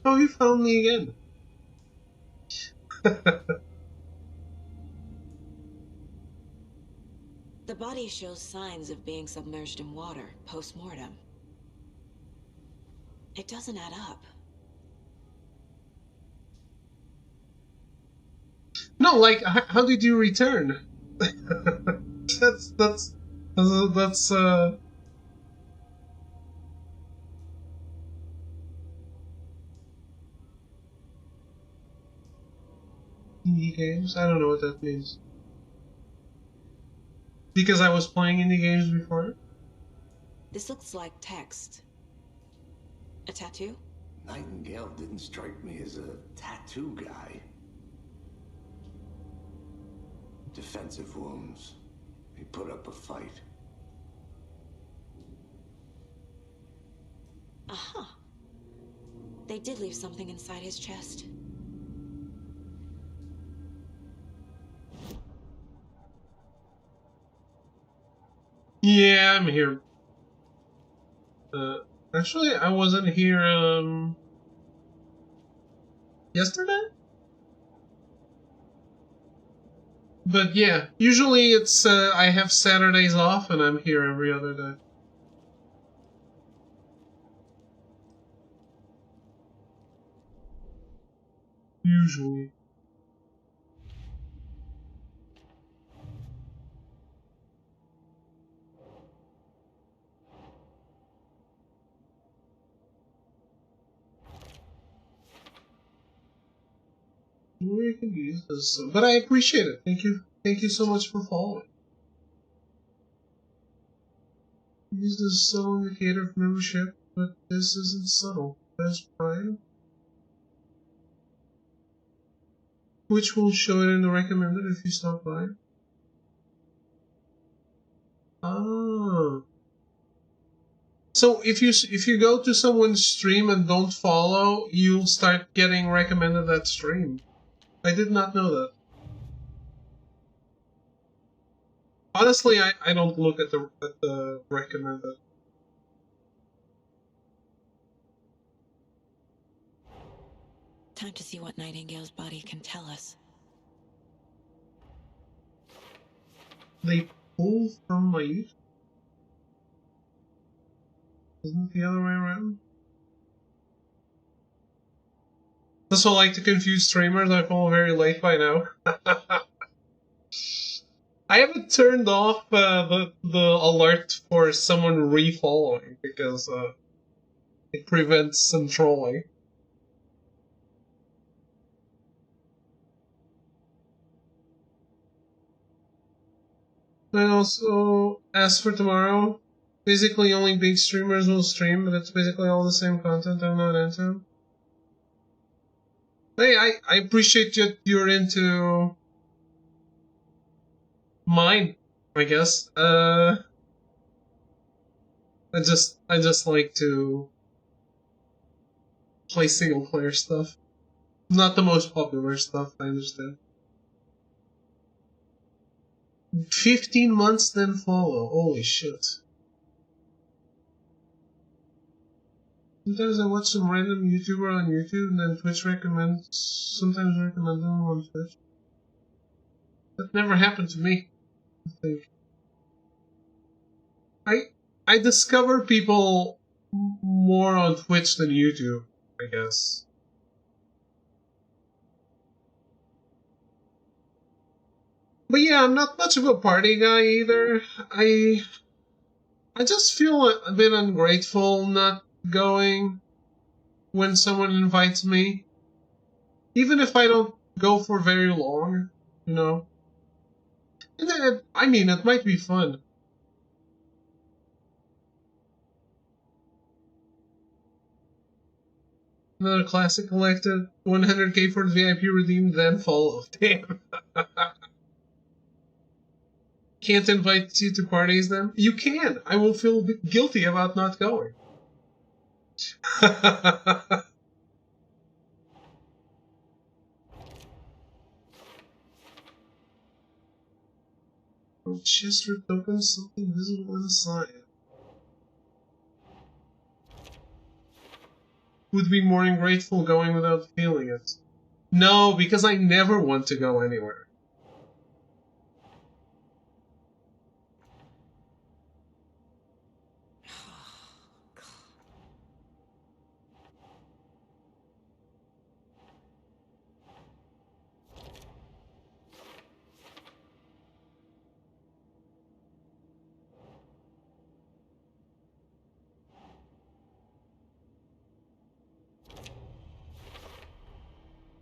How have you found me again? The body shows signs of being submerged in water post-mortem. It doesn't add up. No, like, how did you return? that's indie games? I don't know what that means. Because I was playing indie games before? This looks like text. A tattoo? Nightingale didn't strike me as a tattoo guy. Defensive wounds. He put up a fight. Aha. They did leave something inside his chest. Yeah, I'm here. Actually, I wasn't here, yesterday? But yeah, usually it's, I have Saturdays off and I'm here every other day. Usually. We can use this, but I appreciate it. Thank you. Thank you so much for following. Use the subtle indicator of membership, but this isn't subtle. That's Prime. Which will show it in the recommended if you stop by. Ah. So if you go to someone's stream and don't follow, you'll start getting recommended that stream. I did not know that. Honestly, I don't look at the recommended. Time to see what Nightingale's body can tell us. They pull from my youth? Isn't it the other way around? That's what I like to confuse streamers. I fall very late by now. I haven't turned off the alert for someone refollowing because it prevents some trolling. And also, as for tomorrow, basically only big streamers will stream, but it's basically all the same content I'm not into. Hey, I appreciate you're into mine, I guess. I just like to play single player stuff. Not the most popular stuff, I understand. 15 months then follow. Holy shit. Sometimes I watch some random YouTuber on YouTube and then Twitch sometimes recommend them on Twitch. That never happened to me, I think. I discover people more on Twitch than YouTube, I guess. But yeah, I'm not much of a party guy either. I just feel a bit ungrateful not going when someone invites me. Even if I don't go for very long, you know. And then I mean, it might be fun. Another classic collected 100k for the VIP redeemed, then followed. Damn. Can't invite you to parties then? You can. I will feel guilty about not going. Chest ripped open, something visible on the side. Would be more ungrateful going without feeling it. No, because I never want to go anywhere.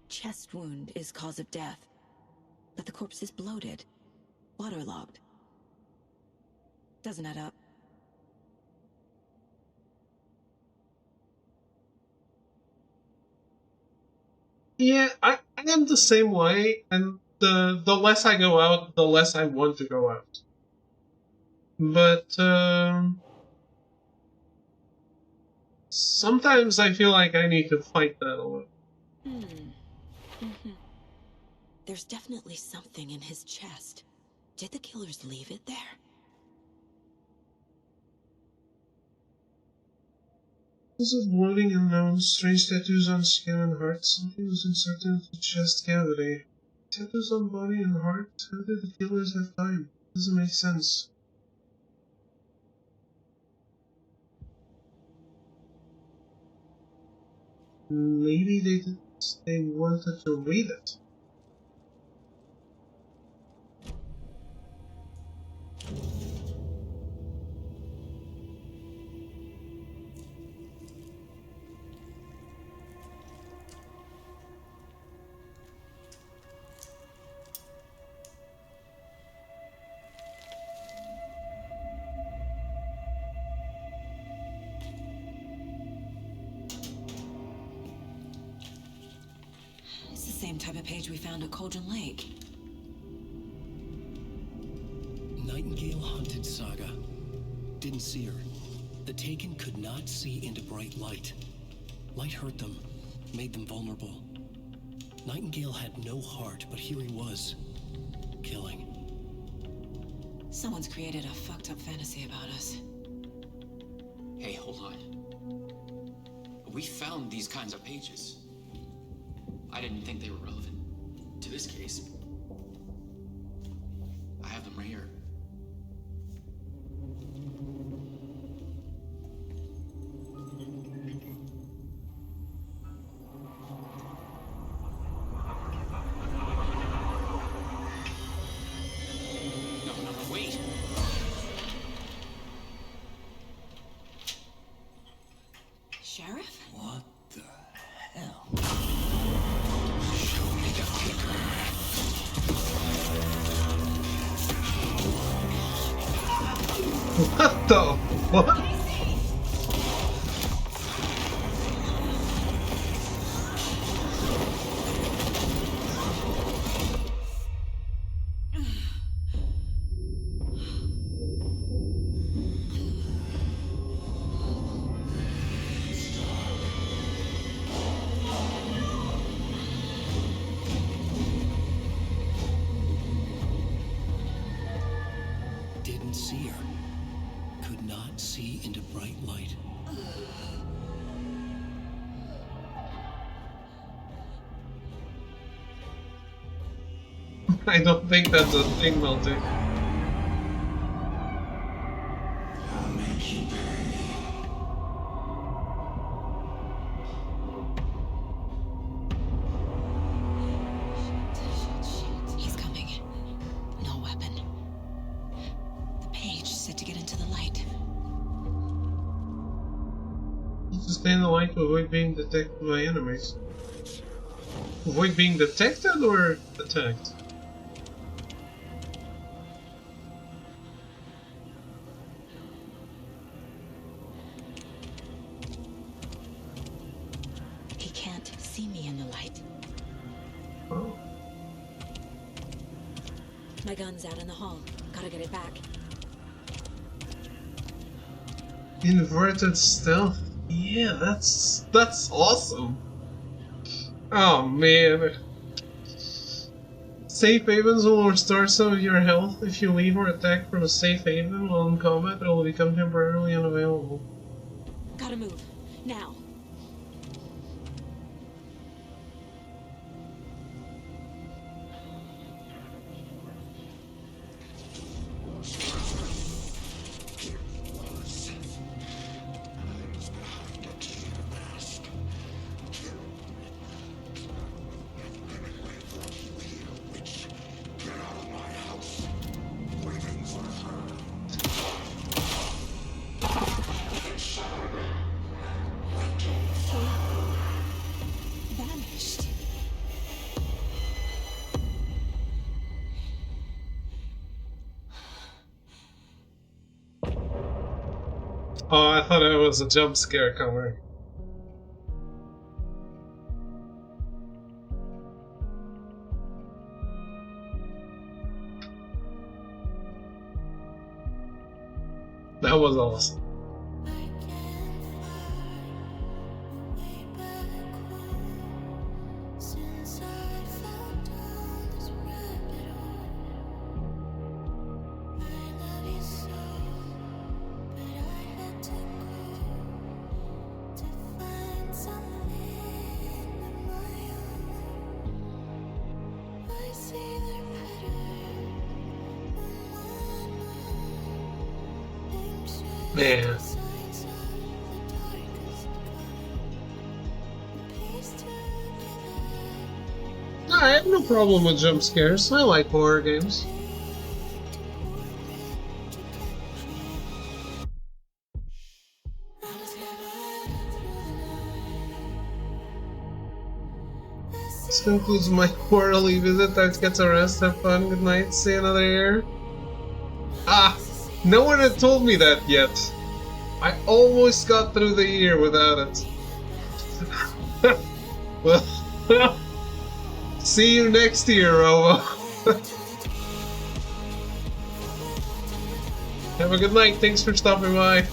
Chest wound is cause of death, but the corpse is bloated, waterlogged. Doesn't add up. Yeah, I am the same way, and the less I go out, the less I want to go out. But sometimes I feel like I need to fight that a little. There's definitely something in his chest. Did the killers leave it there? Because of bloating unknown, strange tattoos on skin and heart, something was inserted into the chest cavity. Tattoos on body and heart? How did the killers have time? Doesn't make sense. Maybe they wanted to read it. It's the same type of page we found at Cauldron Lake. Nightingale hunted Saga. Didn't see her. The Taken could not see into bright light. Light hurt them, made them vulnerable. Nightingale had no heart, but here he was, killing. Someone's created a fucked up fantasy about us. Hey, hold on. We found these kinds of pages. I didn't think they were relevant to this case. I have them right here. No, wait. Sheriff? What the hell? Show me the paper. What the what? Didn't see her. Could not see into bright light. I don't think that's a thing, Melty. I'll make you pay. He's coming. No weapon. The page said to get into the light. To stay in the light to avoid being detected by enemies. Avoid being detected or attacked? He can't see me in the light. Oh. My gun's out in the hall. Gotta get it back. Inverted stealth. Yeah, that's awesome. Oh man. Safe havens will restore some of your health if you leave or attack from a safe haven while in combat. It will become temporarily unavailable. Gotta move. Now. Oh, I thought it was a jump scare coming. That was awesome. Man. I have no problem with jump scares. I like horror games. This concludes my quarterly visit. That gets a rest. Have fun. Good night. See you another year. Ah! No one had told me that yet. I almost got through the year without it. Well, see you next year, Robo. Have a good night. Thanks for stopping by.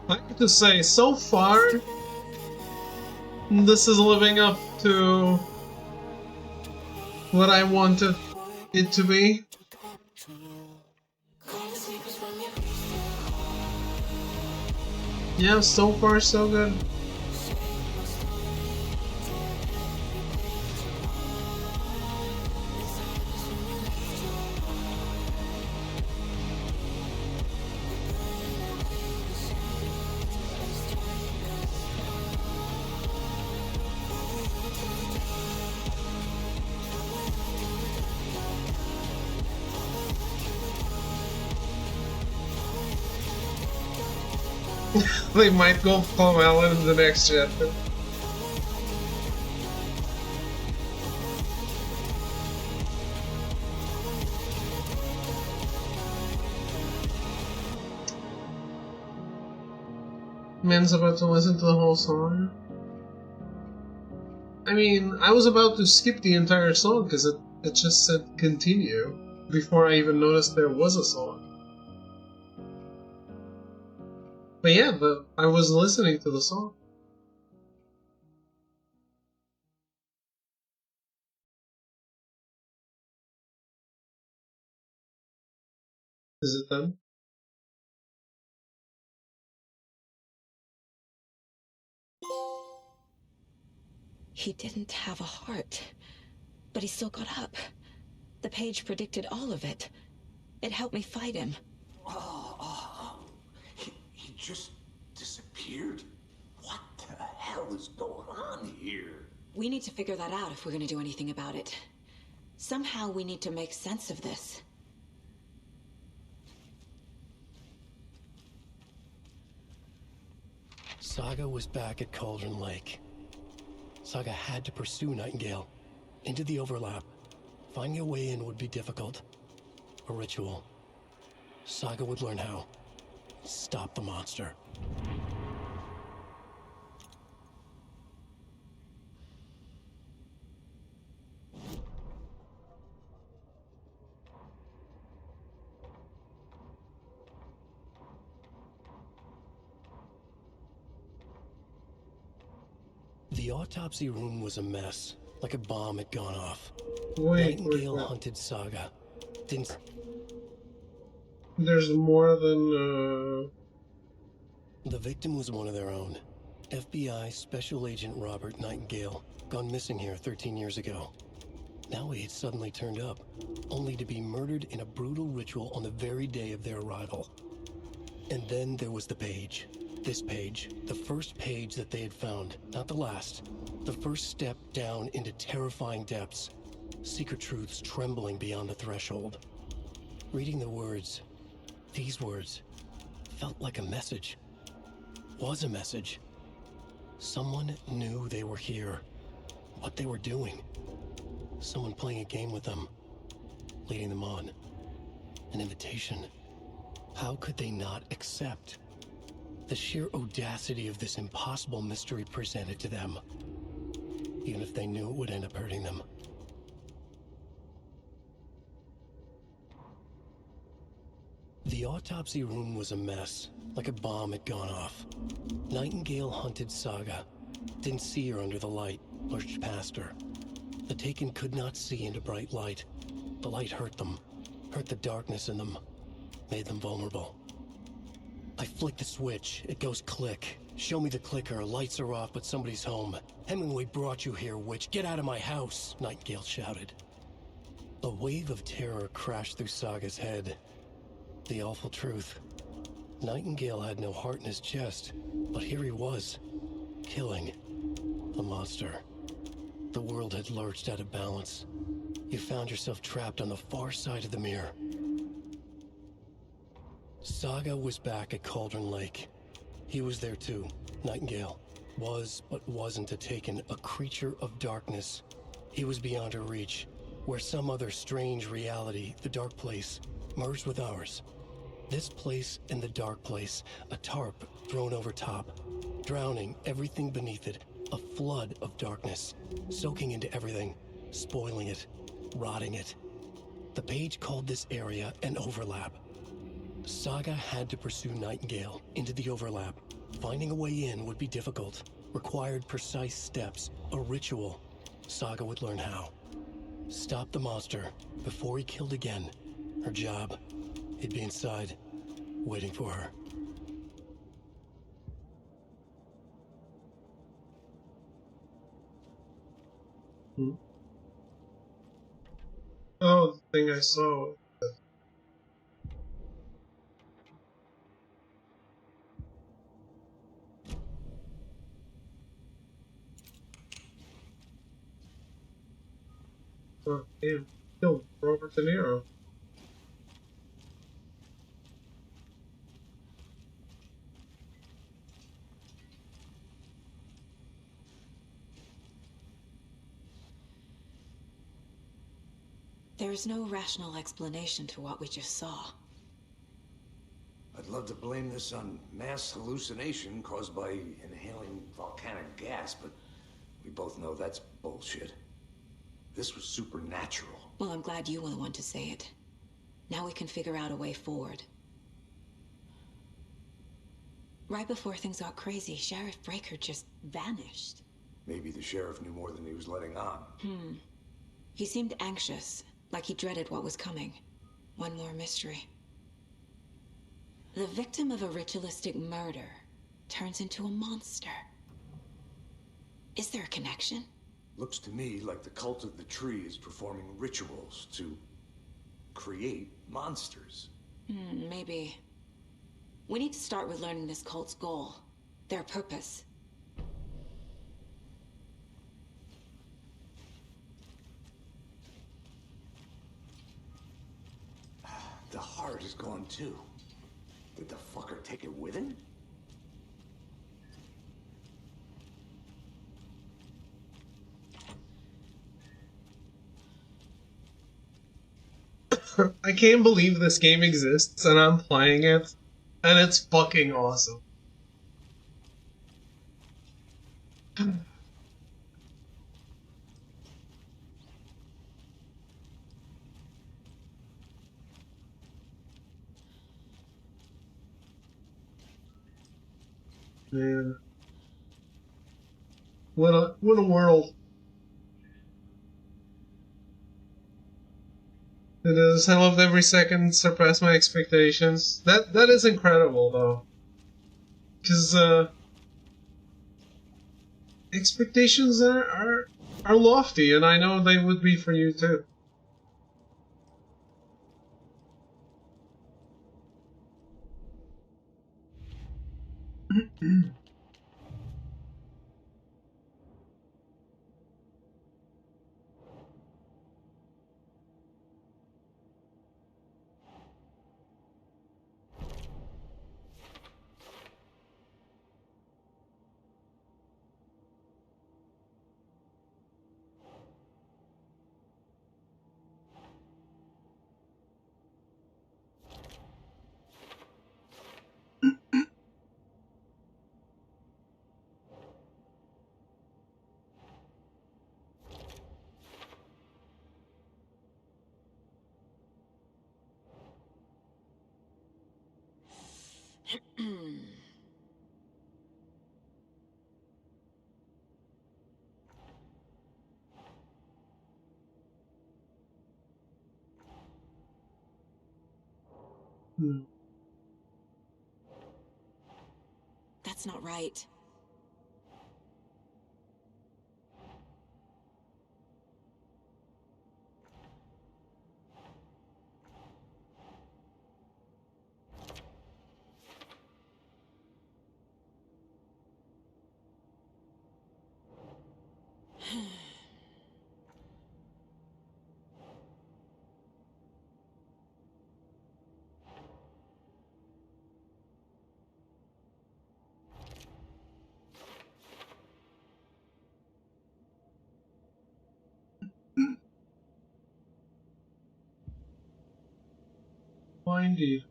I have to say, so far, this is living up to what I wanted it to be. Yeah, so far so good. They might go Plum Island in the next chapter. Man's about to listen to the whole song. I mean, I was about to skip the entire song because it just said continue before I even noticed there was a song. But yeah, I was listening to the song. Is it done? He didn't have a heart, but he still got up. The page predicted all of it. It helped me fight him. He just disappeared? What the hell is going on here? We need to figure that out if we're going to do anything about it. Somehow we need to make sense of this. Saga was back at Cauldron Lake. Saga had to pursue Nightingale into the overlap. Finding a way in would be difficult. A ritual. Saga would learn how. Stop the monster. The autopsy room was a mess, like a bomb had gone off. Nightingale Hunted Saga. Didn't... There's more than, The victim was one of their own. FBI Special Agent Robert Nightingale, gone missing here 13 years ago. Now he had suddenly turned up, only to be murdered in a brutal ritual on the very day of their arrival. And then there was the page. This page, the first page that they had found, not the last. The first step down into terrifying depths. Secret truths trembling beyond the threshold. Reading the words, these words, felt like a message. Was a message. Someone knew they were here. What they were doing. Someone playing a game with them. Leading them on. An invitation. How could they not accept? The sheer audacity of this impossible mystery presented to them. Even if they knew it would end up hurting them. The autopsy room was a mess, like a bomb had gone off. Nightingale Hunted Saga. Didn't see her under the light, lurched past her. The Taken could not see into bright light. The light hurt them, hurt the darkness in them, made them vulnerable. I flick the switch, it goes click. Show me the clicker, lights are off, but somebody's home. Hemingway brought you here, witch. Get out of my house, Nightingale shouted. A wave of terror crashed through Saga's head. The awful truth. Nightingale had no heart in his chest, but here he was, killing the monster. The world had lurched out of balance. You found yourself trapped on the far side of the mirror. Saga was back at Cauldron Lake. He was there too, Nightingale. Was, but wasn't a Taken, a creature of darkness. He was beyond her reach, where some other strange reality, the dark place, merged with ours. This place and the dark place, a tarp thrown over top, drowning everything beneath it, a flood of darkness, soaking into everything, spoiling it, rotting it. The page called this area an overlap. Saga had to pursue Nightingale into the overlap. Finding a way in would be difficult, required precise steps, a ritual. Saga would learn how. Stop the monster before he killed again. Her job. He'd be inside, waiting for her. Oh, the thing I saw. Oh, damn. Killed Robert De Niro. There is no rational explanation to what we just saw. I'd love to blame this on mass hallucination caused by inhaling volcanic gas, but we both know that's bullshit. This was supernatural. Well, I'm glad you were the one to say it. Now we can figure out a way forward. Right before things got crazy, Sheriff Breaker just vanished. Maybe the sheriff knew more than he was letting on. He seemed anxious, like he dreaded what was coming. One more mystery. The victim of a ritualistic murder turns into a monster. Is there a connection? Looks to me like the cult of the tree is performing rituals to create monsters. Maybe. We need to start with learning this cult's goal, their purpose. The heart is gone too. Did the fucker take it with him? I can't believe this game exists and I'm playing it, and it's fucking awesome. Man. What a world. It is. I loved every second. Surpassed my expectations. That is incredible, though. Because expectations are lofty, and I know they would be for you too. That's not right. Why indeed?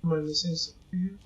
Am I missing something here?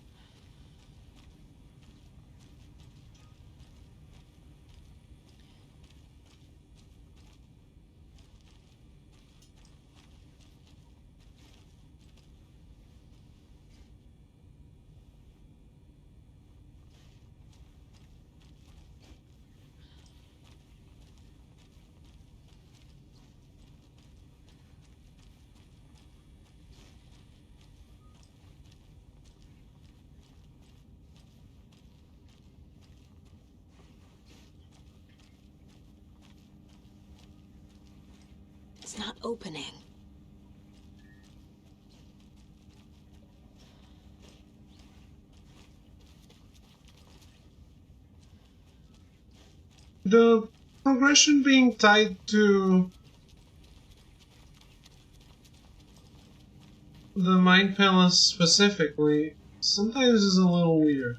It's not opening. The progression being tied to the Mind Palace specifically sometimes is a little weird.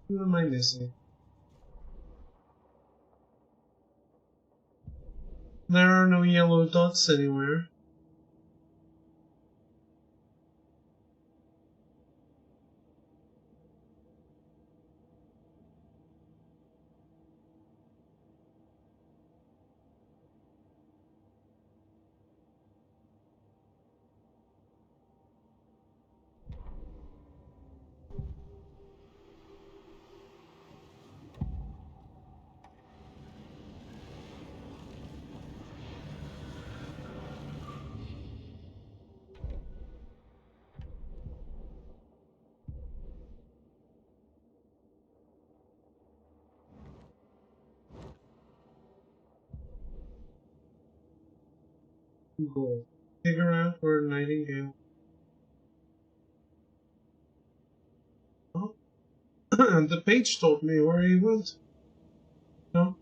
What am I missing? There are no yellow dots anywhere. Goal. Figure out where Nightingale. Oh. The page told me where he went. No?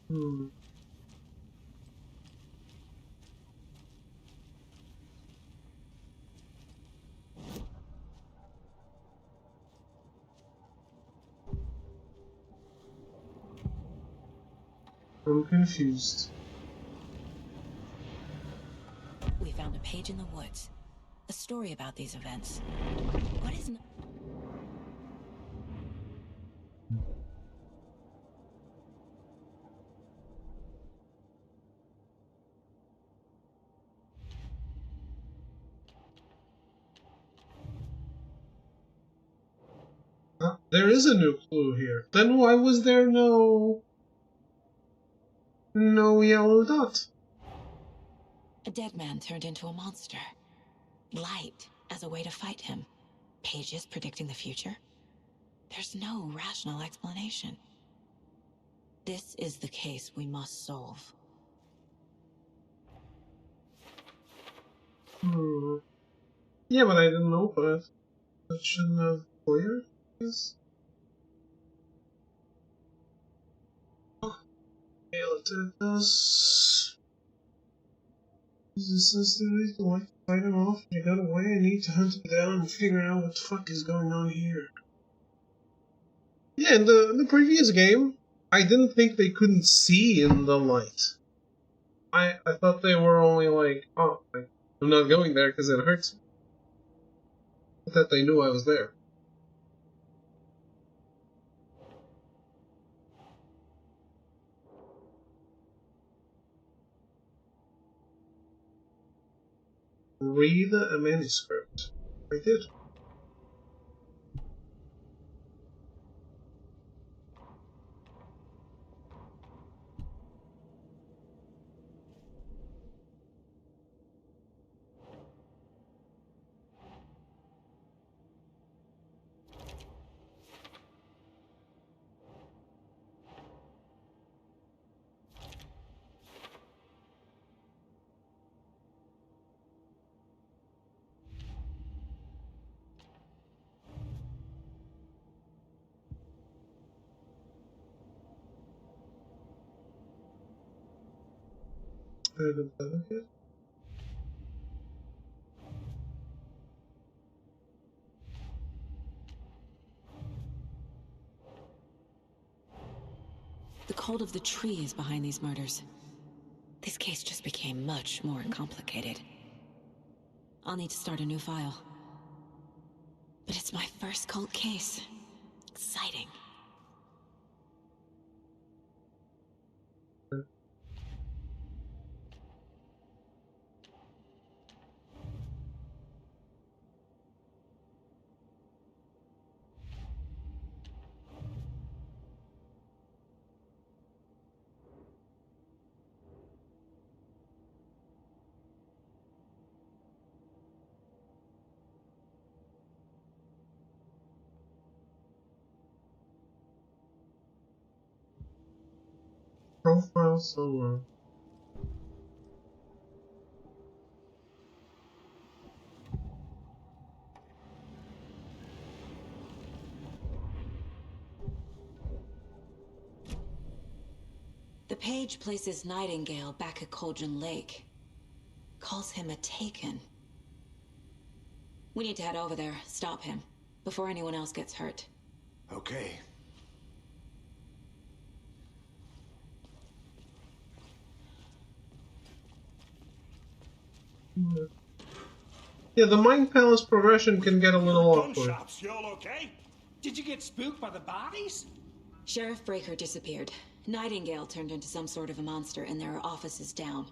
I'm confused. We found a page in the woods. A story about these events. What is... There is a new clue here. Then why was there no yellow dot? A dead man turned into a monster. Light as a way to fight him. Pages predicting the future. There's no rational explanation. This is the case we must solve. Yeah, but I didn't open it. That shouldn't have cleared this. Okay, let's do this. This is the way to fight him off. I got away. I need to hunt him down and figure out what the fuck is going on here. Yeah, in the previous game, I didn't think they couldn't see in the light. I thought they were only like, oh, I'm not going there because it hurts me. But that they knew I was there. Read a manuscript. I did. The cult of the tree is behind these murders. This case just became much more complicated. I'll need to start a new file. But it's my first cult case. Exciting. Profile solo. The page places Nightingale back at Cauldron Lake. Calls him a Taken. We need to head over there, stop him, before anyone else gets hurt. Okay. Yeah, the Mind Palace progression can get a little awkward. Gunshots, y'all okay? Did you get spooked by the bodies? Sheriff Breaker disappeared. Nightingale turned into some sort of a monster, and there are offices down.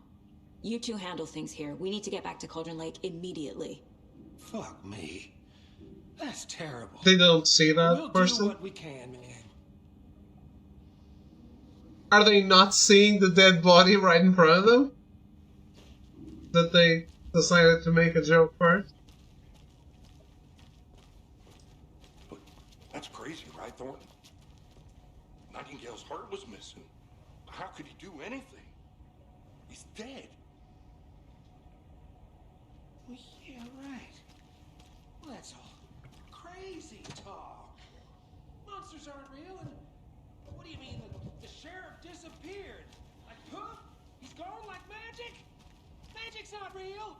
You two handle things here. We need to get back to Cauldron Lake immediately. Fuck me. That's terrible. They don't see that We'll person? do what we can, man. Are they not seeing the dead body right in front of them? That they decided to make a joke first? That's crazy, right, Thornton? Nightingale's heart was missing. How could he do anything? He's dead. Well, yeah, right. Well, that's all crazy talk. Monsters aren't real, and what do you mean? The sheriff disappeared. not real.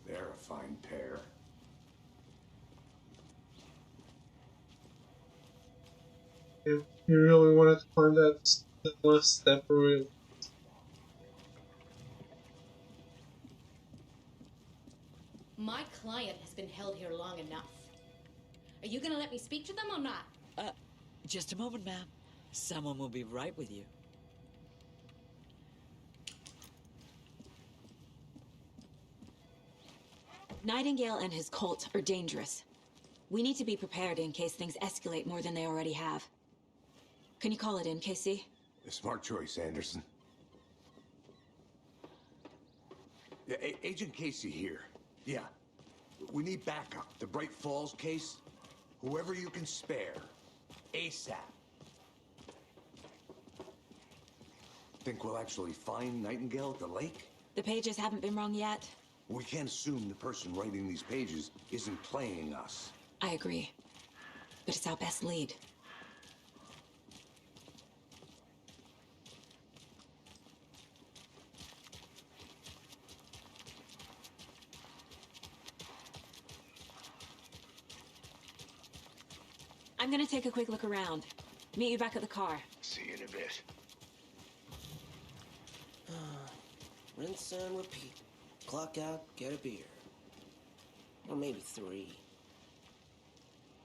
They're a fine pair. If you really wanted to find that last step real. My client has been held here long enough. Are you gonna let me speak to them or not? Just a moment, ma'am. Someone will be right with you. Nightingale and his cult are dangerous. We need to be prepared in case things escalate more than they already have. Can you call it in, Casey? A smart choice, Anderson. Yeah, Agent Casey here. Yeah. We need backup. The Bright Falls case. Whoever you can spare. ASAP. Think we'll actually find Nightingale at the lake? The pages haven't been rung yet. We can't assume the person writing these pages isn't playing us. I agree. But it's our best lead. I'm gonna take a quick look around. Meet you back at the car. See you in a bit. Rinse and repeat. Clock out, get a beer. Or maybe 3.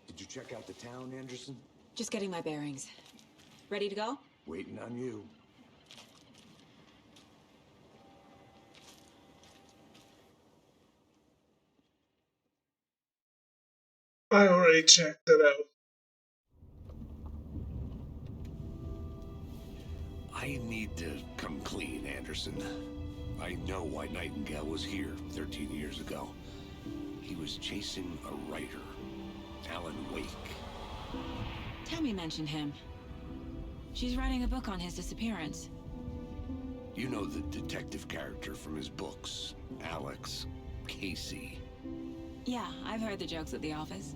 Did you check out the town, Anderson? Just getting my bearings. Ready to go? Waiting on you. I already checked it out. I need to come clean, Anderson. I know why Nightingale was here 13 years ago. He was chasing a writer, Alan Wake. Tammy mentioned him. She's writing a book on his disappearance. You know the detective character from his books, Alex Casey. Yeah, I've heard the jokes at the office.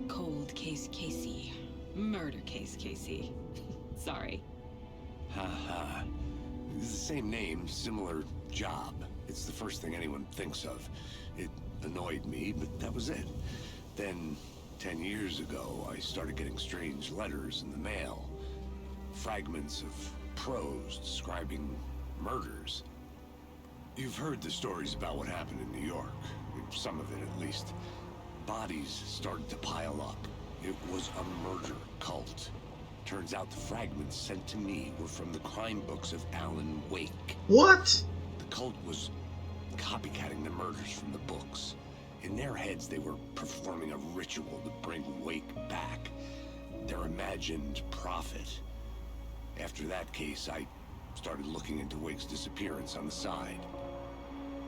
Cold case Casey. Murder case Casey. Sorry. Ha ha. It's the same name, similar job. It's the first thing anyone thinks of. It annoyed me, but that was it. Then, 10 years ago, I started getting strange letters in the mail. Fragments of prose describing murders. You've heard the stories about what happened in New York. Some of it, at least. Bodies started to pile up. It was a murder cult. Turns out the fragments sent to me were from the crime books of Alan Wake. What? The cult was copycatting the murders from the books. In their heads, they were performing a ritual to bring Wake back. Their imagined prophet. After that case, I started looking into Wake's disappearance on the side.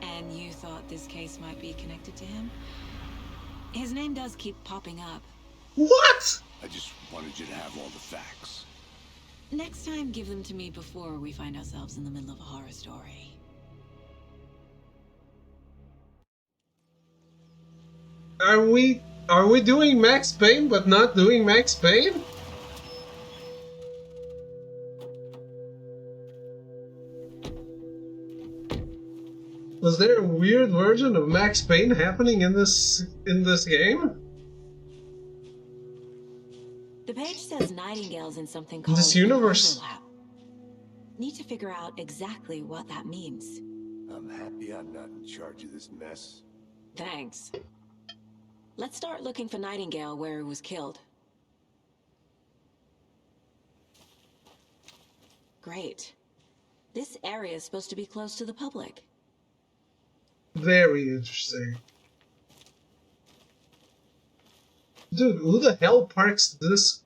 And you thought this case might be connected to him? His name does keep popping up. What? I just wanted you to have all the facts. Next time, give them to me before we find ourselves in the middle of a horror story. Are we doing Max Payne but not doing Max Payne? Was there a weird version of Max Payne happening in this game? The page says Nightingale's in something called This universe. overlap. Need to figure out exactly what that means. I'm happy I'm not in charge of this mess. Thanks. Let's start looking for Nightingale where he was killed. Great. This area is supposed to be close to the public. Very interesting. Dude, who the hell parks this?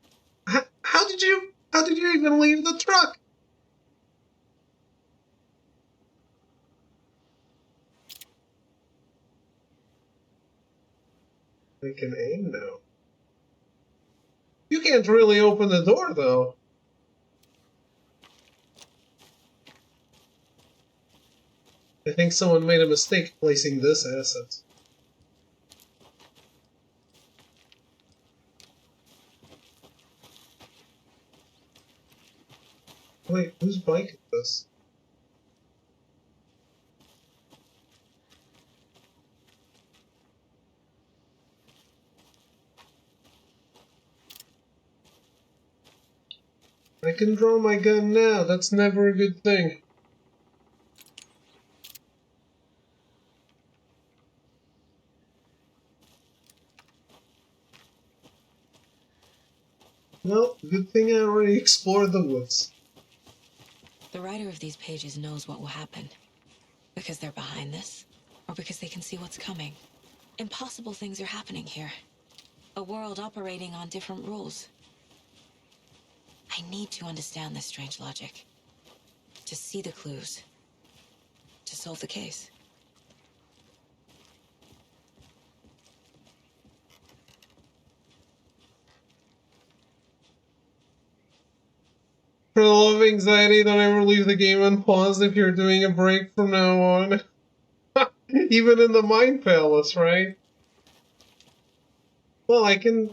How did you even leave the truck? I can aim now. You can't really open the door though. I think someone made a mistake placing this asset. Wait, whose bike is this? I can draw my gun now. That's never a good thing. Well, good thing I already explored the woods. The writer of these pages knows what will happen. Because they're behind this, or because they can see what's coming. Impossible things are happening here. A world operating on different rules. I need to understand this strange logic. To see the clues. To solve the case. For the love of anxiety, don't ever leave the game unpaused if you're doing a break from now on. Even in the Mind Palace, right? Well, I can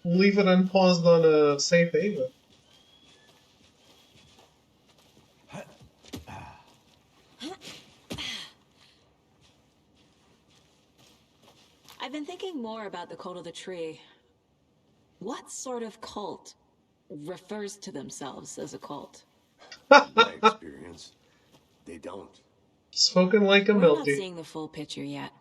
leave it unpaused on a safe haven. I've been thinking more about the cult of the tree. What sort of cult refers to themselves as a cult? My experience, they don't. Spoken like a We're not melty. seeing the full picture yet.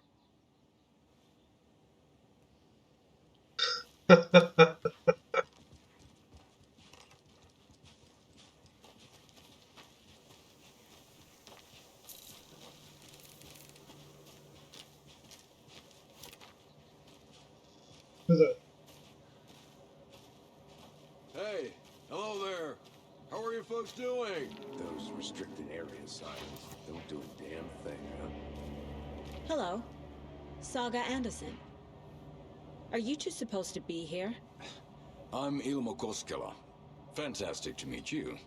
Who's that? Hey, hello there. How are you folks doing? Those restricted area signs don't do a damn thing, huh? Hello. Saga Anderson. Are you two supposed to be here? I'm Ilmo Koskela. Fantastic to meet you.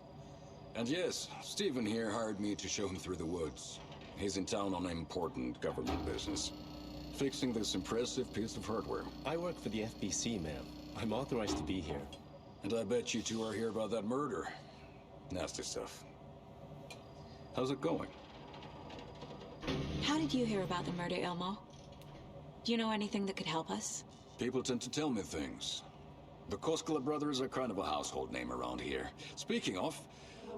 And yes, Stephen here hired me to show him through the woods. He's in town on important government business. Fixing this impressive piece of hardware. I work for the FBC, ma'am. I'm authorized to be here. And I bet you two are here about that murder. Nasty stuff. How's it going? How did you hear about the murder, Ilmo? Do you know anything that could help us? People tend to tell me things. The Koskela brothers are kind of a household name around here. Speaking of,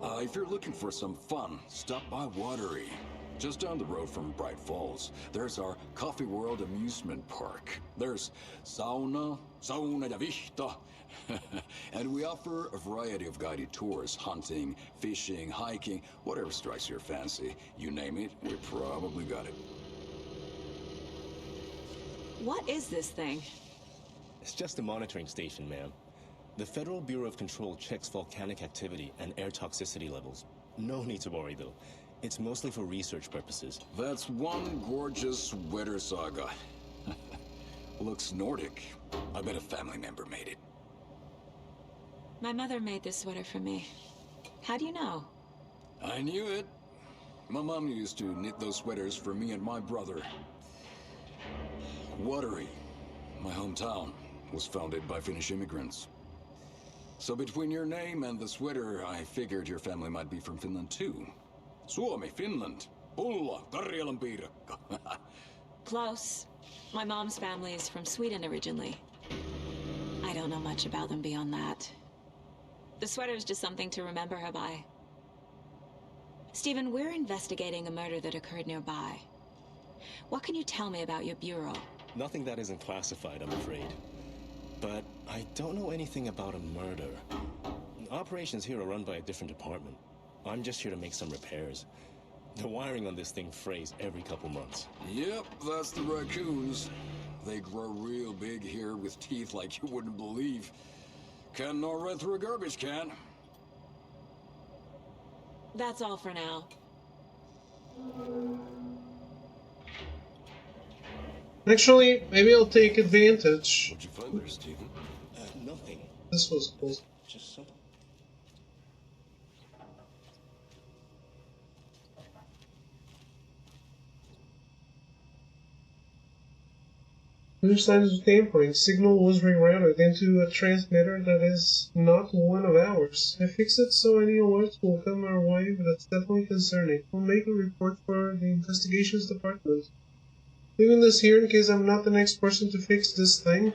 if you're looking for some fun, stop by Watery. Just down the road from Bright Falls, there's our Coffee World amusement park. There's sauna ja vihta, and we offer a variety of guided tours, hunting, fishing, hiking, whatever strikes your fancy. You name it, we probably got it. What is this thing? It's just a monitoring station, ma'am. The Federal Bureau of Control checks volcanic activity and air toxicity levels. No need to worry, though. It's mostly for research purposes. That's one gorgeous sweater, Saga. Looks Nordic. I bet a family member made it. My mother made this sweater for me. How do you know? I knew it. My mom used to knit those sweaters for me and my brother. Watery, my hometown, was founded by Finnish immigrants. So between your name and the sweater, I figured your family might be from Finland too. Suomi, Finland. Pulla, Karjalan piirakka. Close. My mom's family is from Sweden originally. I don't know much about them beyond that. The sweater is just something to remember her by. Stephen, we're investigating a murder that occurred nearby. What can you tell me about your bureau? Nothing that isn't classified, I'm afraid. But I don't know anything about a murder. Operations here are run by a different department. I'm just here to make some repairs. The wiring on this thing frays every couple months. Yep, that's the raccoons. They grow real big here with teeth like you wouldn't believe. Can't gnaw right through a garbage can. That's all for now. Actually, maybe I'll take advantage. What'd you find there, Stephen? Nothing. This was cool. Just some... New signs of tampering. Signal was rerouted into a transmitter that is not one of ours. I fixed it so any alerts will come our way, but it's definitely concerning. We'll make a report for the investigations department. Leaving this here in case I'm not the next person to fix this thing.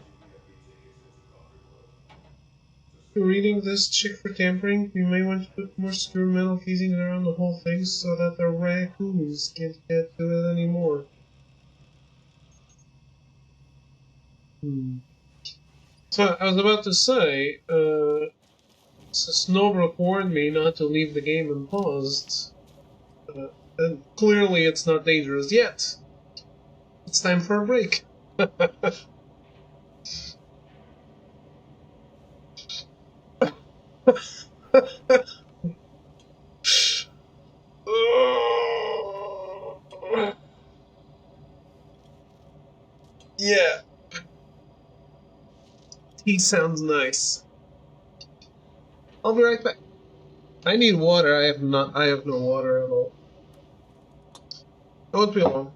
Reading this, check for tampering. You may want to put more secure metal casings around the whole thing so that the raccoons can't get to it anymore. So, I was about to say, Snowbrook warned me not to leave the game unpaused. And clearly it's not dangerous yet. It's time for a break. Yeah. He sounds nice. I'll be right back. I need water. I have no water at all. It won't be long.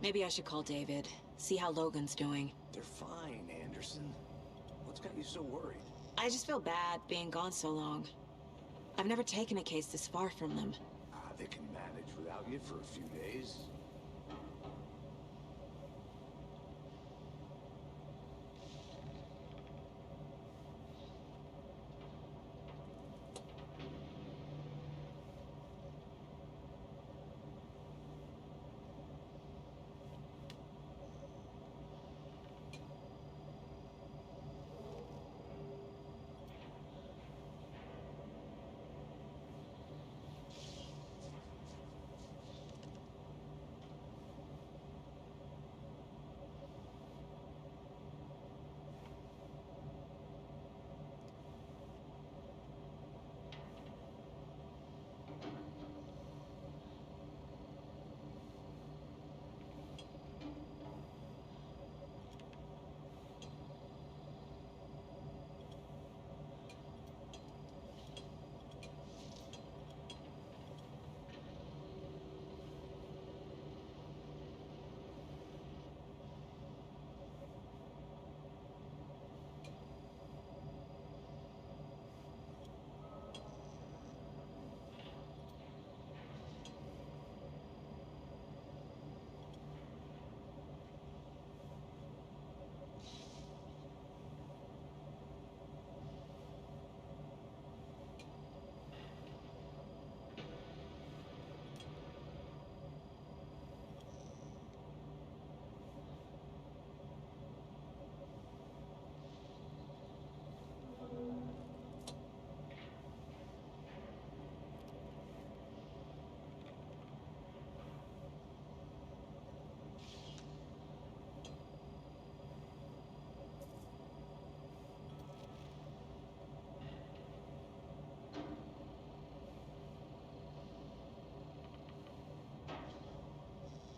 Maybe I should call David, see how Logan's doing. They're fine, Anderson. What's got you so worried? I just feel bad being gone so long. I've never taken a case this far from them. They can manage without you for a few days.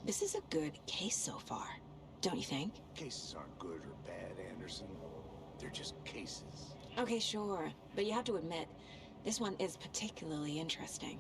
This is a good case so far, don't you think? Cases aren't good or bad, Anderson. They're just cases. Okay, sure. But you have to admit, this one is particularly interesting.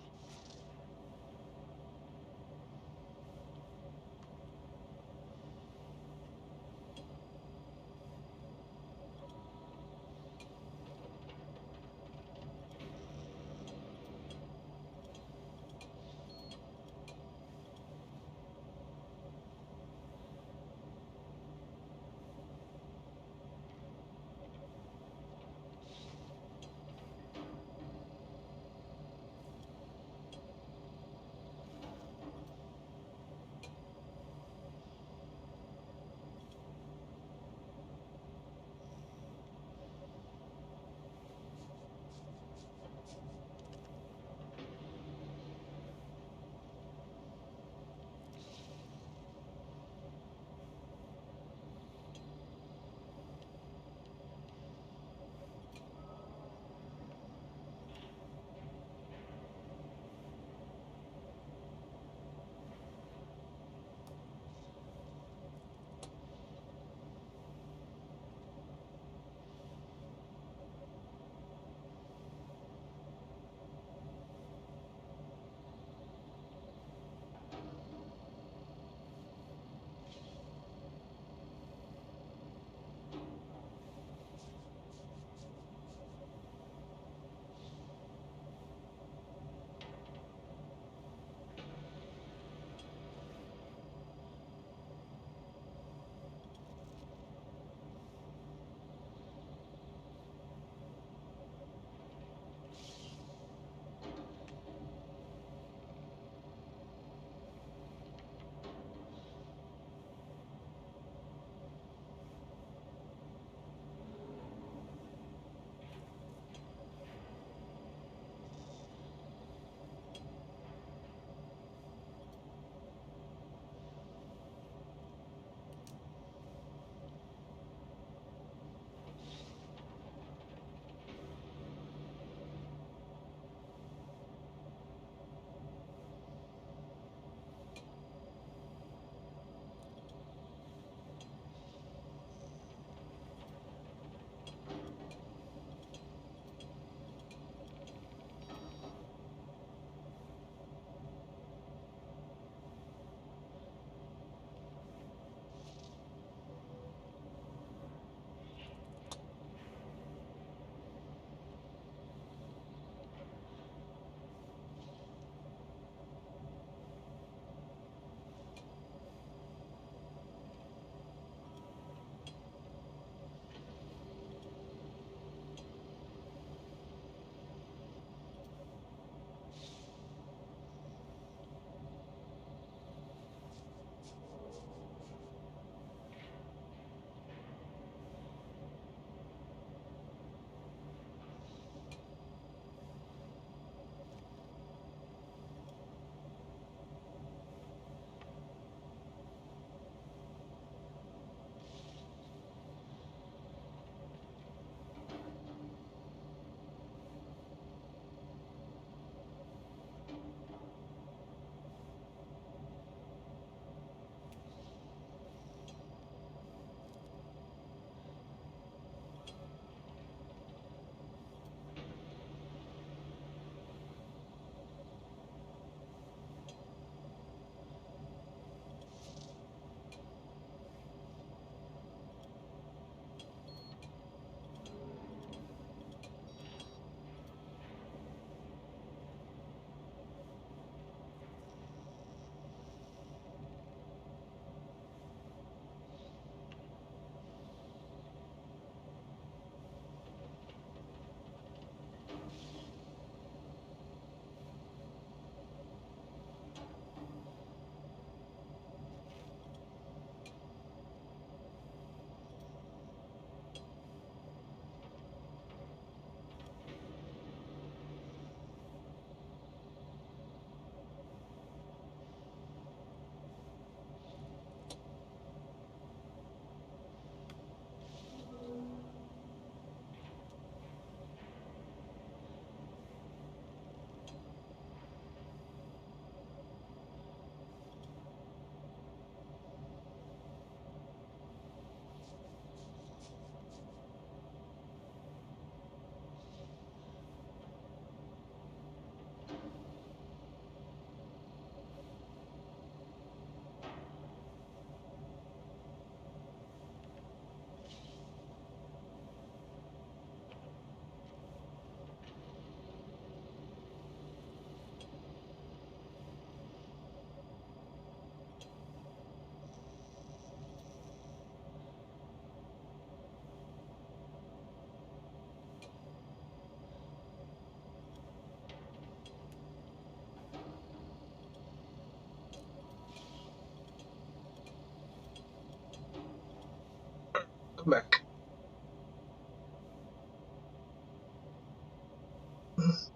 welcome back.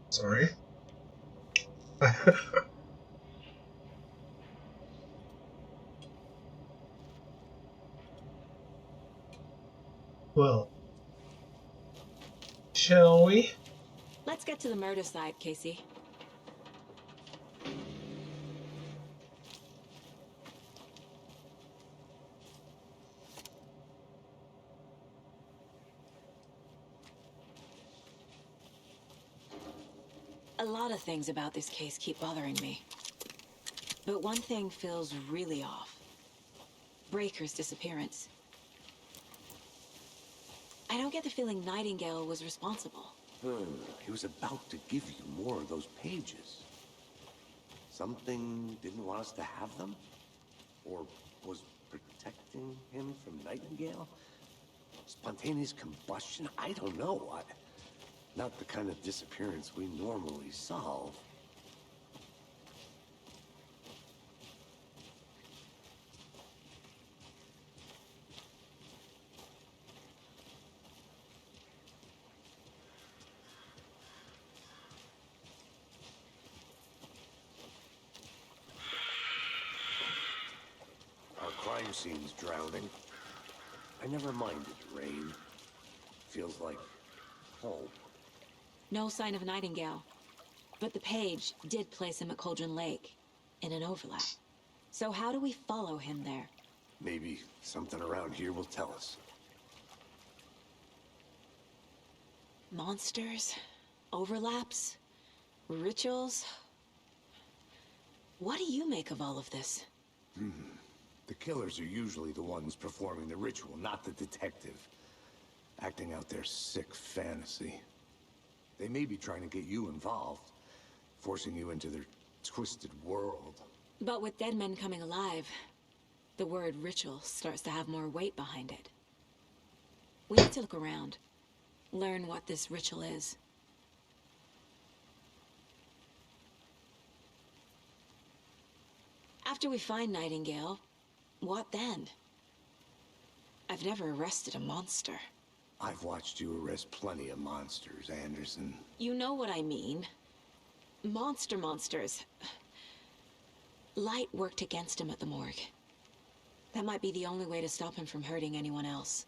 Sorry. Well, shall we? Let's get to the murder site, Casey. A lot of things about this case keep bothering me. But one thing feels really off. Breaker's disappearance. I don't get the feeling Nightingale was responsible. He was about to give you more of those pages. Something didn't want us to have them? Or was protecting him from Nightingale? Spontaneous combustion? I don't know. Not the kind of disappearance we normally solve. Our crime scene's drowning. I never minded rain. Feels like home. No sign of Nightingale. But the page did place him at Cauldron Lake, in an overlap. So how do we follow him there? Maybe something around here will tell us. Monsters? Overlaps? Rituals? What do you make of all of this? The killers are usually the ones performing the ritual, not the detective. Acting out their sick fantasy. They may be trying to get you involved, forcing you into their twisted world. But with dead men coming alive, the word ritual starts to have more weight behind it. We need to look around, learn what this ritual is. After we find Nightingale, what then? I've never arrested a monster. I've watched you arrest plenty of monsters, Anderson. You know what I mean. Monsters. Light worked against him at the morgue. That might be the only way to stop him from hurting anyone else.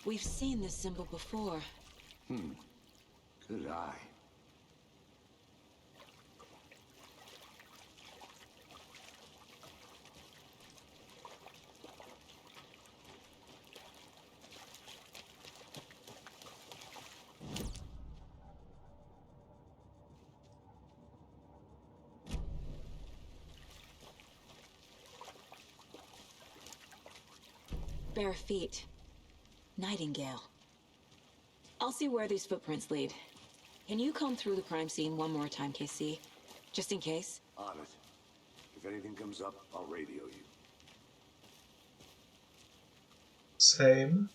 We've seen this symbol before. Good eye. Bare feet. Nightingale. I'll see where these footprints lead. Can you comb through the crime scene one more time, KC? Just in case? On it. If anything comes up, I'll radio you. Same.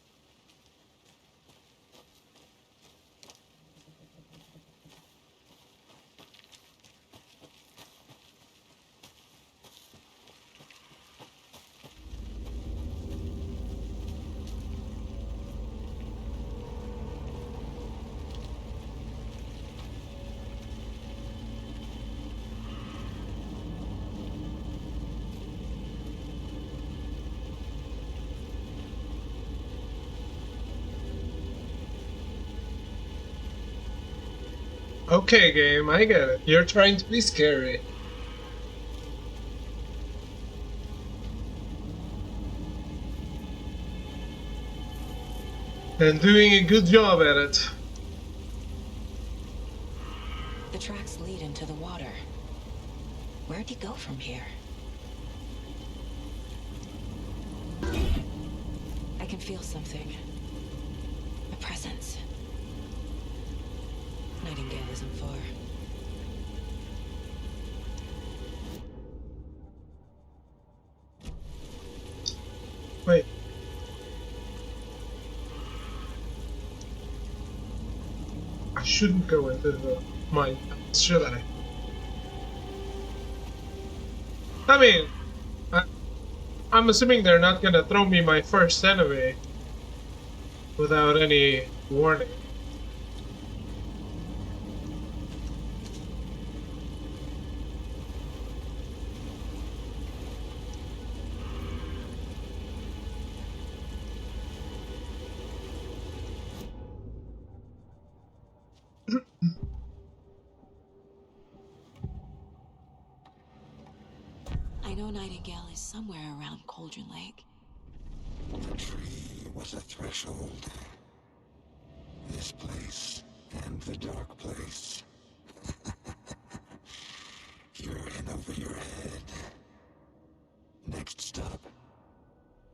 Okay, game, I get it. You're trying to be scary. And doing a good job at it. The tracks lead into the water. Where'd he go from here? I can feel something. A presence. Nightingale isn't far. Wait. I shouldn't go into the mine, should I? I mean, I'm assuming they're not gonna throw me my first enemy without any warning. I know Nightingale is somewhere around Cauldron Lake. The tree was a threshold. This place and the dark place. You're in over your head. Next stop,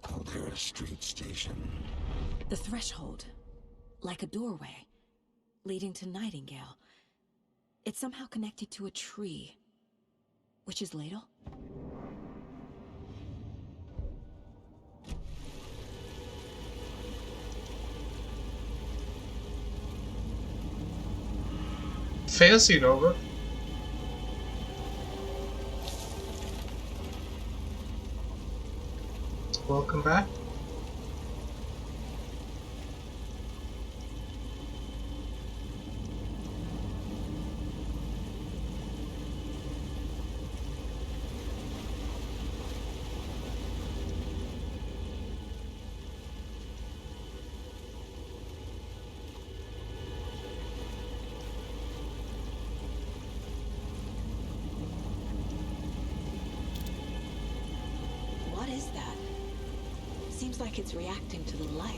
Caldera Street Station. The threshold, like a doorway, leading to Nightingale. It's somehow connected to a tree. Witch's Ladle? Fancy Nova. Welcome back. What is that? Seems like it's reacting to the light.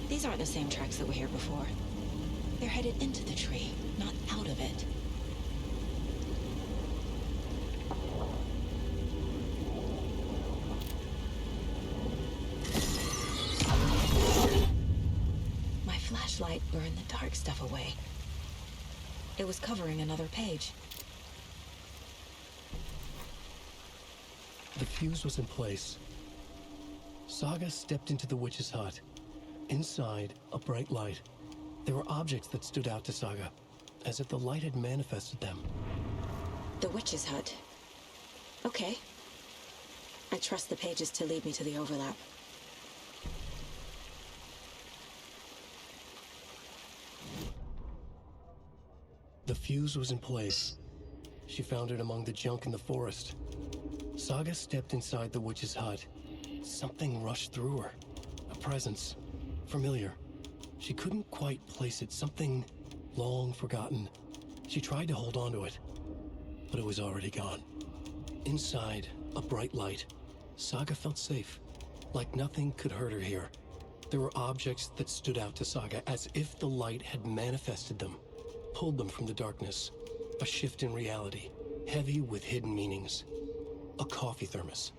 These aren't the same tracks that were here before. They're headed into the tree, not out of it. My flashlight burned the dark stuff away. It was covering another page. The fuse was in place. Saga stepped into the witch's hut. Inside, a bright light. There were objects that stood out to Saga, as if the light had manifested them. The witch's hut. Okay. I trust the pages to lead me to the overlap. The fuse was in place. She found it among the junk in the forest. Saga stepped inside the witch's hut. Something rushed through her. A presence. Familiar. She couldn't quite place it. Something long forgotten. She tried to hold on to it, but it was already gone. Inside, a bright light. Saga felt safe. Like nothing could hurt her here. There were objects that stood out to Saga as if the light had manifested them. Pulled them from the darkness. A shift in reality, heavy with hidden meanings. A coffee thermos,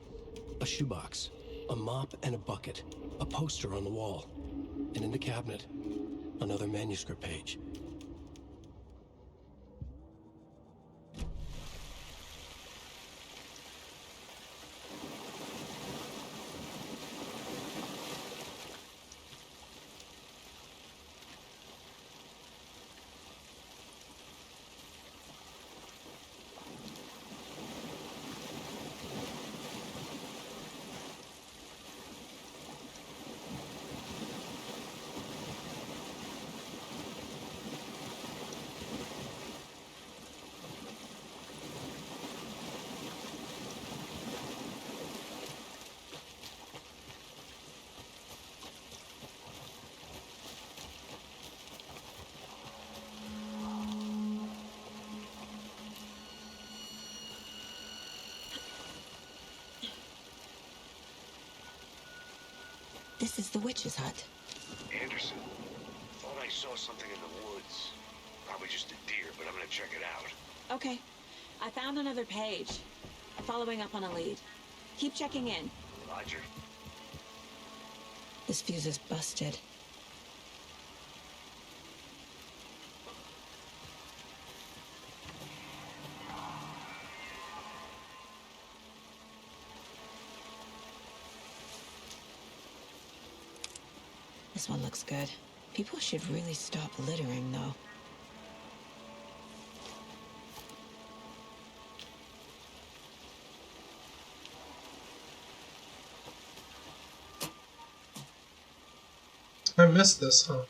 a shoebox, a mop and a bucket, a poster on the wall, and in the cabinet, another manuscript page. This is the witch's hut. Anderson, thought I saw something in the woods. Probably just a deer, but I'm gonna check it out. Okay. I found another page. Following up on a lead. Keep checking in. Roger. This fuse is busted. This one looks good. People should really stop littering, though. I missed this, huh?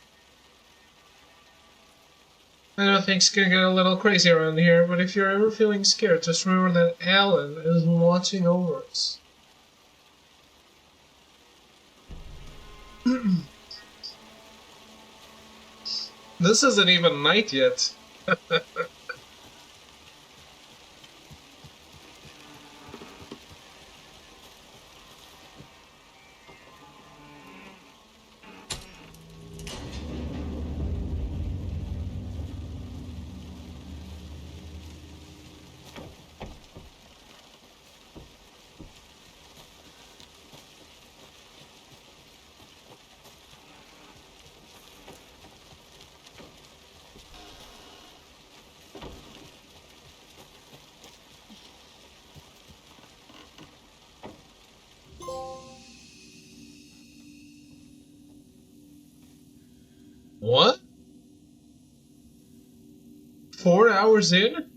I know things can get a little crazy around here, but if you're ever feeling scared, just remember that Alan is watching over us. This isn't even night yet. What? 4 hours in?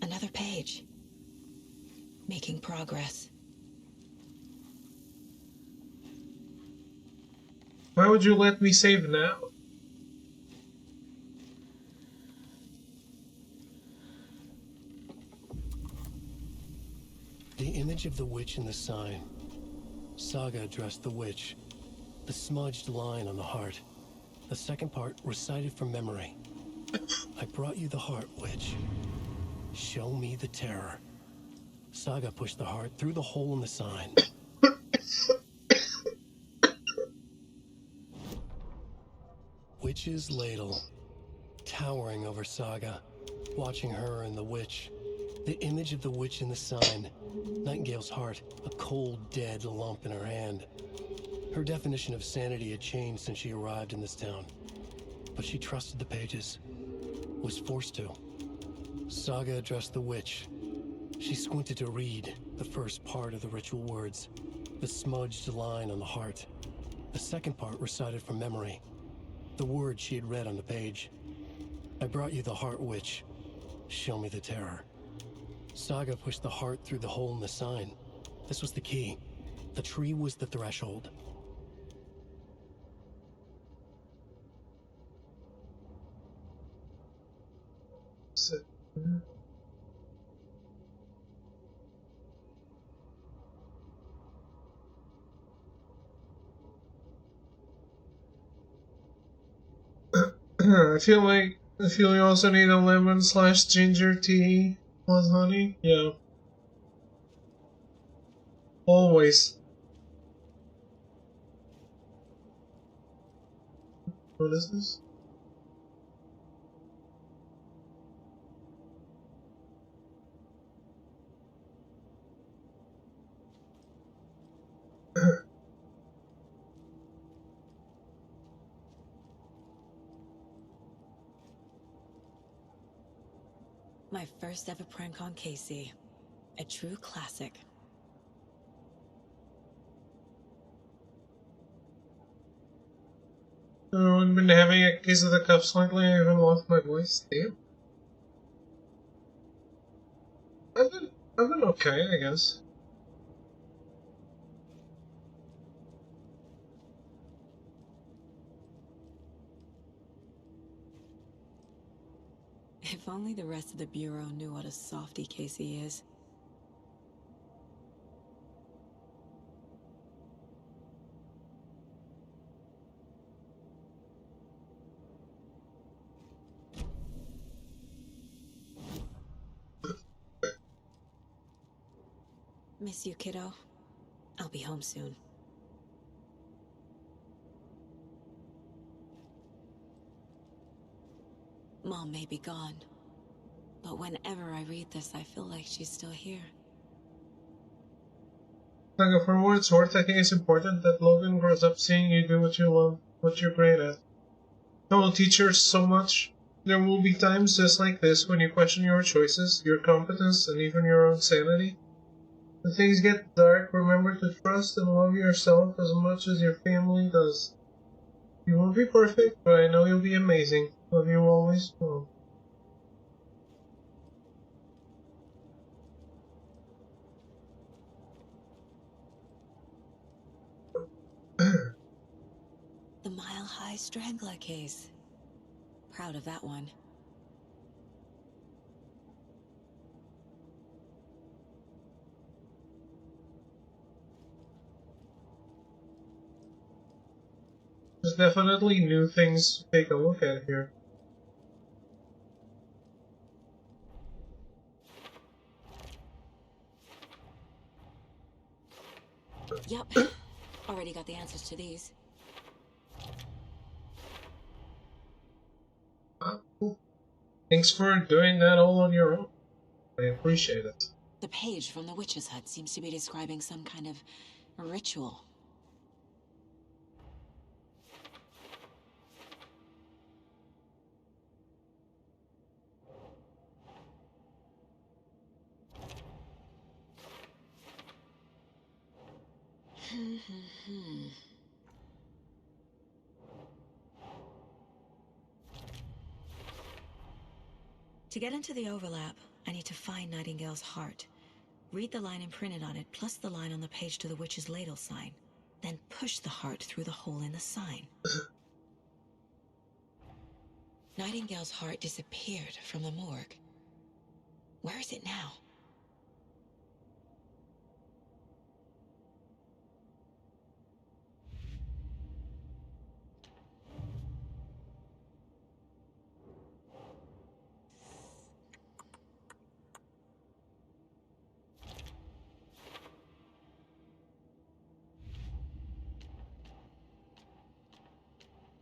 Another page. Making progress. Why would you let me save now? The image of the witch in the sign. Saga addressed the witch. The smudged line on the heart. The second part recited from memory. I brought you the heart, witch. Show me the terror. Saga pushed the heart through the hole in the sign. Witch's ladle. Towering over Saga. Watching her and the witch. The image of the witch in the sign. Nightingale's heart, a cold, dead lump in her hand. Her definition of sanity had changed since she arrived in this town. But she trusted the pages. Was forced to. Saga addressed the witch. She squinted to read the first part of the ritual words. The smudged line on the heart. The second part recited from memory. The words she had read on the page. I brought you the heart, witch. Show me the terror. Saga pushed the heart through the hole in the sign. This was the key. The tree was the threshold. I feel you also need a lemon/ginger tea plus honey. Yeah. Always. What is this? My first ever prank on Casey. A true classic. Oh, I've been having a case of the cuffs lately. I even lost my voice. Damn. I've been okay, I guess. If only the rest of the Bureau knew what a softy Casey is. Miss you, kiddo. I'll be home soon. Mom may be gone, But whenever I read this, I feel like she's still here. Like, for what it's worth, I think it's important that Logan grows up seeing you do what you love, what you're great at. It will teach her so much. There will be times just like this when you question your choices, your competence, and even your own sanity. When things get dark, remember to trust and love yourself as much as your family does. You won't be perfect, but I know you'll be amazing. Love you always, Mom. The Mile High Strangler case. Proud of that one. There's definitely new things to take a look at here. Yep. Already got the answers to these. Thanks for doing that all on your own. I appreciate it. The page from the witch's hut seems to be describing some kind of ritual. To get into the overlap, I need to find Nightingale's heart. Read the line imprinted on it, plus the line on the page to the witch's ladle sign. Then push the heart through the hole in the sign. Nightingale's heart disappeared from the morgue. Where is it now?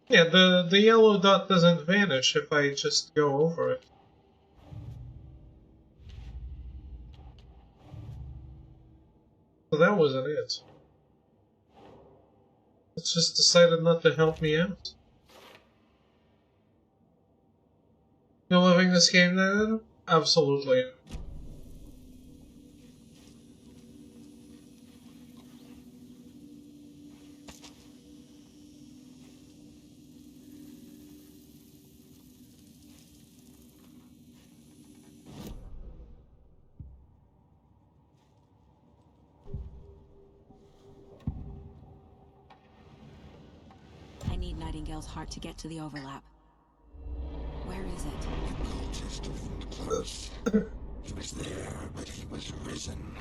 Yeah, the yellow dot doesn't vanish if I just go over it. So that wasn't it. It just decided not to help me out. You loving this game, David? Absolutely. I need Nightingale's heart to get to the overlap. Where is it? The cultist isn't close. He was there, but he was risen.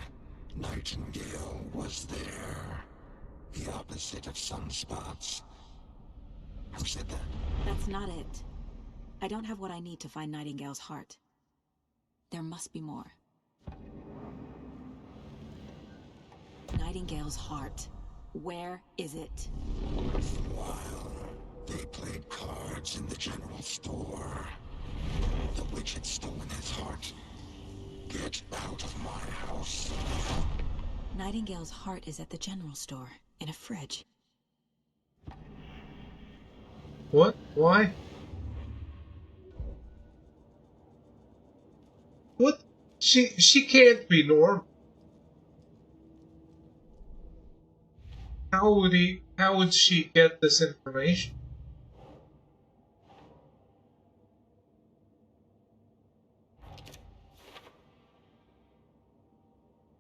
Nightingale was there. The opposite of sunspots. Who said that? That's not it. I don't have what I need to find Nightingale's heart. There must be more. Nightingale's heart. Where is it? While they played cards in the general store, the witch had stolen his heart. Get out of my house. Nightingale's heart is at the general store, in a fridge. What? Why? What? She can't be normal. How would she get this information?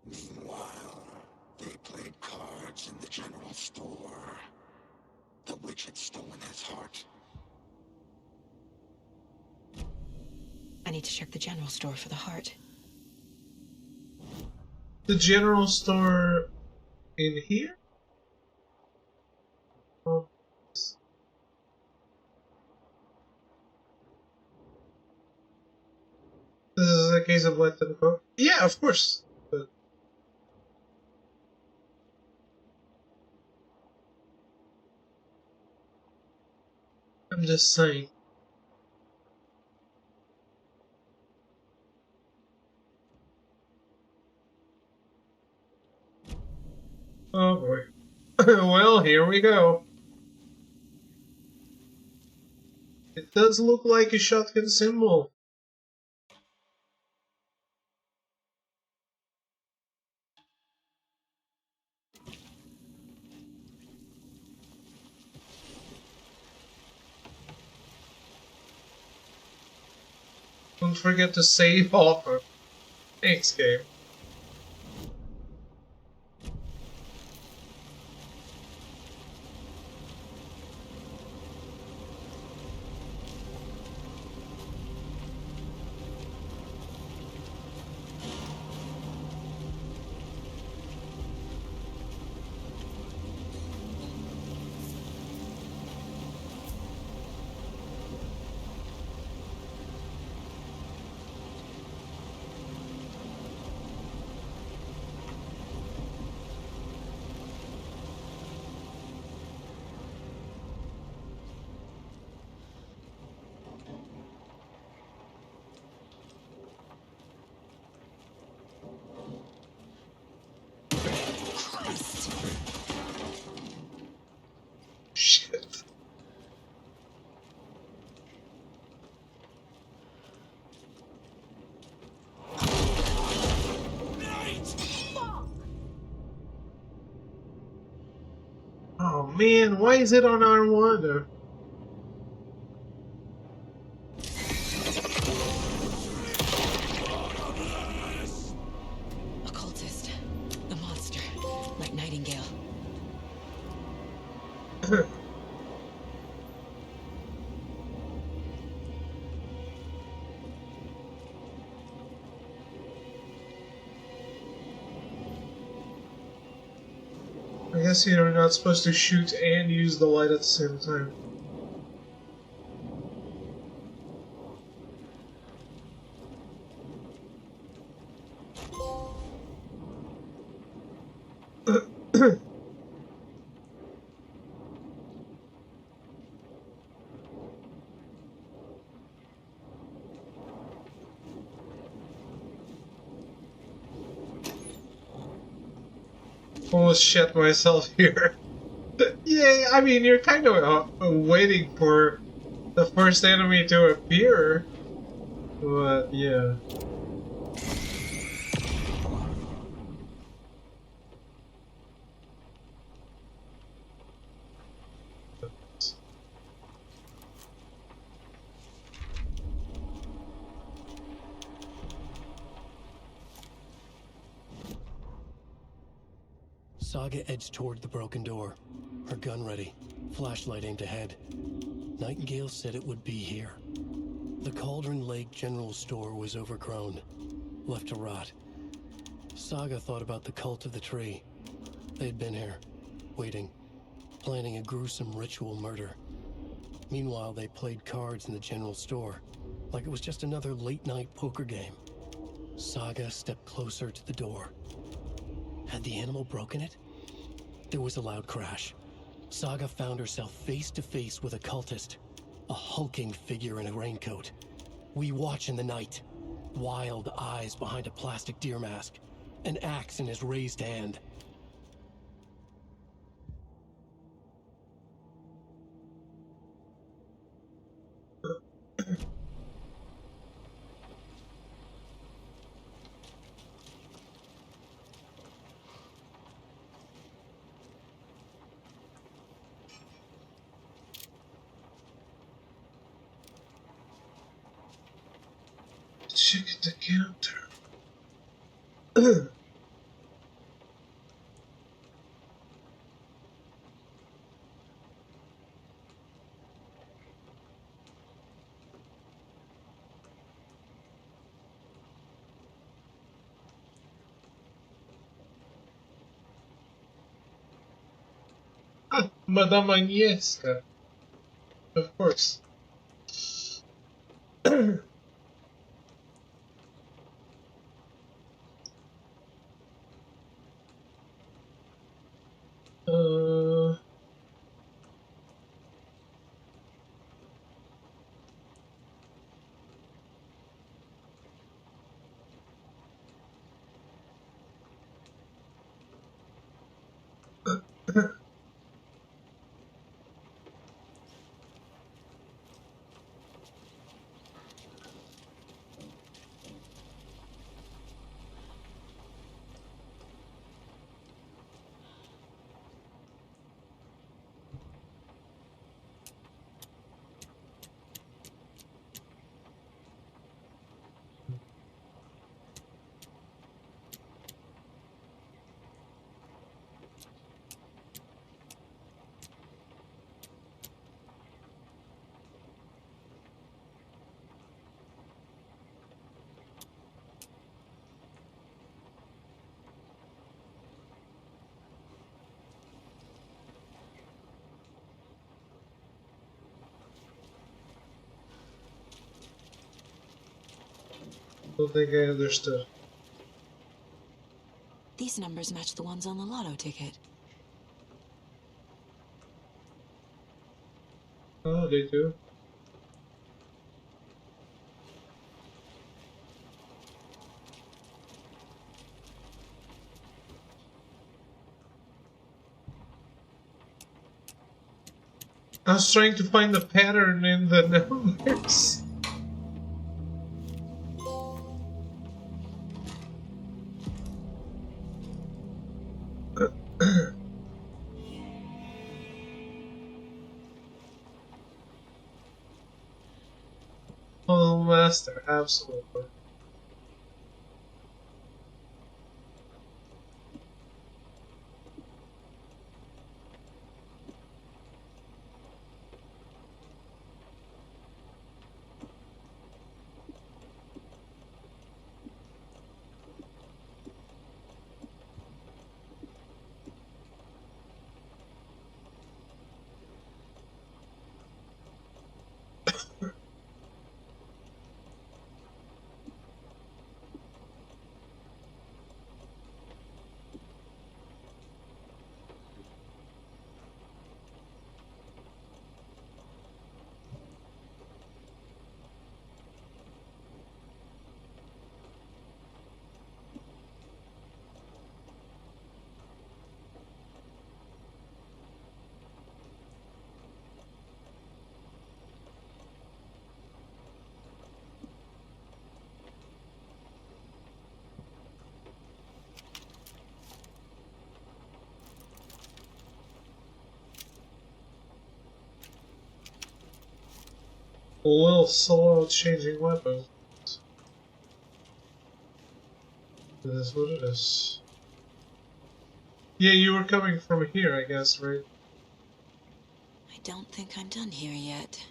Meanwhile, they played cards in the general store. The witch had stolen his heart. I need to check the general store for the heart. The general store in here? Oh. This is a case of let them cook? Yeah, of course. But I'm just saying. Oh boy. Well, here we go. It does look like a shotgun symbol. Don't forget to save offer. Thanks, game. Shit. Oh man, why is it on R1? Occultist. The monster. Like Nightingale. I guess you're not supposed to shoot and use the light at the same time. Almost shit myself here. Yeah, I mean, you're kind of waiting for the first enemy to appear, but yeah. Saga edged toward the broken door, her gun ready, flashlight aimed ahead. Nightingale said it would be here. The Cauldron Lake General Store was overgrown, left to rot. Saga thought about the cult of the tree. They'd been here, waiting, planning a gruesome ritual murder. Meanwhile, they played cards in the general store, like it was just another late-night poker game. Saga stepped closer to the door. Had the animal broken it? There was a loud crash. Saga found herself face to face with a cultist, a hulking figure in a raincoat. We watch in the night, wild eyes behind a plastic deer mask, an axe in his raised hand. Check the counter. Madame Agnieszka. Of course. uh... Don't think I understood. These numbers match the ones on the lotto ticket. Oh, they do. I was trying to find the pattern in the numbers. Oh, master, absolutely. A little slow changing weapons. It is what it is. Yeah, you were coming from here, I guess, right? I don't think I'm done here yet.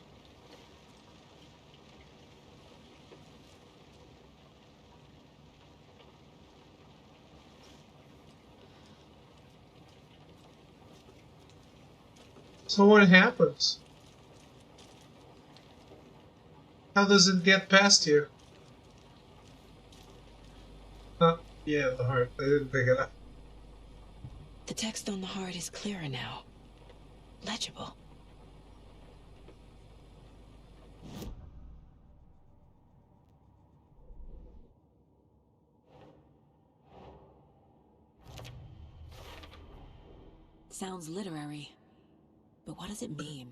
So what happens? How does it get past you? Yeah, the heart. I didn't pick it up. The text on the heart is clearer now. Legible. Sounds literary. But what does it mean?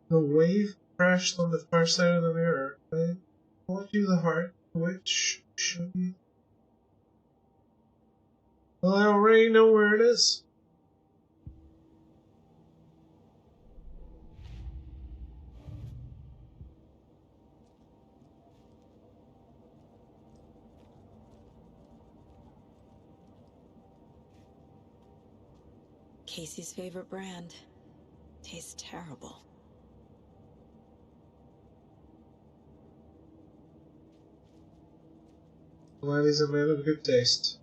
The wave crashed on the far side of the mirror. I told you the heart, which should be. Well, I already know where it is. Casey's favorite brand. Tastes terrible. Glad he's a man of good taste.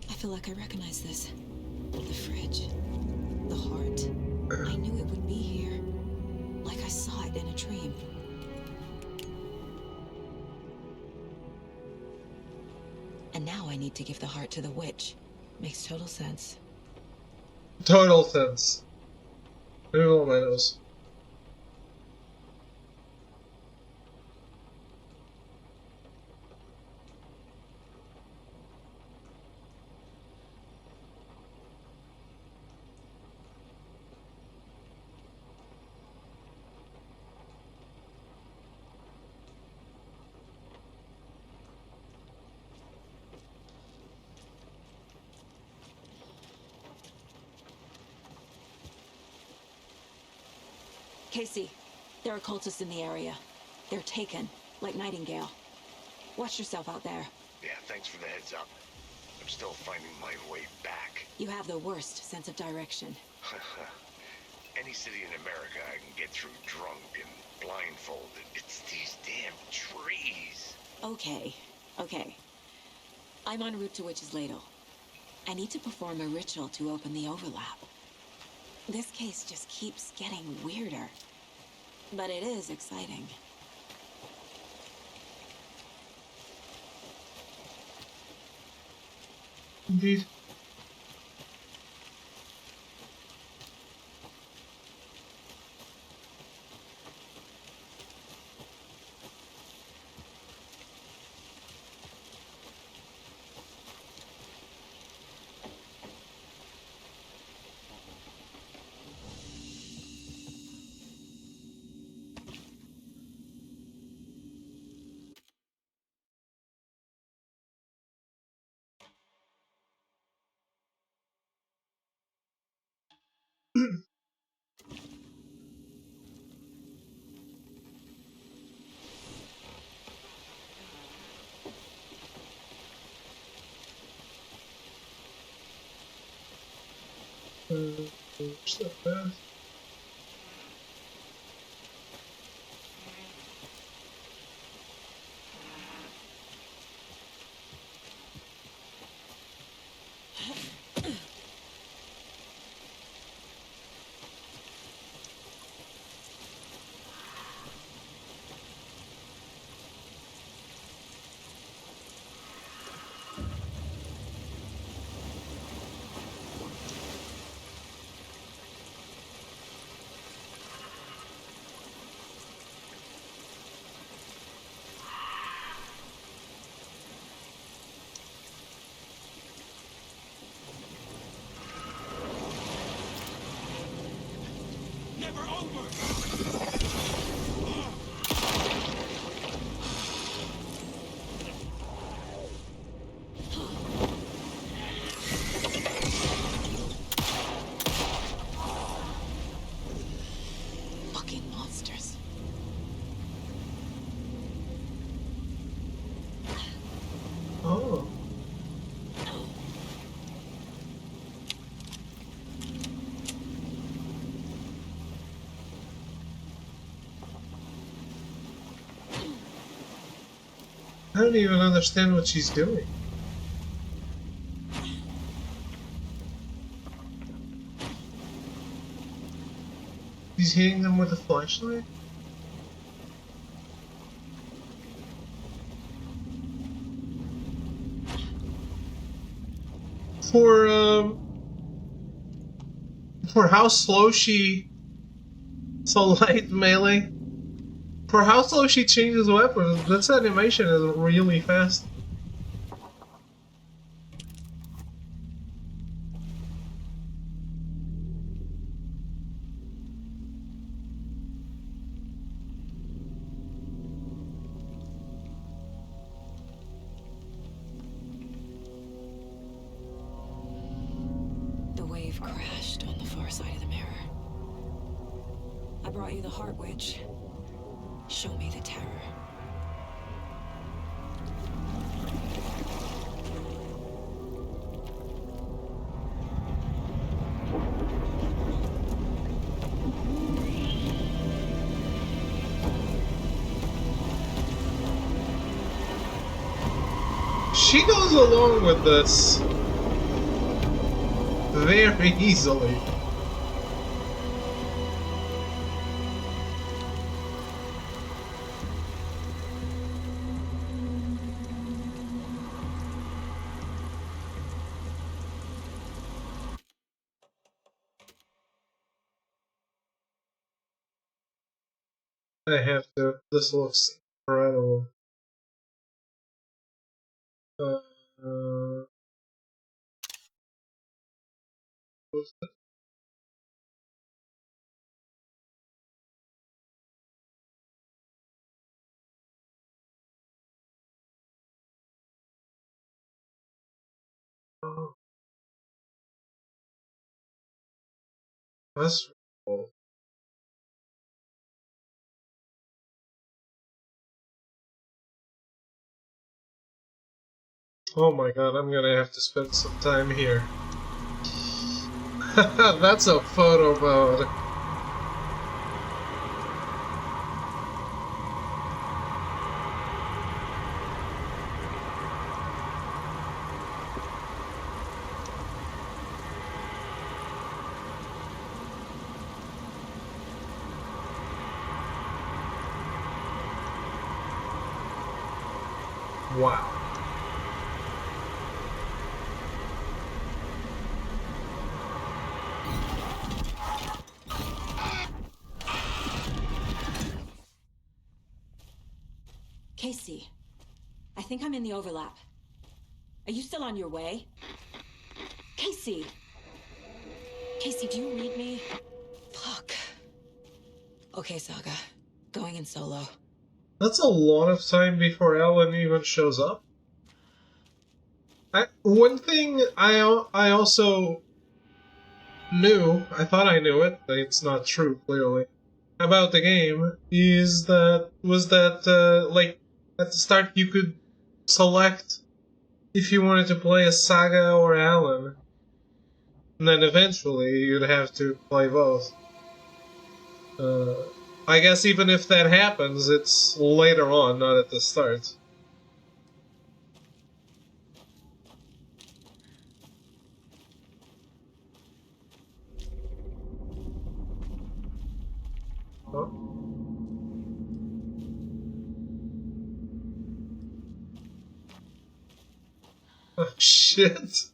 I feel like I recognize this. The fridge. The heart. I knew it would be here. Like I saw it in a dream. And now I need to give the heart to the witch. Makes total sense. Total sense. Move all my nose. Casey, there are cultists in the area. They're taken, like Nightingale. Watch yourself out there. Yeah, thanks for the heads up. I'm still finding my way back. You have the worst sense of direction. Any city in America I can get through drunk and blindfolded. It's these damn trees. Okay, okay. I'm en route to Witch's Ladle. I need to perform a ritual to open the overlap. This case just keeps getting weirder. But it is exciting. Indeed. What's that path? Never over! Fucking monsters. Oh. I don't even understand what she's doing. He's hitting them with a flashlight? For how slow she... So light melee. For how slow she changes weapons, this animation is really fast. The wave crashed on the far side of the mirror. I brought you the Heart Witch. Show me the terror. She goes along with this very easily. I have to. This looks incredible. What's that? Oh, that's cool. Oh my god, I'm gonna have to spend some time here. That's a photo mode. Wow. Casey, I think I'm in the overlap. Are you still on your way? Casey! Casey, do you read me? Fuck. Okay, Saga. Going in solo. That's a lot of time before Alan even shows up. One thing I also knew, I thought I knew it, but it's not true, clearly, about the game, was that, like, at the start you could select if you wanted to play as Saga or Alan. And then eventually you'd have to play both. I guess even if that happens, it's later on, not at the start. Huh? Oh, shit.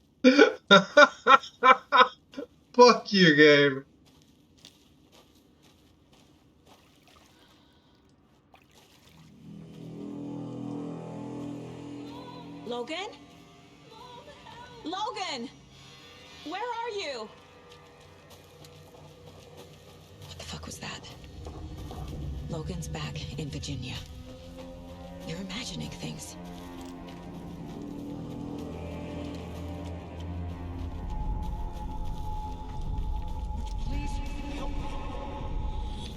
Fuck you, game. Logan? Logan! Where are you? What the fuck was that? Logan's back in Virginia. You're imagining things. Please help me.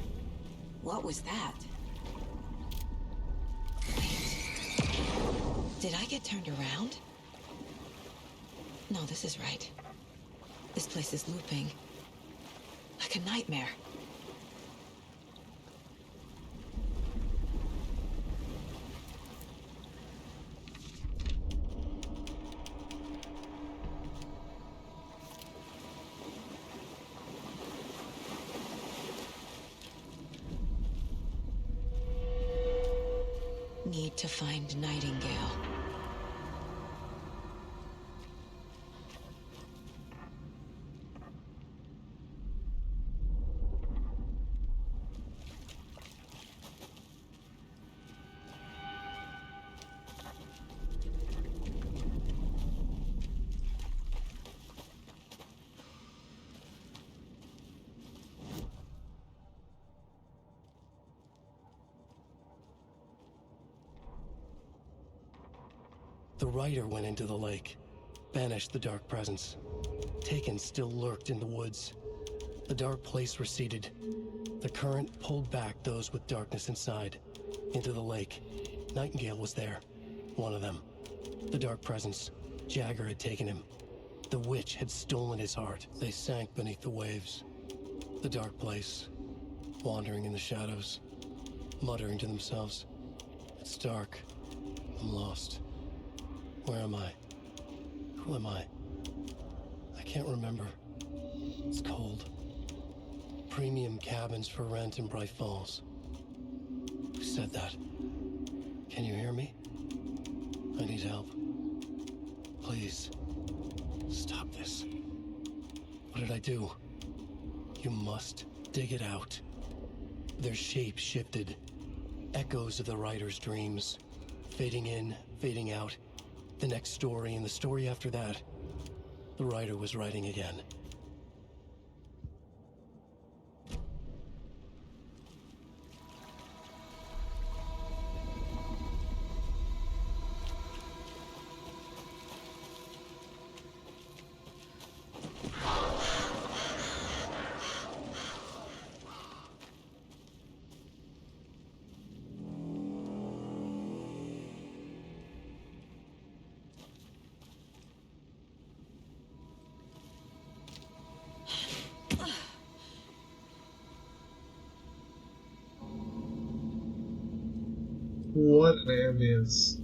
What was that? Did I get turned around? No, this is right. This place is looping. Like a nightmare. Need to find Nightingale. The rider went into the lake, banished the dark presence. Taken still lurked in the woods. The dark place receded. The current pulled back those with darkness inside, into the lake. Nightingale was there, one of them. The dark presence, Jagger had taken him. The witch had stolen his heart. They sank beneath the waves. The dark place, wandering in the shadows, muttering to themselves. It's dark. I'm lost. Where am I? Who am I? I can't remember. It's cold. Premium cabins for rent in Bright Falls. Who said that? Can you hear me? I need help. Please. Stop this. What did I do? You must dig it out. Their shape shifted. Echoes of the writer's dreams. Fading in, fading out. The next story and the story after that. The writer was writing again. What an ambience.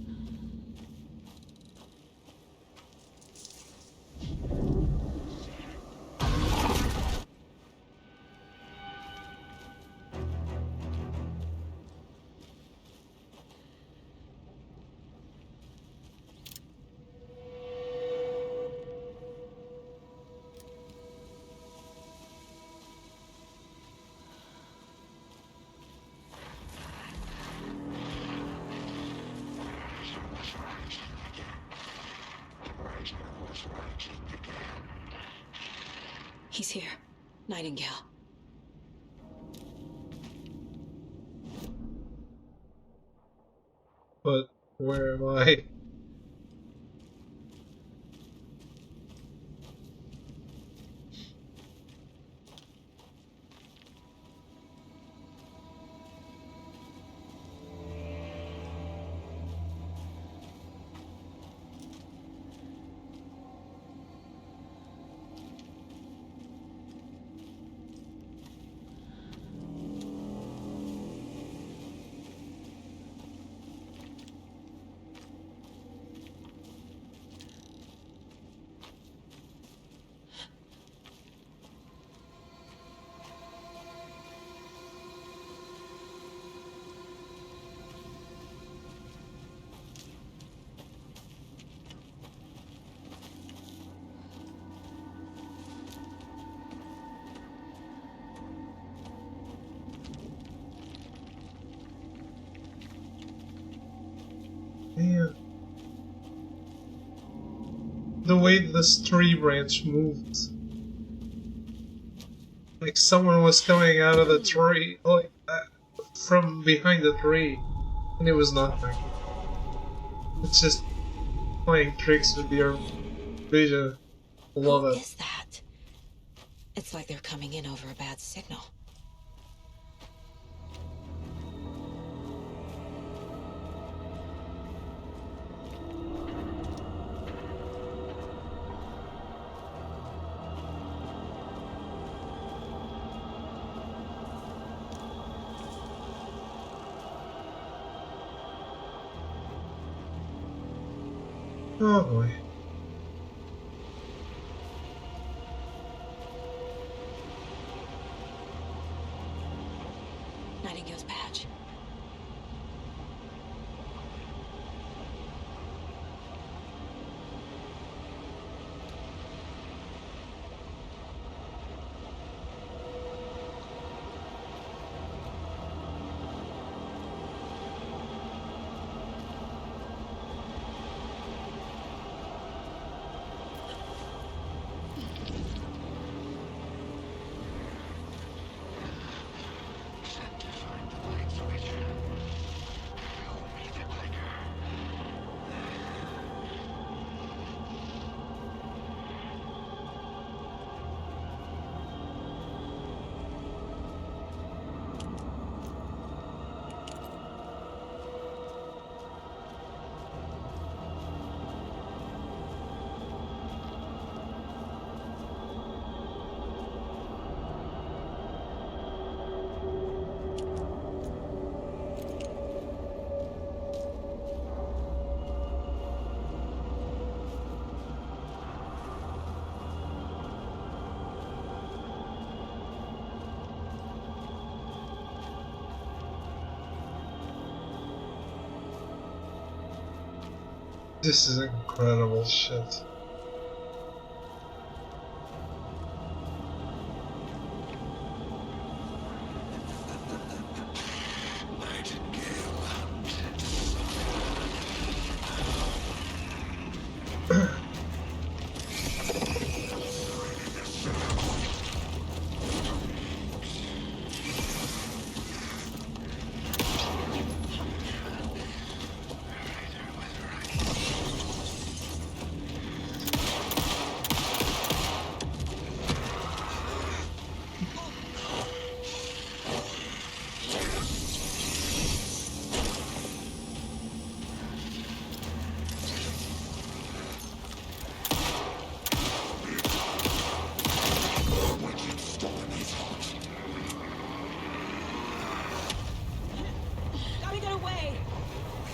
He's here. Nightingale. But where am I? Man. The way this tree branch moved. Like someone was coming out of the tree, like from behind the tree, and it was nothing. It's just playing tricks with your vision. Love it. What is that? It's like they're coming in over a bad signal. Oh boy. Nightingale's badge. This is incredible shit.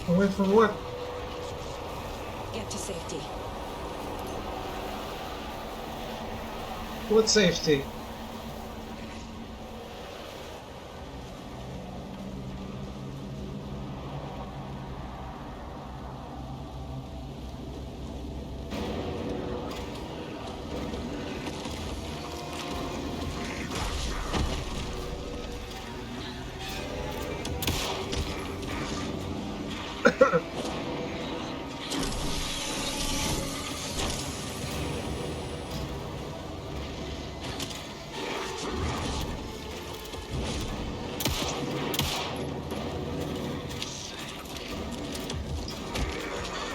Away from what? Get to safety. What safety?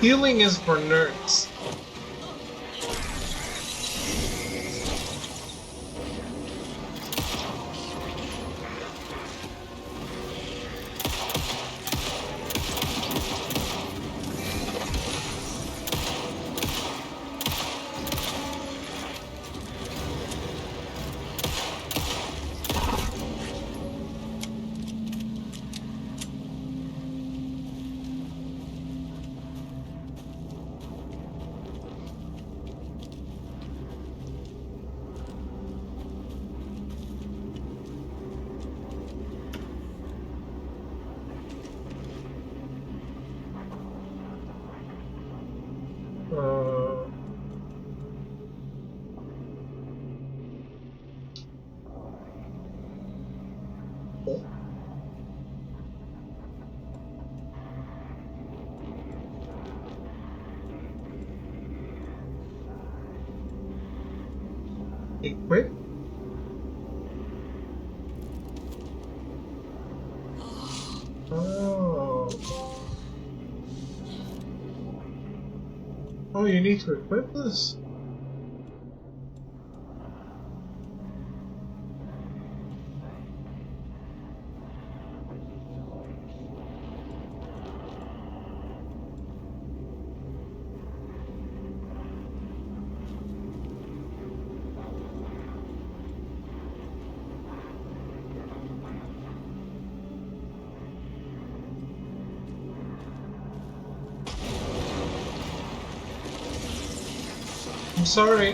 Healing is for nerds. Equip? Oh. Oh, you need to equip this? I'm sorry.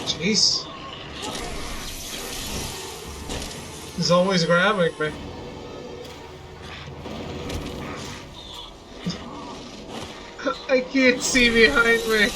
Jeez. He's always grabbing me. I can't see behind me.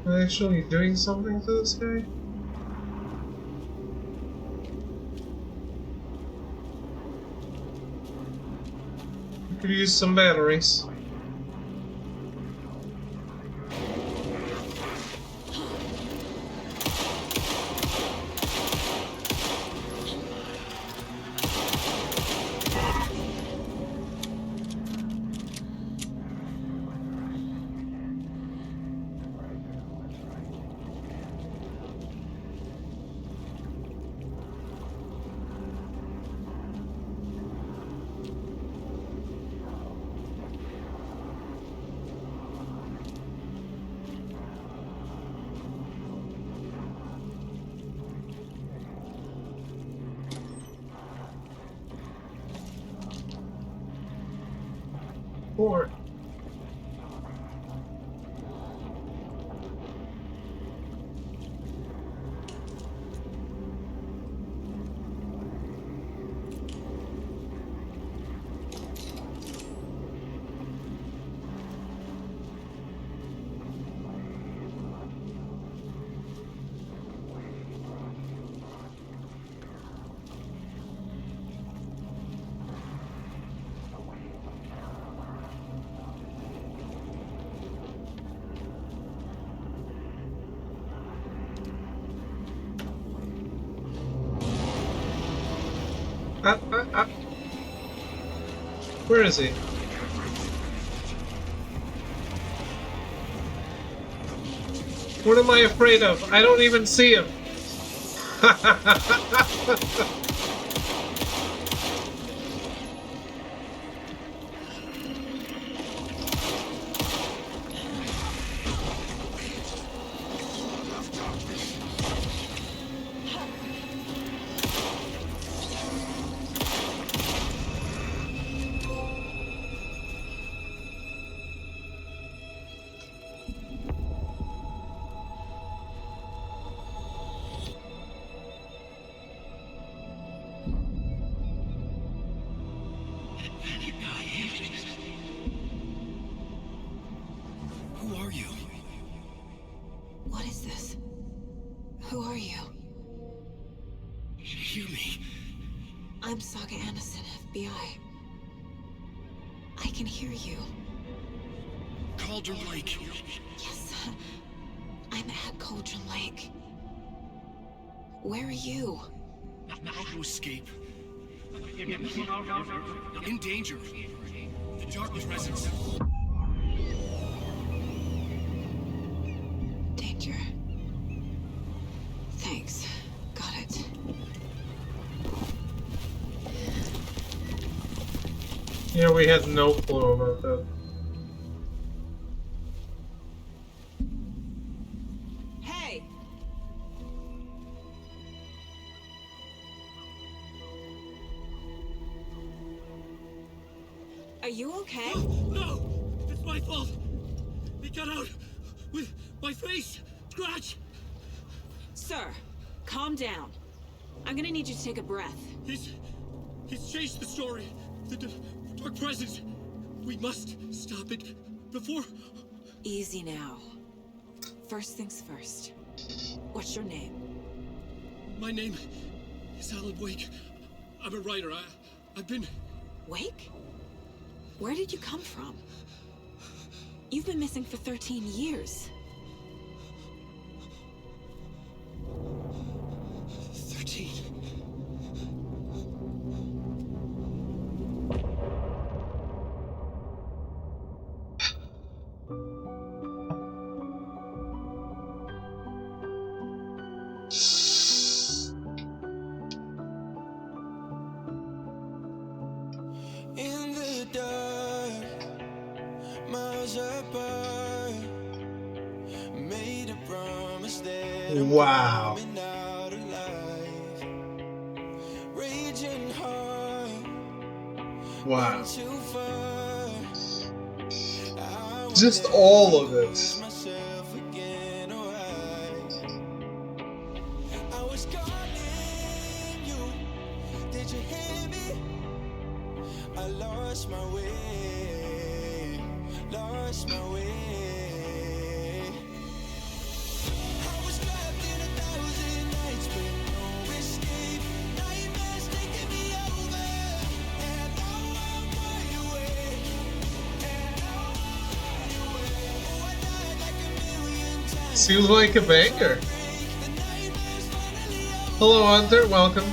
Am I actually doing something to this guy? I could use some batteries. Four. Where is he? What am I afraid of? I don't even see him. Who are you? What is this? Who are you? Hear me. I'm Saga Anderson, FBI. I can hear you. Cauldron Lake. Yes, I'm at Cauldron Lake. Where are you? How to escape. In danger. The Dark Presence. Danger. Thanks. Got it. Yeah, we had no clue about that. Hey! Are you okay? No! It's my fault! He got out with my face scratch! Sir, calm down. I'm gonna need you to take a breath. He's changed the story. The Dark Presence. We must stop it before... Easy now. First things first. What's your name? My name is Alan Wake. I'm a writer. I've been... Wake? Where did you come from? You've been missing for 13 years. 13. In the dark, miles apart, made a promise that Wow. I'm coming out alive. Raging hard, Wow. too far. Just all of it. Myself again, alright. I was calling you. Did you hear me? I lost my way, lost my way. I was trapped in 1,000 nights with no escape. Nightmares taking me over, and now I'm wide awake. And now I'm wide awake. Oh, I died like a million times. Seems like a banger. Hello, Hunter. Welcome.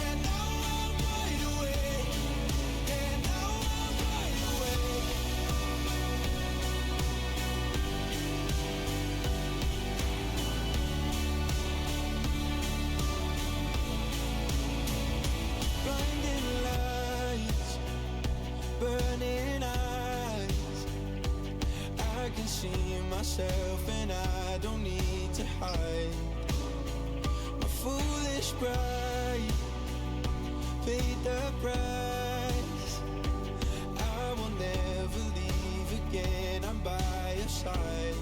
Blinding lights, burning eyes. I can see myself and I don't need to hide. My foolish pride paid the price. I will never leave again. I'm by your side.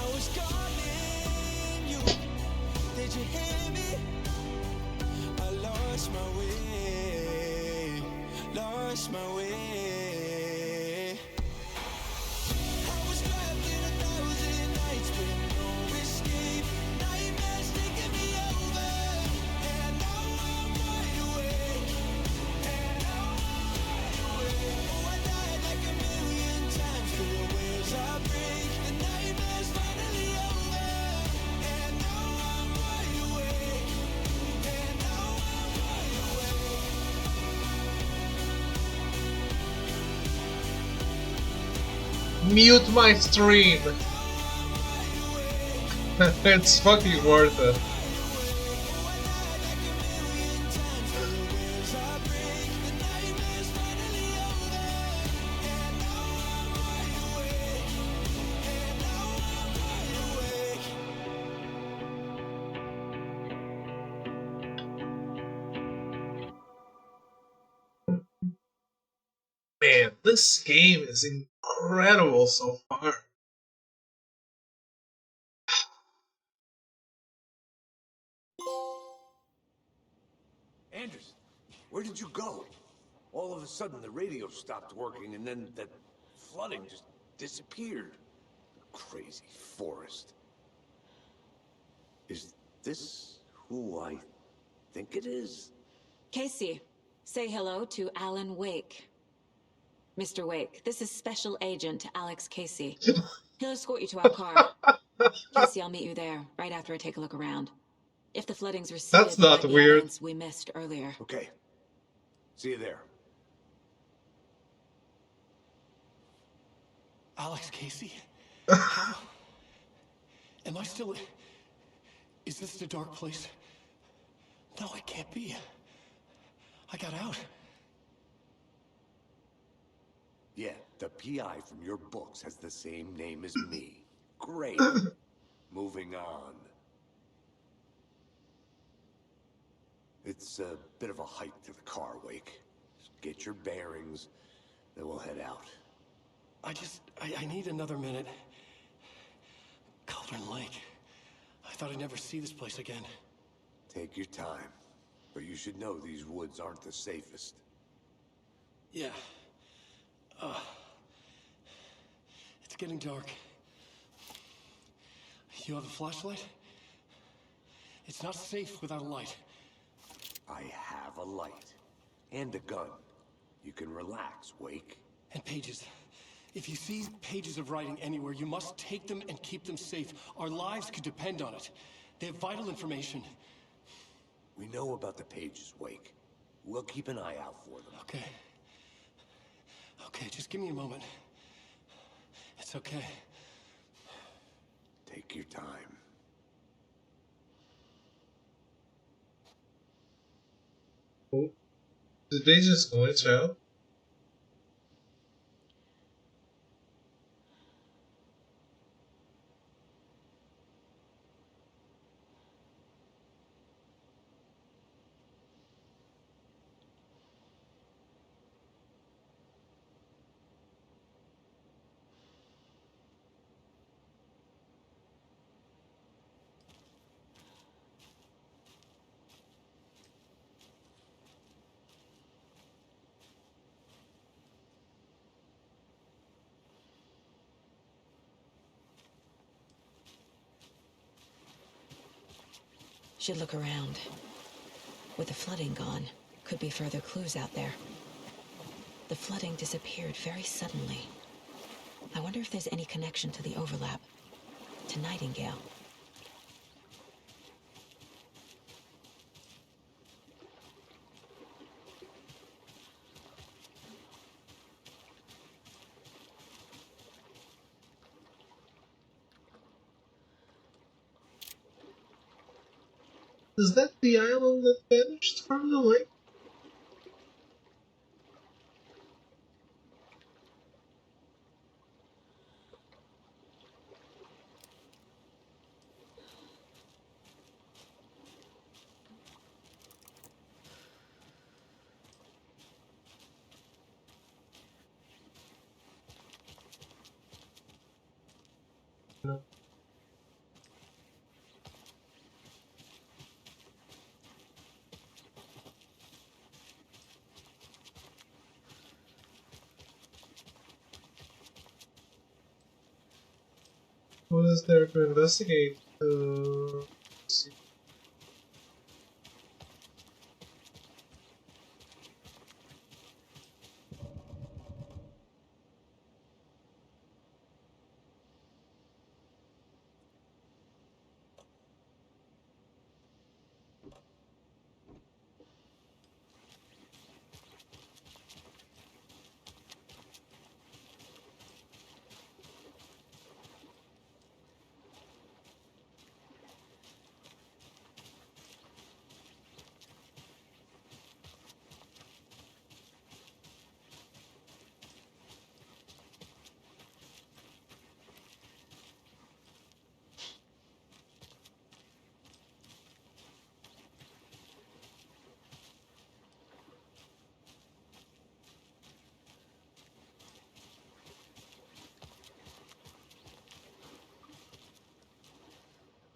I was calling you. Did you hear me? I lost my way, lost my way. I was trapped in 1,000 nights with no escape. Nightmares taking me over, and now I'm wide awake. And now I'm wide awake. Oh, I died like a million times till the wheels I break. The nightmare's finally over, and now I'm wide awake. And now I'm wide awake. mute my stream. It's fucking worth it. Man, this game is incredible so far. Anderson, where did you go? All of a sudden the radio stopped working and then that flooding just disappeared. Crazy forest. Is this who I think it is? Casey, say hello to Alan Wake. Mr. Wake, this is Special Agent Alex Casey. He'll escort you to our car. Casey, I'll meet you there, right after I take a look around. If the flooding's receded, That's not there might be weird. evidence we missed earlier. Okay. See you there. Alex Casey? How? Am I still... Is this the dark place? No, it can't be. I got out. Yeah, the PI from your books has the same name as me. Great. Moving on. It's a bit of a hike to the car, Wake. Just get your bearings, then we'll head out. I need another minute. Cauldron Lake. I thought I'd never see this place again. Take your time. But you should know these woods aren't the safest. Yeah. It's getting dark. You have a flashlight? It's not safe without a light. I have a light. And a gun. You can relax, Wake. And pages. If you see pages of writing anywhere, you must take them and keep them safe. Our lives could depend on it. They have vital information. We know about the pages, Wake. We'll keep an eye out for them. Okay. Okay, just give me a moment. It's okay. Take your time. Oh. Did they just glitch out? Should look around. With the flooding gone, could be further clues out there. The flooding disappeared very suddenly. I wonder if there's any connection to the overlap. To Nightingale. Is that the island that vanished from the lake? No. What is there to investigate? Let's see.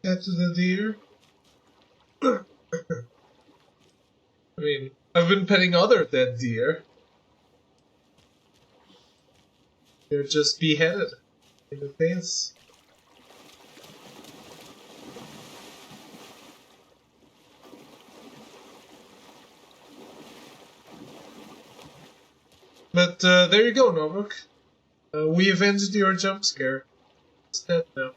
Pet the deer. I mean, I've been petting other dead deer. They're just beheaded in the face. But there you go, Novak. We avenged your jump scare. It's dead now.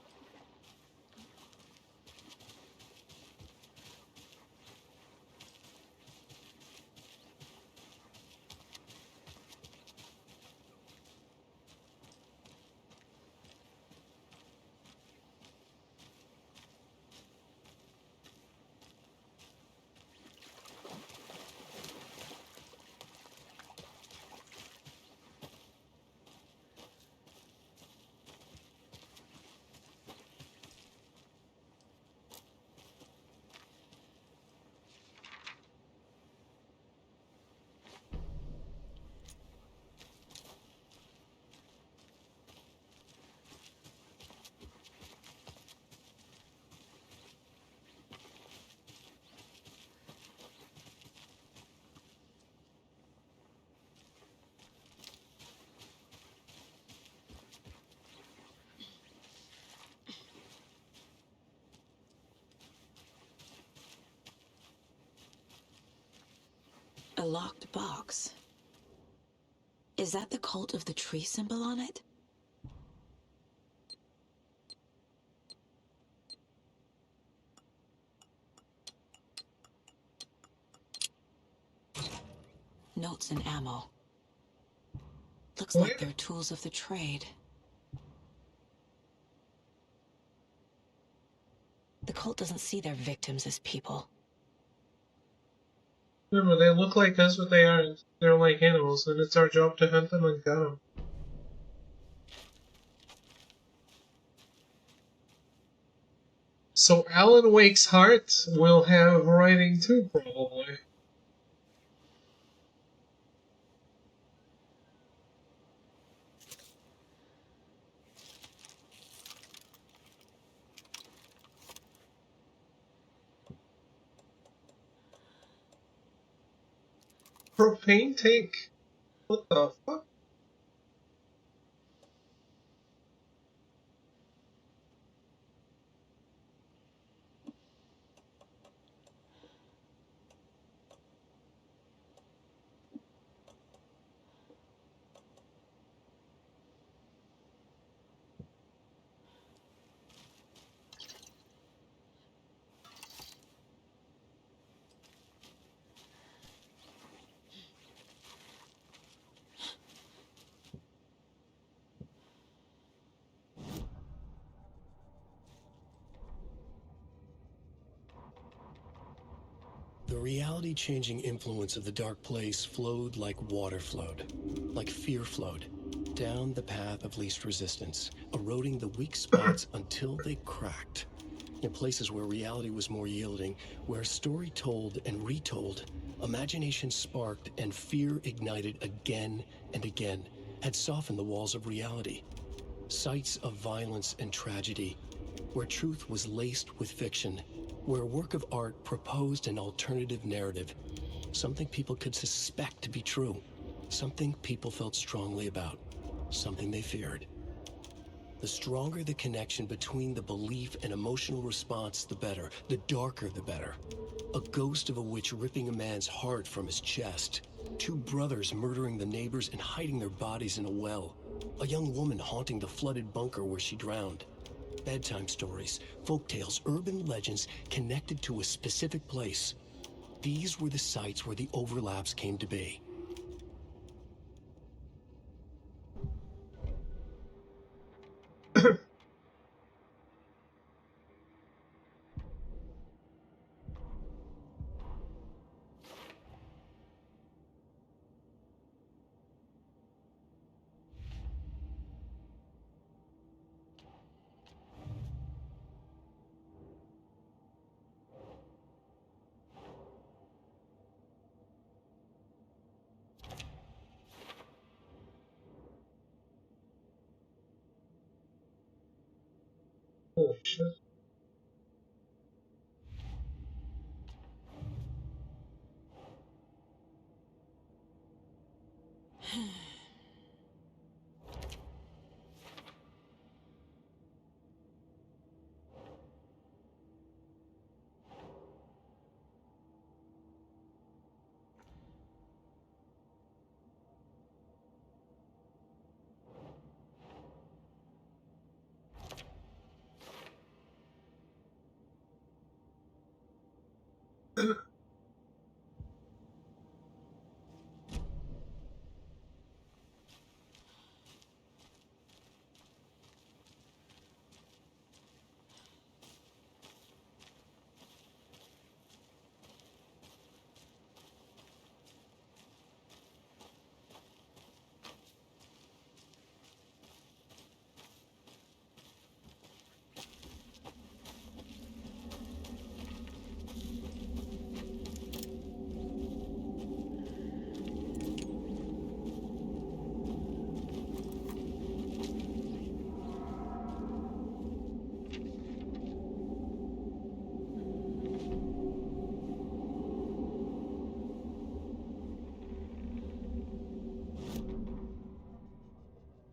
A locked box. Is that the cult of the tree symbol on it? Notes and ammo. Looks like they're tools of the trade. The cult doesn't see their victims as people. Remember, they look like us, but they aren't. They're like animals, and it's our job to hunt them and gun them. So Alan Wake's heart will have writing too, probably. Propane tank? What the fuck? The reality-changing influence of the Dark Place flowed like water flowed, like fear flowed, down the path of least resistance, eroding the weak spots until they cracked. In places where reality was more yielding, where story told and retold, imagination sparked and fear ignited again and again, had softened the walls of reality. Sites of violence and tragedy, where truth was laced with fiction, where a work of art proposed an alternative narrative, something people could suspect to be true, something people felt strongly about, something they feared. The stronger the connection between the belief and emotional response, the better. The darker, the better. A ghost of a witch ripping a man's heart from his chest. Two brothers murdering the neighbors and hiding their bodies in a well. A young woman haunting the flooded bunker where she drowned. Bedtime stories, folktales, urban legends connected to a specific place. These were the sites where the overlaps came to be. Oh shit.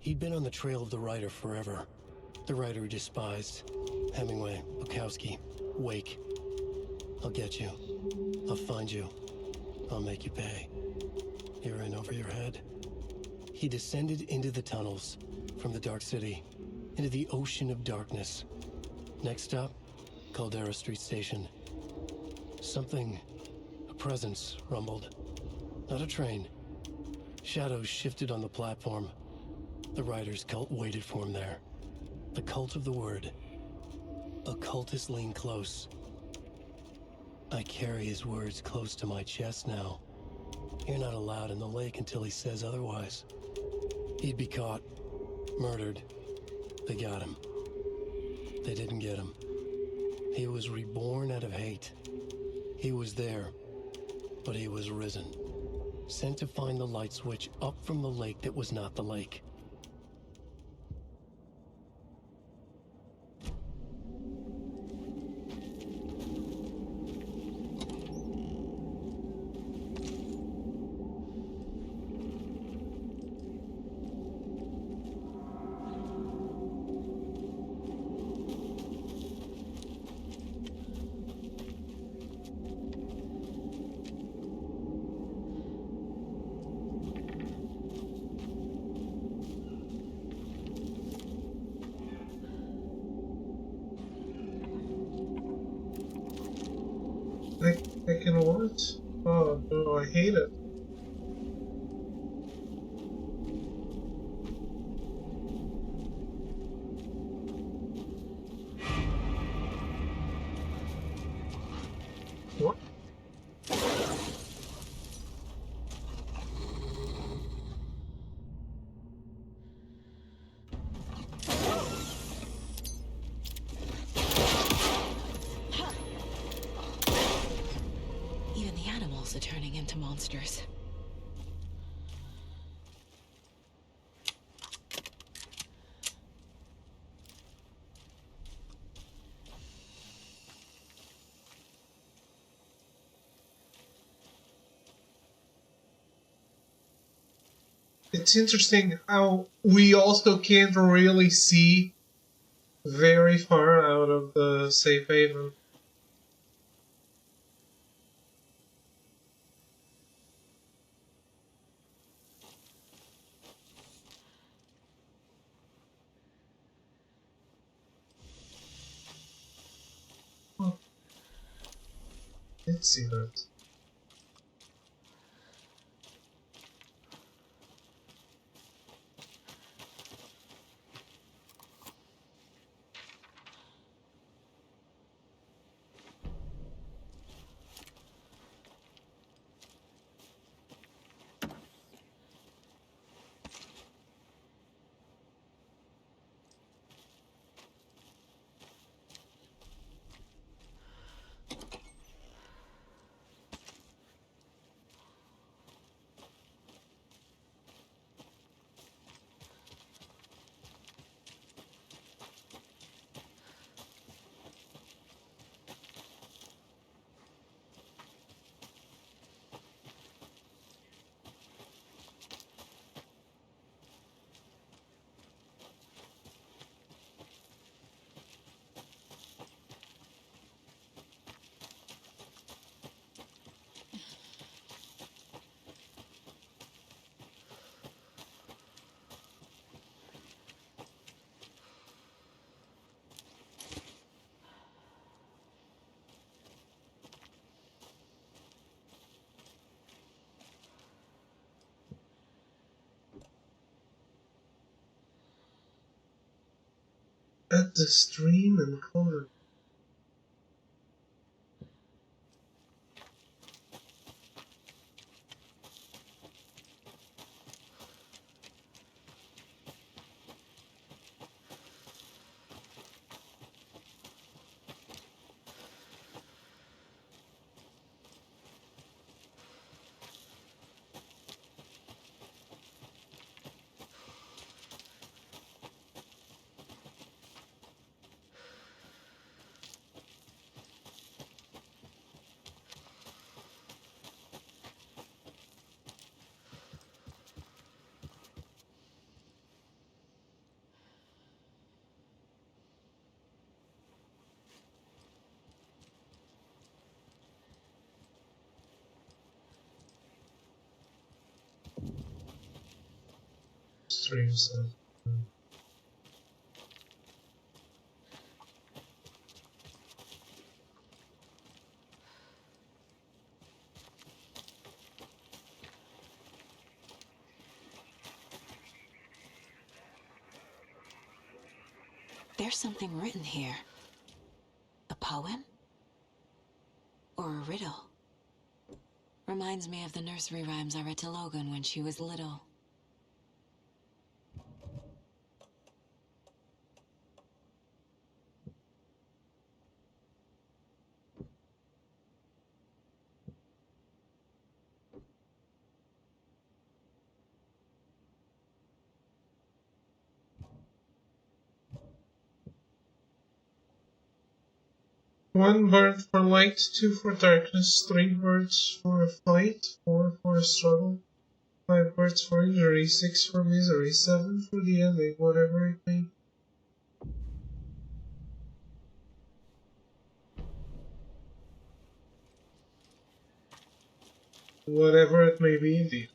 He'd been on the trail of the writer forever. The writer he despised. Hemingway, Bukowski, Wake. I'll get you. I'll find you. I'll make you pay. You're in over your head. He descended into the tunnels, from the Dark City, into the ocean of darkness. Next stop, Caldera Street Station. Something, a presence, rumbled. Not a train. Shadows shifted on the platform. The writer's cult waited for him there. The cult of the word. Occultists lean close. I carry his words close to my chest now. You're not allowed in the lake until he says otherwise. He'd be caught, murdered. They got him. They didn't get him. He was reborn out of hate. He was there, but he was risen. Sent to find the light switch up from the lake that was not the lake. I can what? Oh no, I hate it. What? Even the animals are turning into monsters. It's interesting how we also can't really see very far out of the safe haven. Oh. Let's see that. At the stream and corner. Streams. There's something written here. A poem? Or a riddle? Reminds me of the nursery rhymes I read to Logan when she was little. One bird for light, 2 for darkness, 3 birds for fight, 4 for struggle, 5 birds for injury, 6 for misery, 7 for the ending, whatever it may be. Whatever it may be, indeed.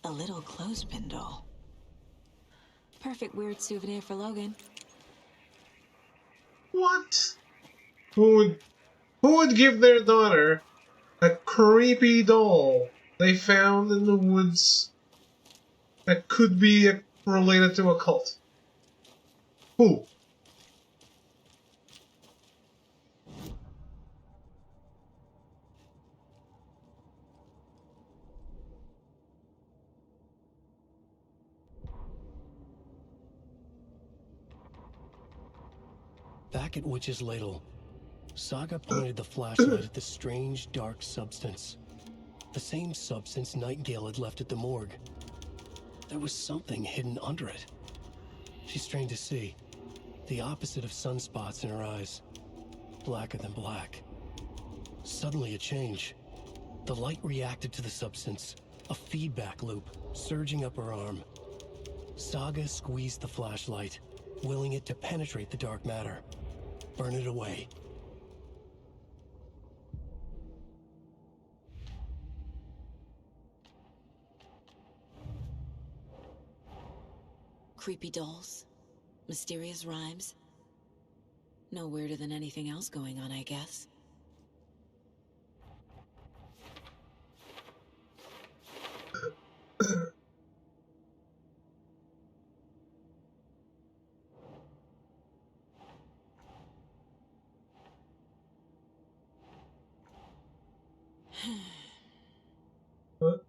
A little clothespin doll. Perfect weird souvenir for Logan. What? Who would give their daughter a creepy doll they found in the woods that could be related to a cult? Who? Back at Witch's Ladle, Saga pointed the flashlight at the strange, dark substance. The same substance Nightingale had left at the morgue. There was something hidden under it. She strained to see. The opposite of sunspots in her eyes. Blacker than black. Suddenly a change. The light reacted to the substance. A feedback loop, surging up her arm. Saga squeezed the flashlight, willing it to penetrate the dark matter. Burn it away. Creepy dolls. Mysterious rhymes. No weirder than anything else going on, I guess. What?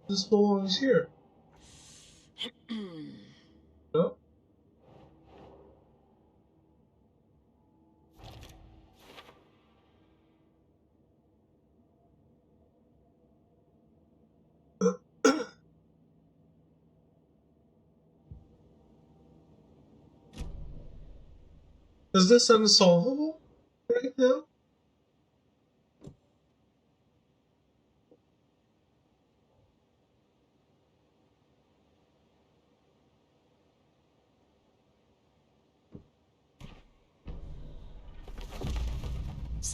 This belongs here. No? Is this unsolvable right now?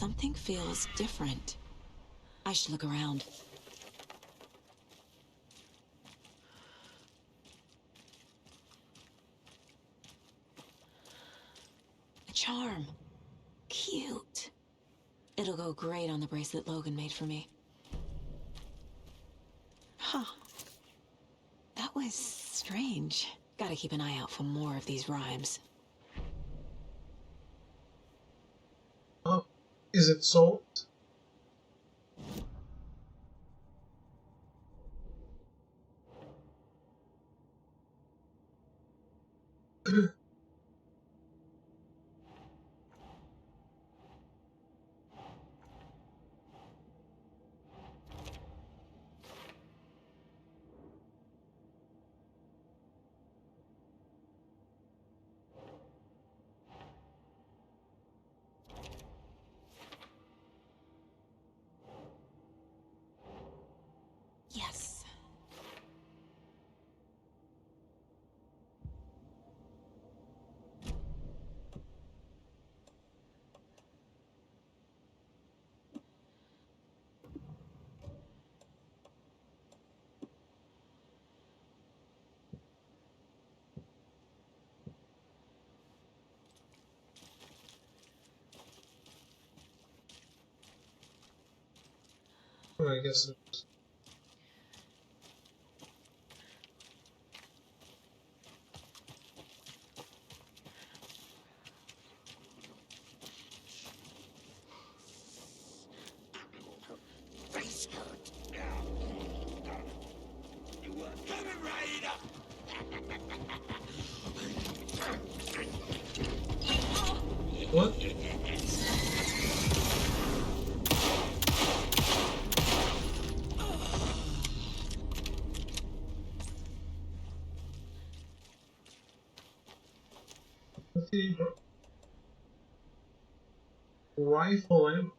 something feels different. I should look around. A charm. Cute. It'll go great on the bracelet Logan made for me. Huh. That was strange. Gotta keep an eye out for more of these rhymes. Oh, is it sold? Yes. Oh, I guess it was. Face hurt. You were coming right up. What? Rifle ammo.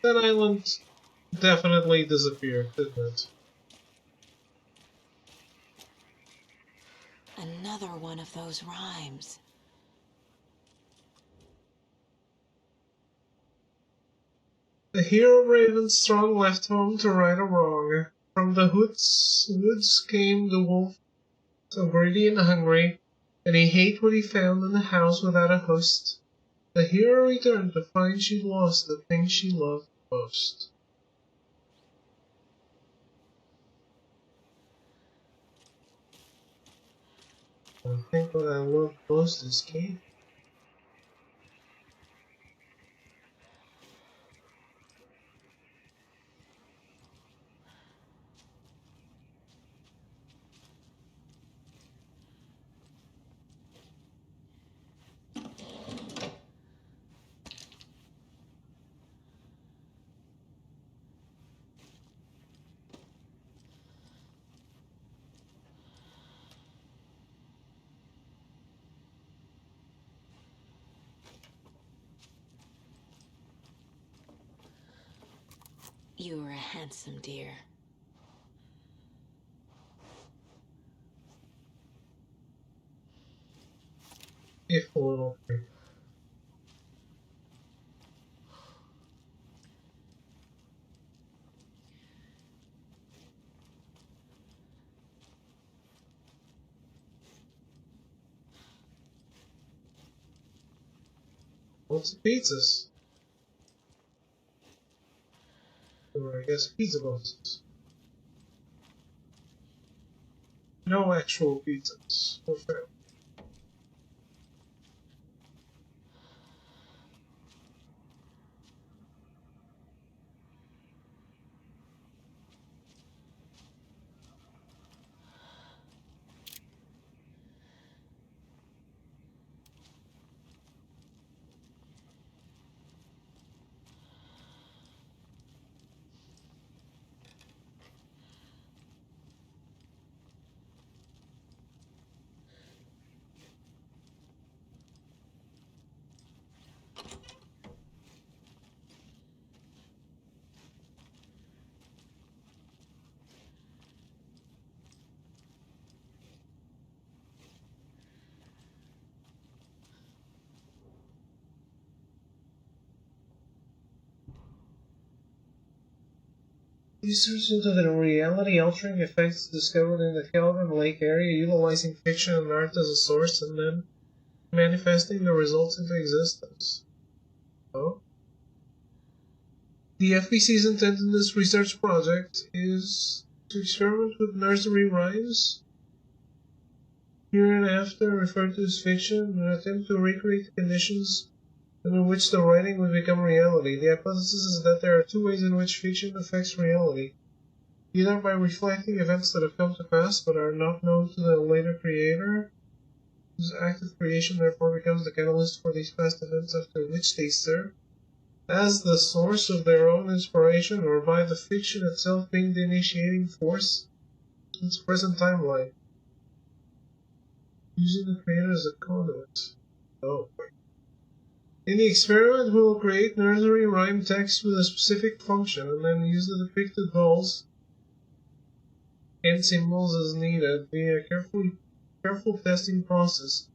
That island definitely disappeared, didn't it? Another one of those rhymes. The hero Ravenstrong left home to right a wrong. From from the woods came the wolf, so greedy and hungry, and he ate what he found in the house without a host. The hero returned to find she'd lost the thing she loved most. I think what I love most is cake. You were a handsome deer. If a little bit. Lots of pizzas. Or I guess pizza boxes. No actual pizzas. No fair. Research into the reality-altering effects discovered in the Kelvin Lake area, utilizing fiction and art as a source, and then manifesting the results into existence. Oh? The FBC's intent in this research project is to experiment with nursery rhymes, hereinafter referred to as fiction, in an attempt to recreate the conditions in which the writing would become reality. The hypothesis is that there are two ways in which fiction affects reality. Either by reflecting events that have come to pass but are not known to the later creator, whose act of creation therefore becomes the catalyst for these past events after which they serve as the source of their own inspiration, or by the fiction itself being the initiating force in its present timeline, using the creator as a conduit. Oh. In the experiment, we will create nursery rhyme text with a specific function, and then use the depicted dolls and symbols as needed via a careful testing process,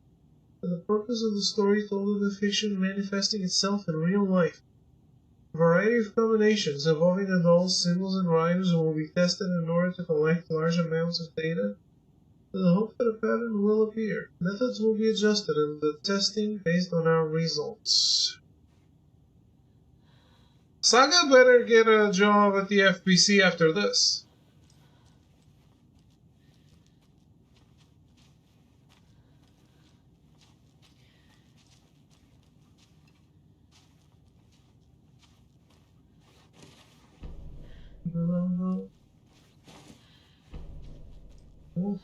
for the purpose of the story told in the fiction manifesting itself in real life. A variety of combinations involving the dolls, symbols, and rhymes will be tested in order to collect large amounts of data, with the hope that a pattern will appear. Methods will be adjusted in the testing based on our results. Saga better get a job at the FBC after this. Oh.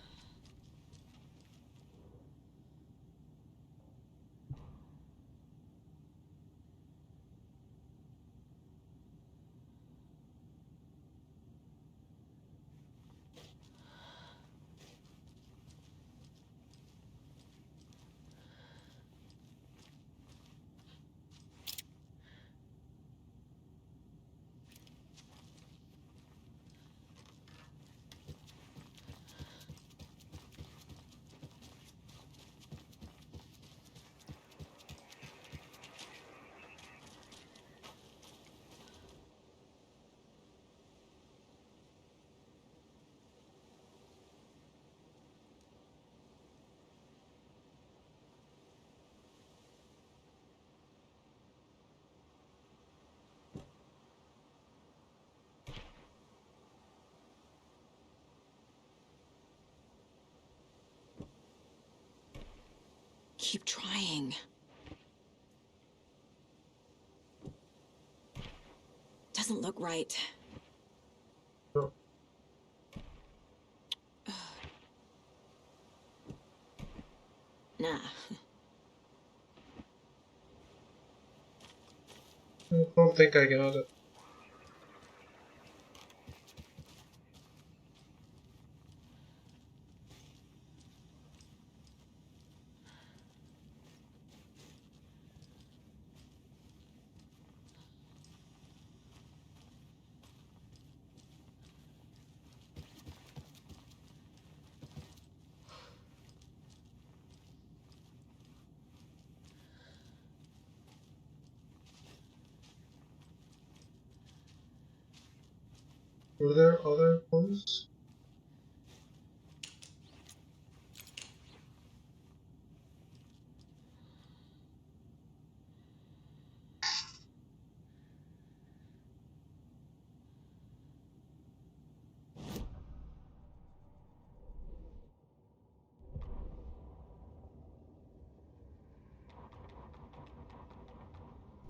Keep trying. Doesn't look right. Oh. Nah. I don't think I got it. Were there other clues?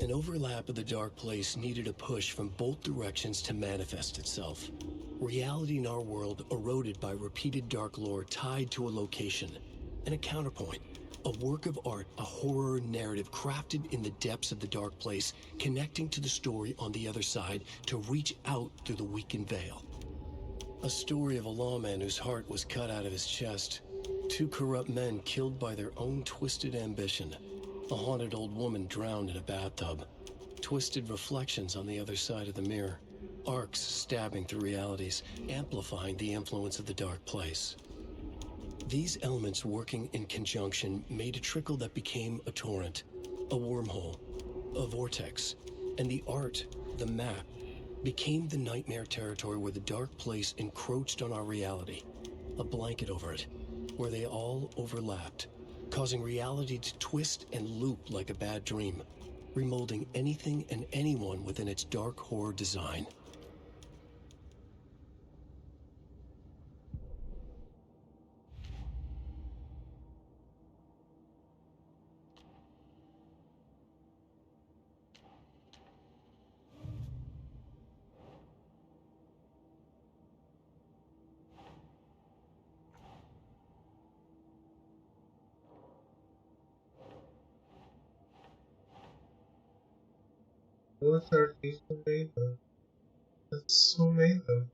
An overlap of the dark place needed a push from both directions to manifest itself. Reality in our world eroded by repeated dark lore tied to a location. And a counterpoint, a work of art, a horror narrative crafted in the depths of the dark place, connecting to the story on the other side to reach out through the weakened veil. A story of a lawman whose heart was cut out of his chest. Two corrupt men killed by their own twisted ambition. A haunted old woman drowned in a bathtub. Twisted reflections on the other side of the mirror. Arcs stabbing through realities, amplifying the influence of the dark place. These elements working in conjunction made a trickle that became a torrent, a wormhole, a vortex, and the art, the map, became the nightmare territory where the dark place encroached on our reality, a blanket over it, where they all overlapped, causing reality to twist and loop like a bad dream, remolding anything and anyone within its dark horror design. What are these made of? That's so made of.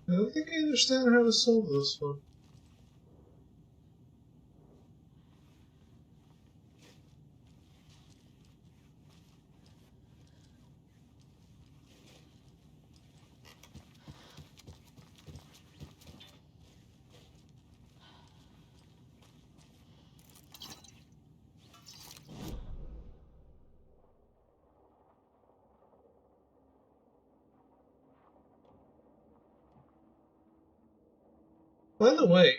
I don't think I understand how to solve this one. By the way,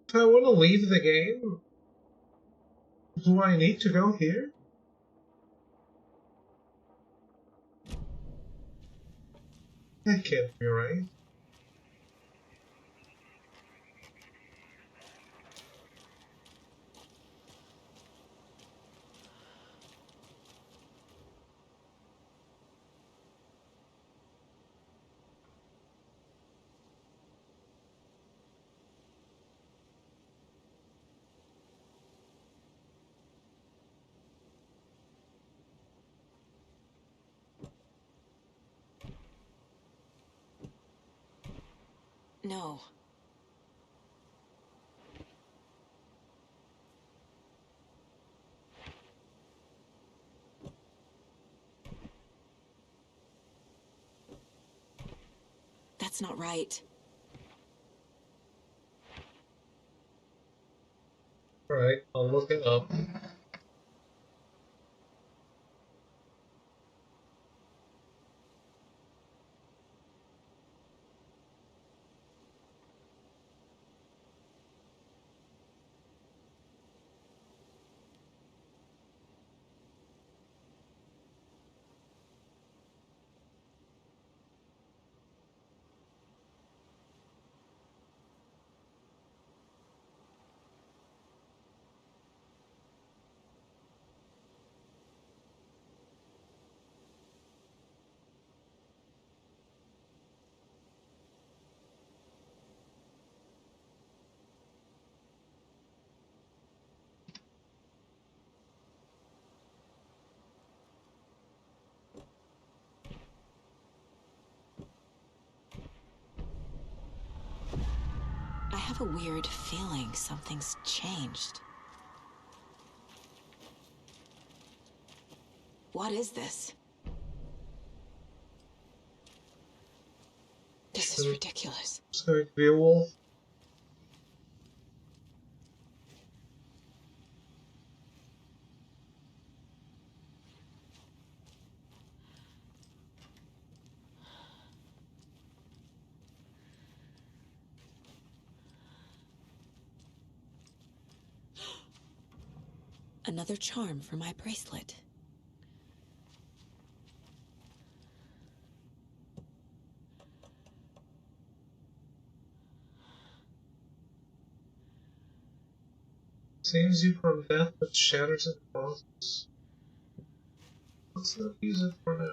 if I want to leave the game, do I need to go here? That can't be right. No. That's not right. Right, I'll look it up. I have a weird feeling something's changed. What is this? This is ridiculous. It's going to be a wolf. Another charm for my bracelet. Saves you from death but shatters in process. Let's not use it for now.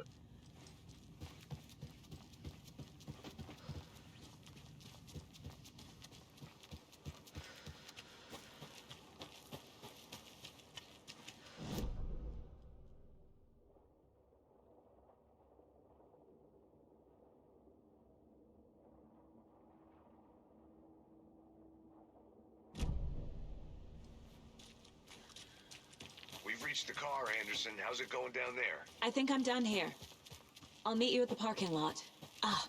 We've reached the car, Anderson. How's it going down there? I think I'm done here. I'll meet you at the parking lot. Ah,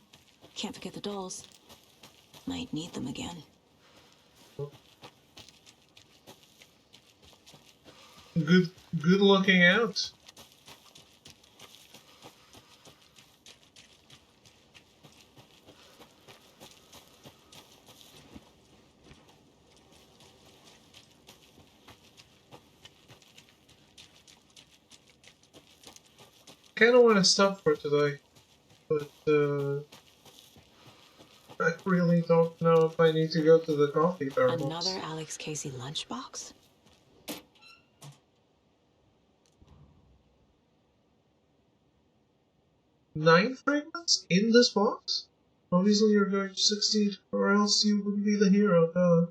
can't forget the dolls. Might need them again. Good looking out. Kind of want to stop for today, but I really don't know if I need to go to the coffee thermos. Another Alex Casey lunchbox? 9 fragments in this box? Obviously you're going to succeed, or else you wouldn't be the hero, huh?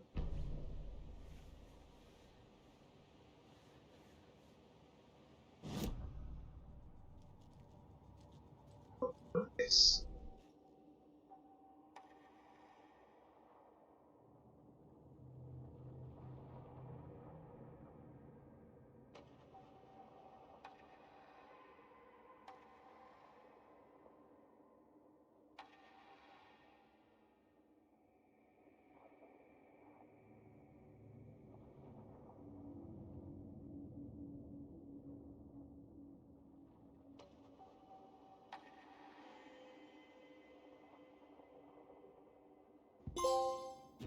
Nice.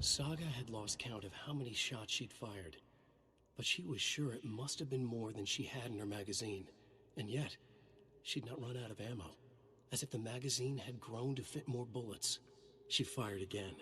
Saga had lost count of how many shots she'd fired, but she was sure it must have been more than she had in her magazine. And yet, she'd not run out of ammo. As if the magazine had grown to fit more bullets, she fired again.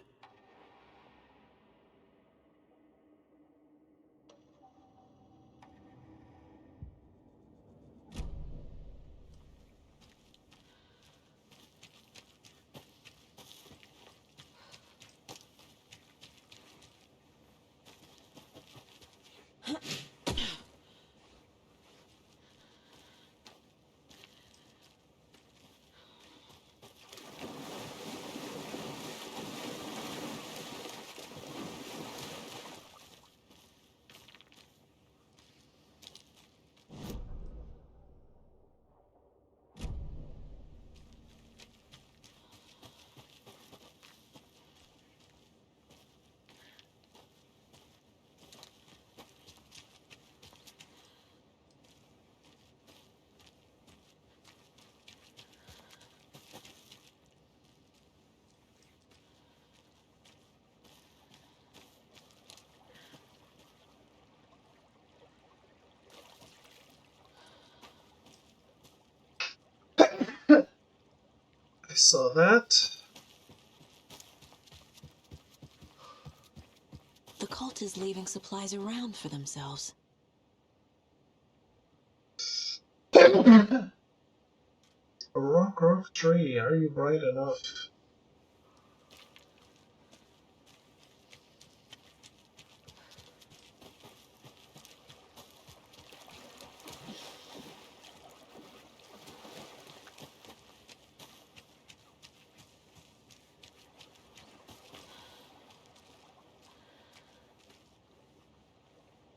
saw that. The cult is leaving supplies around for themselves. A rock tree, are you bright enough?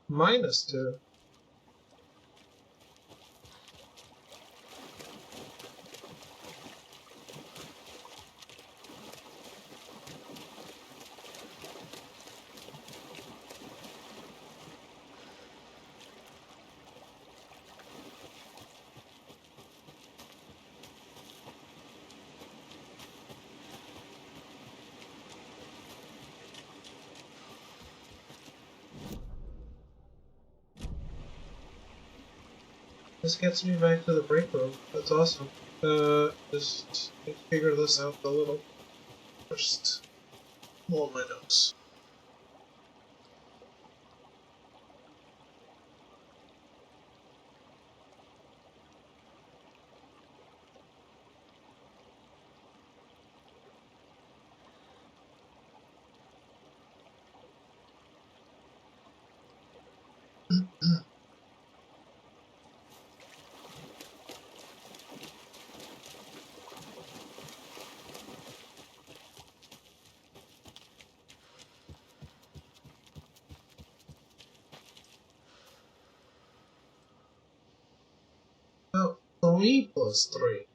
-2. This gets me back to the break room. That's awesome. Just need to figure this out a little. First, blow my nose. Well, 3 plus 3.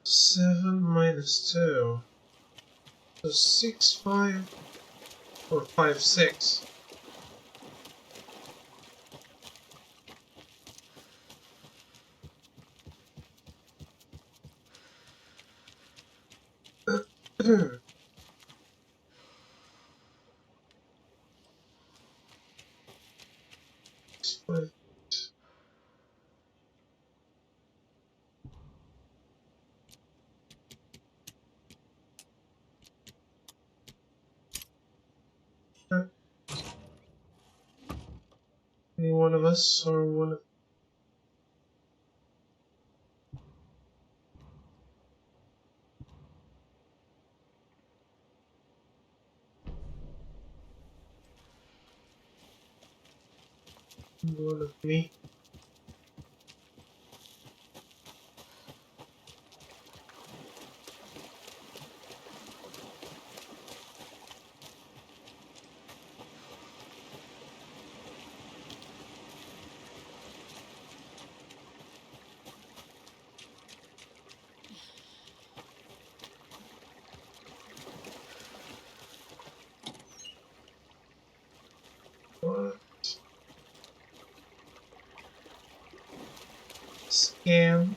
Seven minus 2. So 6, 5, or 5, 6. Any one of us or one of me. What? Scam.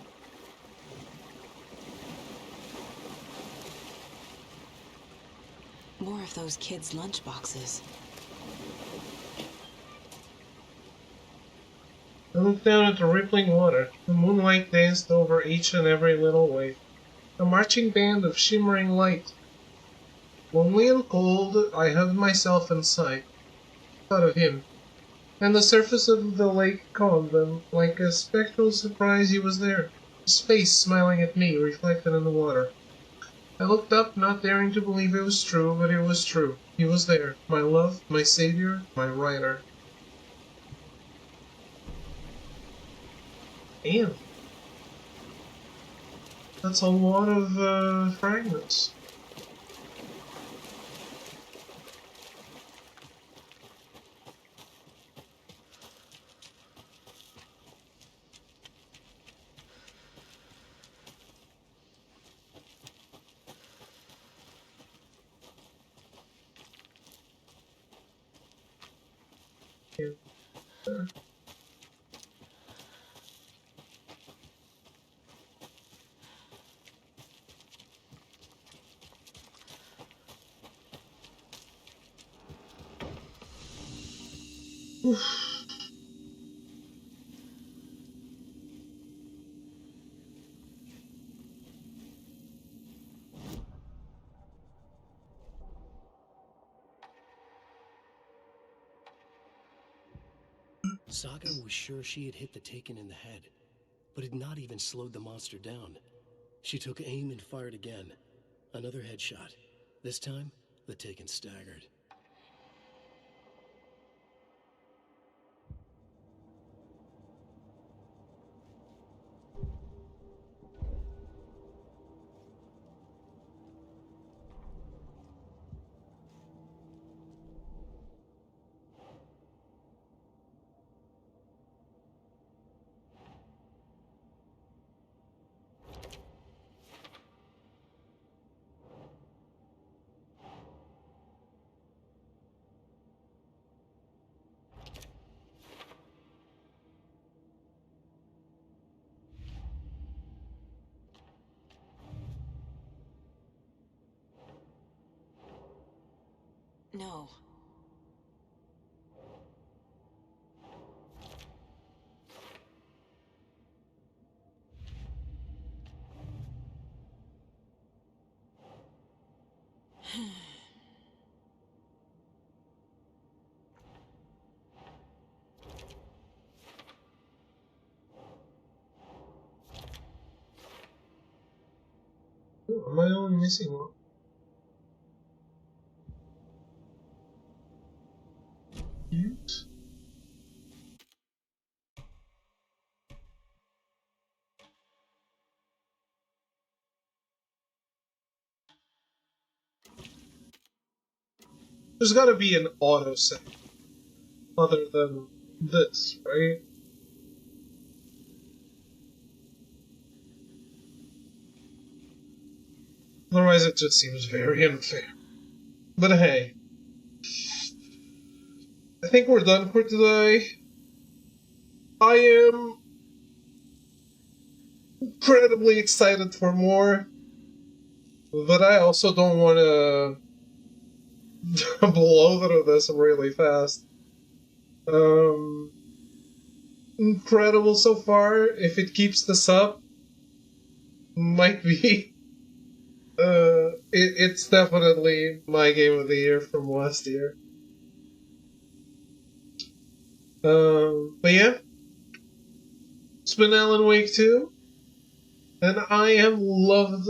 More of those kids' lunch boxes. I looked down at the rippling water. The moonlight danced over each and every little wave. A marching band of shimmering light. Lonely and cold, I hugged myself inside. Thought of him. And the surface of the lake calmed them. Like a spectral surprise, he was there. His face smiling at me, reflected in the water. I looked up, not daring to believe it was true, but it was true. He was there. My love, my savior, my rider. Damn. That's a lot of fragments. Saga was sure she had hit the Taken in the head, but had not even slowed the monster down. She took aim and fired again. Another headshot. This time, the Taken staggered. No. Am I only missing one? Cute. There's gotta be an autosave other than this, right? Otherwise it just seems very unfair. But hey, I think we're done for today. I am incredibly excited for more, but I also don't want to blow through this really fast. Incredible so far. If it keeps this up, might be. It's definitely my game of the year from last year. But yeah, it's been Alan Wake 2, and I have loved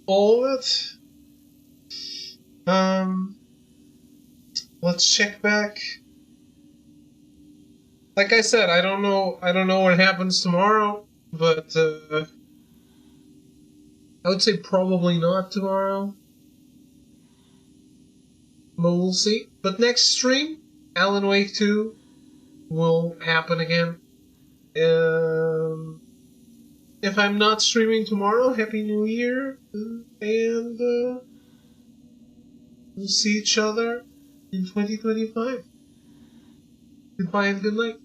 all of it. Let's check back. Like I said, I don't know what happens tomorrow, but I would say probably not tomorrow. But we'll see. But next stream, Alan Wake 2 will happen again. If I'm not streaming tomorrow, Happy New Year, and we'll see each other in 2025. Goodbye and good night.